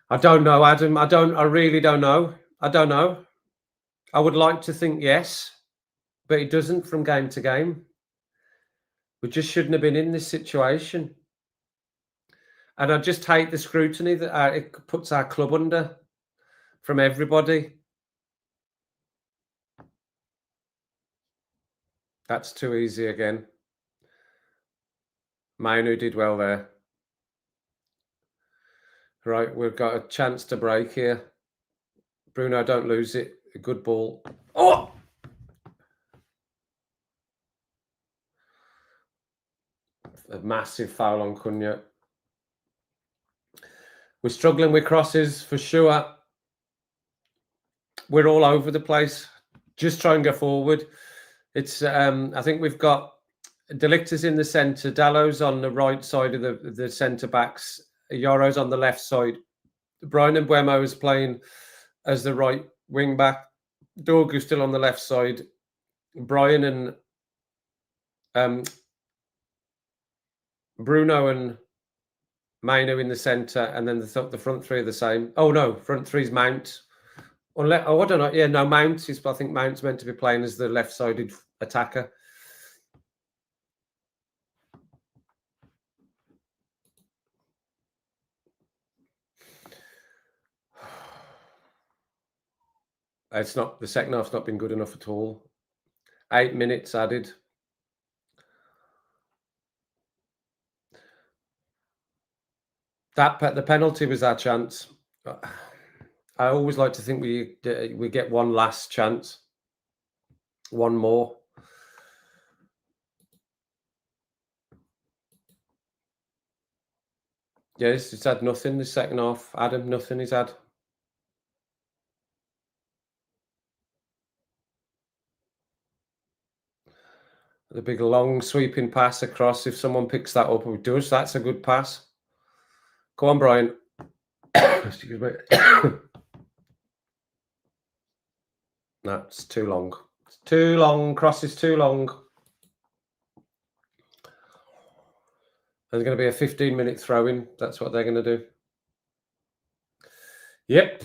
I don't know, Adam. I really don't know. I don't know. I would like to think yes, but it doesn't from game to game. We just shouldn't have been in this situation. And I just hate the scrutiny that it puts our club under from everybody. That's too easy again. Mainu did well there. Right, we've got a chance to break here. Bruno, don't lose it. A good ball. Oh! A massive foul on Cunha. We're struggling with crosses for sure. We're all over the place. Just try and go forward. It's I think we've got Delictus in the centre, Dallo's on the right side of the centre backs, Yoro's on the left side. Brian and Buemo is playing as the right wing back. Dorgu still on the left side. Brian and Bruno and Maino in the centre, and then the front three are the same. Oh no, front three's Mount. I don't know. Yeah, no, Mount is. I think Mount's meant to be playing as the left-sided attacker. It's not, the second half's not been good enough at all. 8 minutes added. The penalty was our chance. I always like to think we get one last chance, one more. Yes, it's had nothing the second half. Adam, nothing he's had. The big long sweeping pass across. If someone picks that up and does, that's a good pass. Go on, Brian. Excuse me. That's too long. It's too long. Cross is too long. There's going to be a 15-minute throw-in. That's what they're going to do. Yep.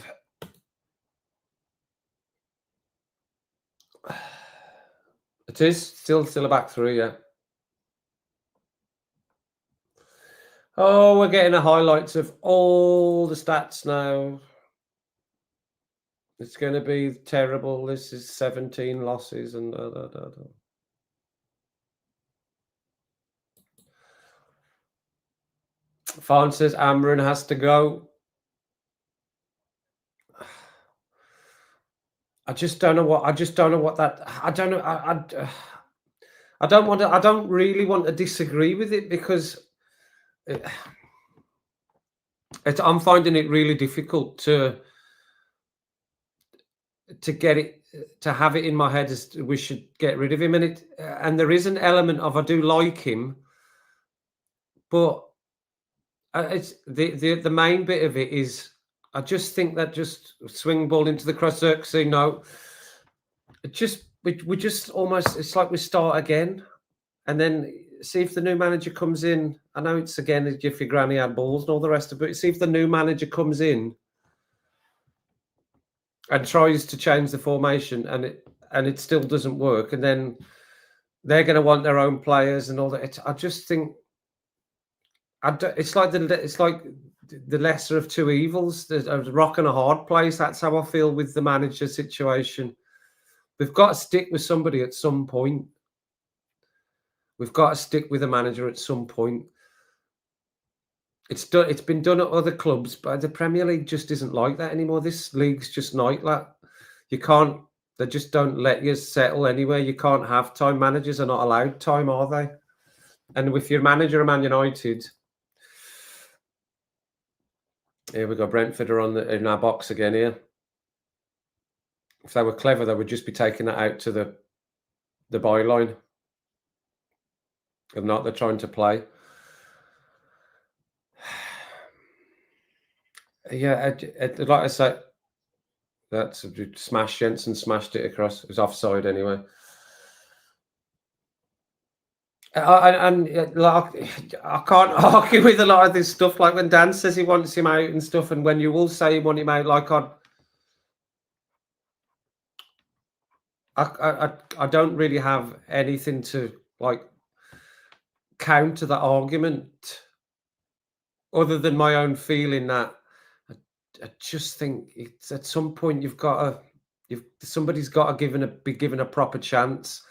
It is still a back three, yeah. Oh, we're getting the highlights of all the stats now. It's going to be terrible. This is 17 losses and Fawn says Amron has to go. I don't really want to disagree with it because I'm finding it really difficult to get it, to have it in my head as we should get rid of him. And there is an element of, I do like him, but it's the main bit of it is, I just think that just swing ball into the cross circle, no, it just, we just almost, it's like we start again and then see if the new manager comes in. I know it's again, as if your granny had balls and all the rest of it. See if the new manager comes in and tries to change the formation and it still doesn't work. And then they're going to want their own players and all that. I just think it's like the lesser of two evils. There's a rock and a hard place. That's how I feel with the manager situation. We've got to stick with somebody at some point. We've got to stick with a manager at some point. It's been done at other clubs, but the Premier League just isn't like that anymore. This league's just not like that. They just don't let you settle anywhere. You can't have time. Managers are not allowed time, are they? And with your manager of Man United, here we go. Brentford are in our box again here. If they were clever, they would just be taking that out to the byline. If not, they're trying to play. Yeah, like I said, that's smash. Jensen smashed it across. It was offside anyway. And I can't argue with a lot of this stuff. Like when Dan says he wants him out and stuff, and when you all say you want him out, like I don't really have anything to like counter that argument, other than my own feeling that I just think it's at some point somebody's got to be given a proper chance.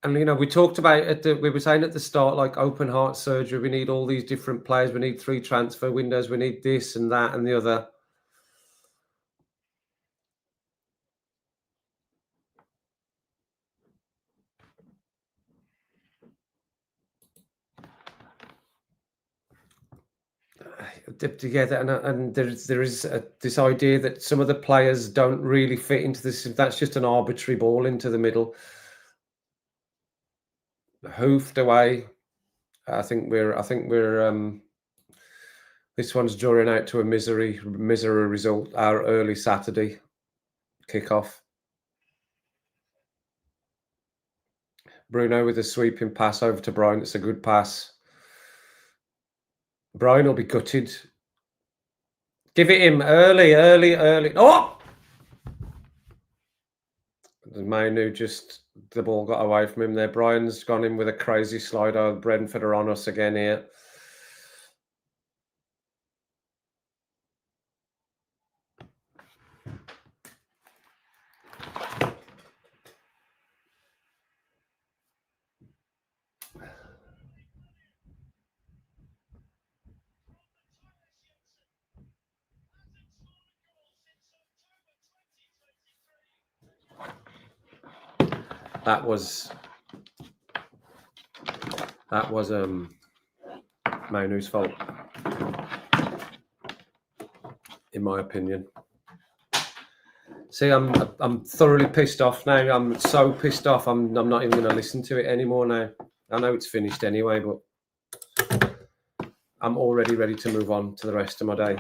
And we talked about we were saying at the start, like open heart surgery. We need all these different players. We need 3 transfer windows. We need this and that and the other. Together, and there is this idea that some of the players don't really fit into this. That's just an arbitrary ball into the middle, hoofed away. I think we're this one's drawing out to a misery result. Our early Saturday kickoff. Bruno with a sweeping pass over to Brian. It's a good pass. Brian will be gutted. Give it him early. Oh! Manu the ball got away from him there. Brian's gone in with a crazy slider. Brentford are on us again here. That was Manu's fault, in my opinion. See, I'm thoroughly pissed off now. I'm so pissed off. I'm not even going to listen to it anymore now. I know it's finished anyway, but I'm already ready to move on to the rest of my day.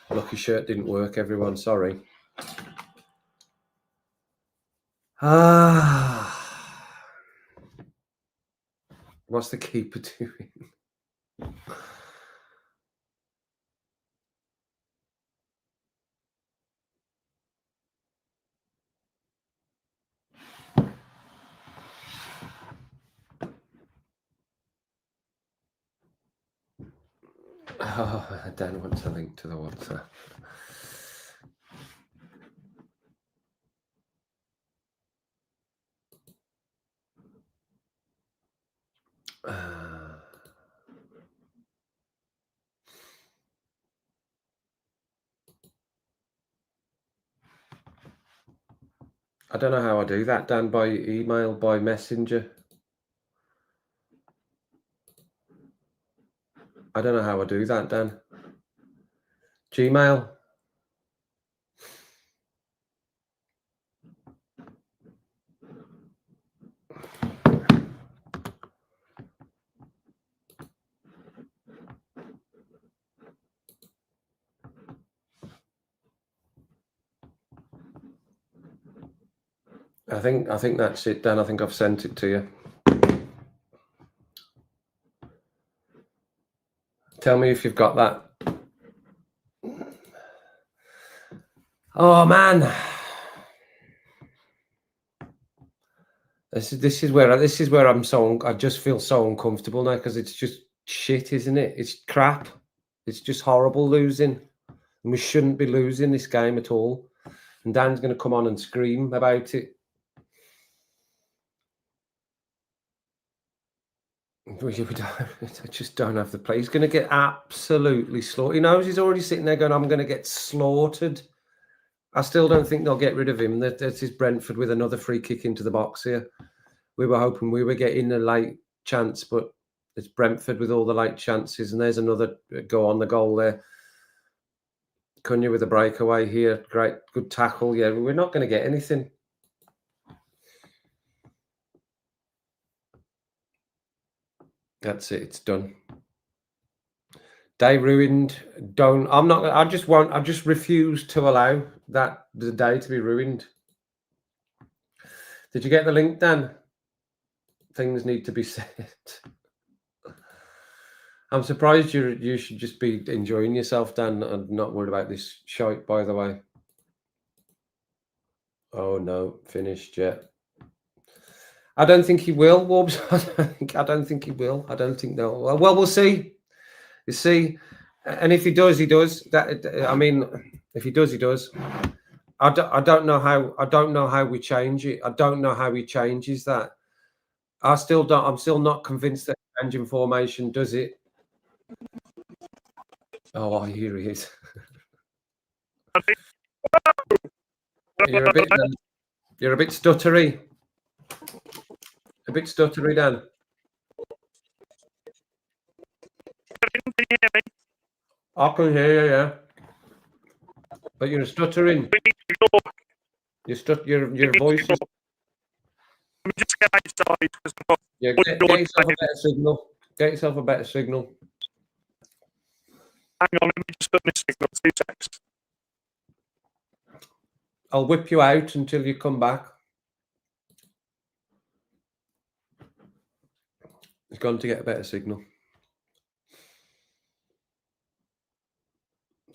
Lucky shirt didn't work, everyone. Sorry. What's the keeper doing? Dan wants a link to the WhatsApp. I don't know how I do that, Dan, by email, by messenger. I don't know how I do that, Dan. Gmail. I think that's it, Dan. I think I've sent it to you. Tell me if you've got that. Oh man, this is where I'm so I just feel so uncomfortable now because it's just shit, isn't it? It's crap. It's just horrible losing, and we shouldn't be losing this game at all. And Dan's going to come on and scream about it. I just don't have the play. He's going to get absolutely slaughtered. He knows he's already sitting there going, I'm going to get slaughtered. I still don't think they'll get rid of him. That is Brentford with another free kick into the box here. We were hoping we were getting a late chance, but it's Brentford with all the late chances. And there's another go on the goal there. Cunha with a breakaway here. Great, good tackle. Yeah, we're not going to get anything. That's it. It's done. Day ruined. I just refuse to allow the day to be ruined. Did you get the link, Dan? Things need to be said. I'm surprised you should just be enjoying yourself, Dan, and not worried about this shite, by the way. Oh no, finished yet. I don't think he will, Wobbs. I don't think he will. I don't think they'll. Well, we'll see. You see, and if he does, he does. I mean, if he does, he does. I don't know how we change it. I don't know how he changes that. I'm still not convinced that changing formation does it. Oh, here he is. You're a bit stuttery. A bit stuttery, Dan. Can you hear me? I can hear you, yeah. But you're stuttering. Your voice is. Let me just get outside. Yeah, get yourself a better signal. Get yourself a better signal. Hang on, let me just put my signal. 2 seconds. I'll whip you out until you come back. He's gone to get a better signal.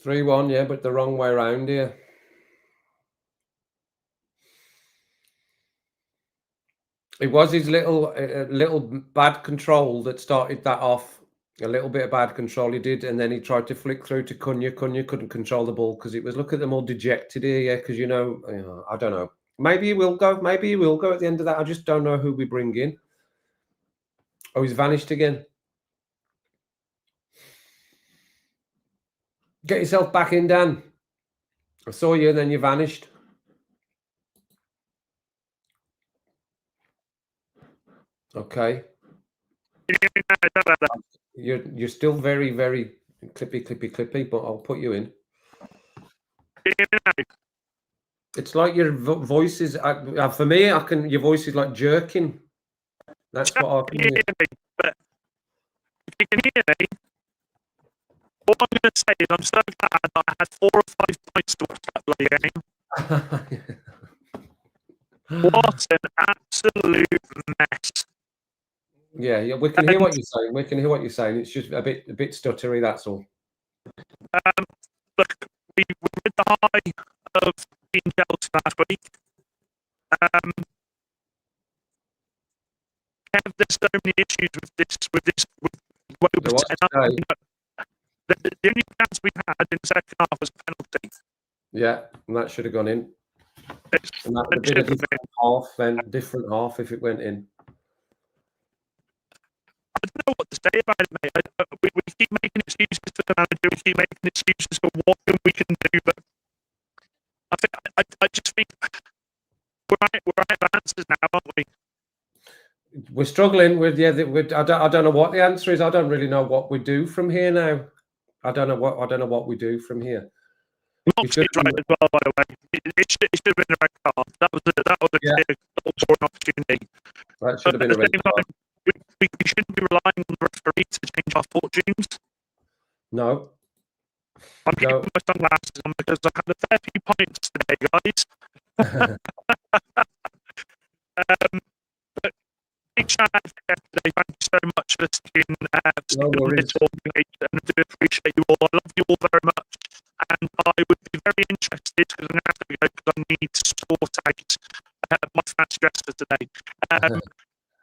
3-1, yeah, but the wrong way around here. It was his little bad control that started that off. A little bit of bad control he did, and then he tried to flick through to Cunha. Cunha couldn't control the ball because it was, look at them all dejected here, yeah, because, you know, I don't know. Maybe he will go. Maybe he will go at the end of that. I just don't know who we bring in. Oh, he's vanished again. Get yourself back in, Dan. I saw you, and then you vanished. Okay. You're still very, very clippy, but I'll put you in. Can you hear me now? It's like your voice is, for me, your voice is like jerking. That's what I Can can you hear. hear me? But if you can hear me, what I'm going to say is I'm so glad that I had 4 or 5 points to watch that bloody game. What an absolute mess. Yeah, we can hear what you're saying. We can hear what you're saying. It's just a bit stuttery, that's all. Look, we were at the high of being Chelsea last week. There's so many issues with the way So we're what's setting up. today? You know, the only chance we had in the second half was a penalty. Yeah, and that should have gone in. It's, And that would have been a different half if it went in. I don't know what to say about it, mate. We keep making excuses for the manager. We keep making excuses for what we can do, but I just think we're out of answers now, aren't we? We're struggling with I don't know what the answer is. I don't really know what we do from here now. I don't know what we do from here. Moxley's right as well, by the way. It should have been a red card. That was a clear goal opportunity. That should have been a red card. We shouldn't be relying on the referee to change our fortunes. No. I'm keeping my sunglasses on because I had a fair few points today, guys. But big shout out for yesterday. Thank you so much for sticking on this all week, and I do appreciate you all. I love you all very much, and I would be very interested because I'm going to have to go because I need to sort out my fancy dress for today.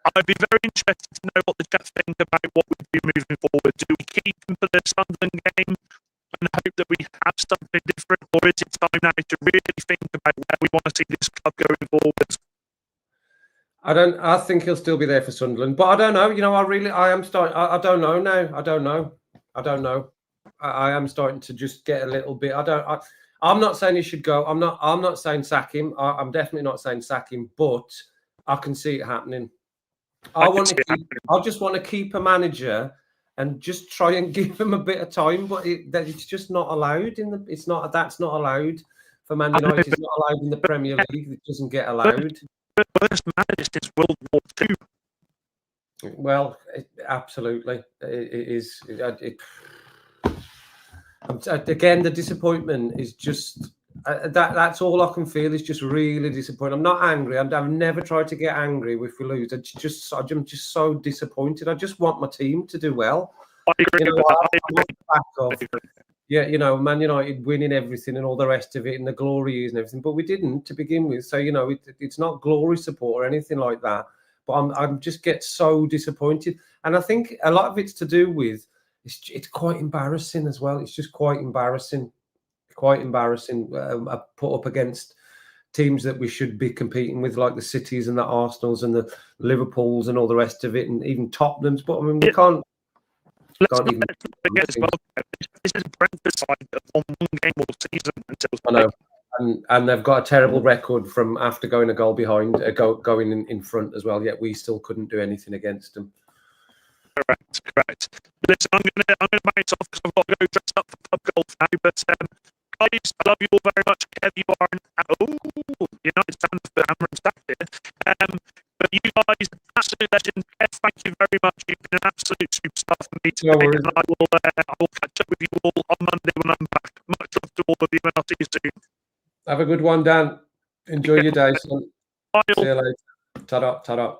I'd be very interested to know what the Jets think about what we'd be moving forward. Do we keep him for the Sunderland game and hope that we have something different, or is it time now to really think about where we want to see this club going forward? I think he'll still be there for Sunderland, but I don't know. You know, I am starting. I don't know now. I don't know. I am starting to just get a little bit. I'm not saying he should go. I'm not saying sack him. I'm definitely not saying sack him, but I can see it happening. I just want to keep a manager and just try and give him a bit of time, but it's just not allowed that's not allowed for Man United. It's not allowed in the Premier League. It doesn't get allowed. The worst manager since World War II. Well, absolutely, it is. Again, the disappointment is just that's all I can feel is just really disappointed. I'm not angry. I've never tried to get angry if we lose. I'm just so disappointed. I just want my team to do well. I agree. Yeah, you know, Man United winning everything and all the rest of it and the glory years and everything, but we didn't to begin with. So, you know, it's not glory support or anything like that. But I'm just get so disappointed. And I think a lot of it's to do with, it's quite embarrassing as well. It's just quite embarrassing. Put up against teams that we should be competing with, like the Cities and the Arsenals and the Liverpools and all the rest of it, and even Tottenham's. But I mean, we can't. Let's not forget as well. This is Brentford side that won one game all season until I know, and they've got a terrible record from after going a goal behind, going in front as well. Yet we still couldn't do anything against them. Correct. Listen, I'm gonna bounce off because I've got to go dress up for pub golf now. But guys, I love you all very much. Kev, you are United stand for hammer and stack here. But you guys, absolute legend. Kev, thank you very much. You've been an absolute superstar for me today. And I will catch up with you all on Monday when I'm back. Much love to all of you, and I'll see you soon. Have a good one, Dan. Enjoy your day, son. Bye. See you later. Ta-da.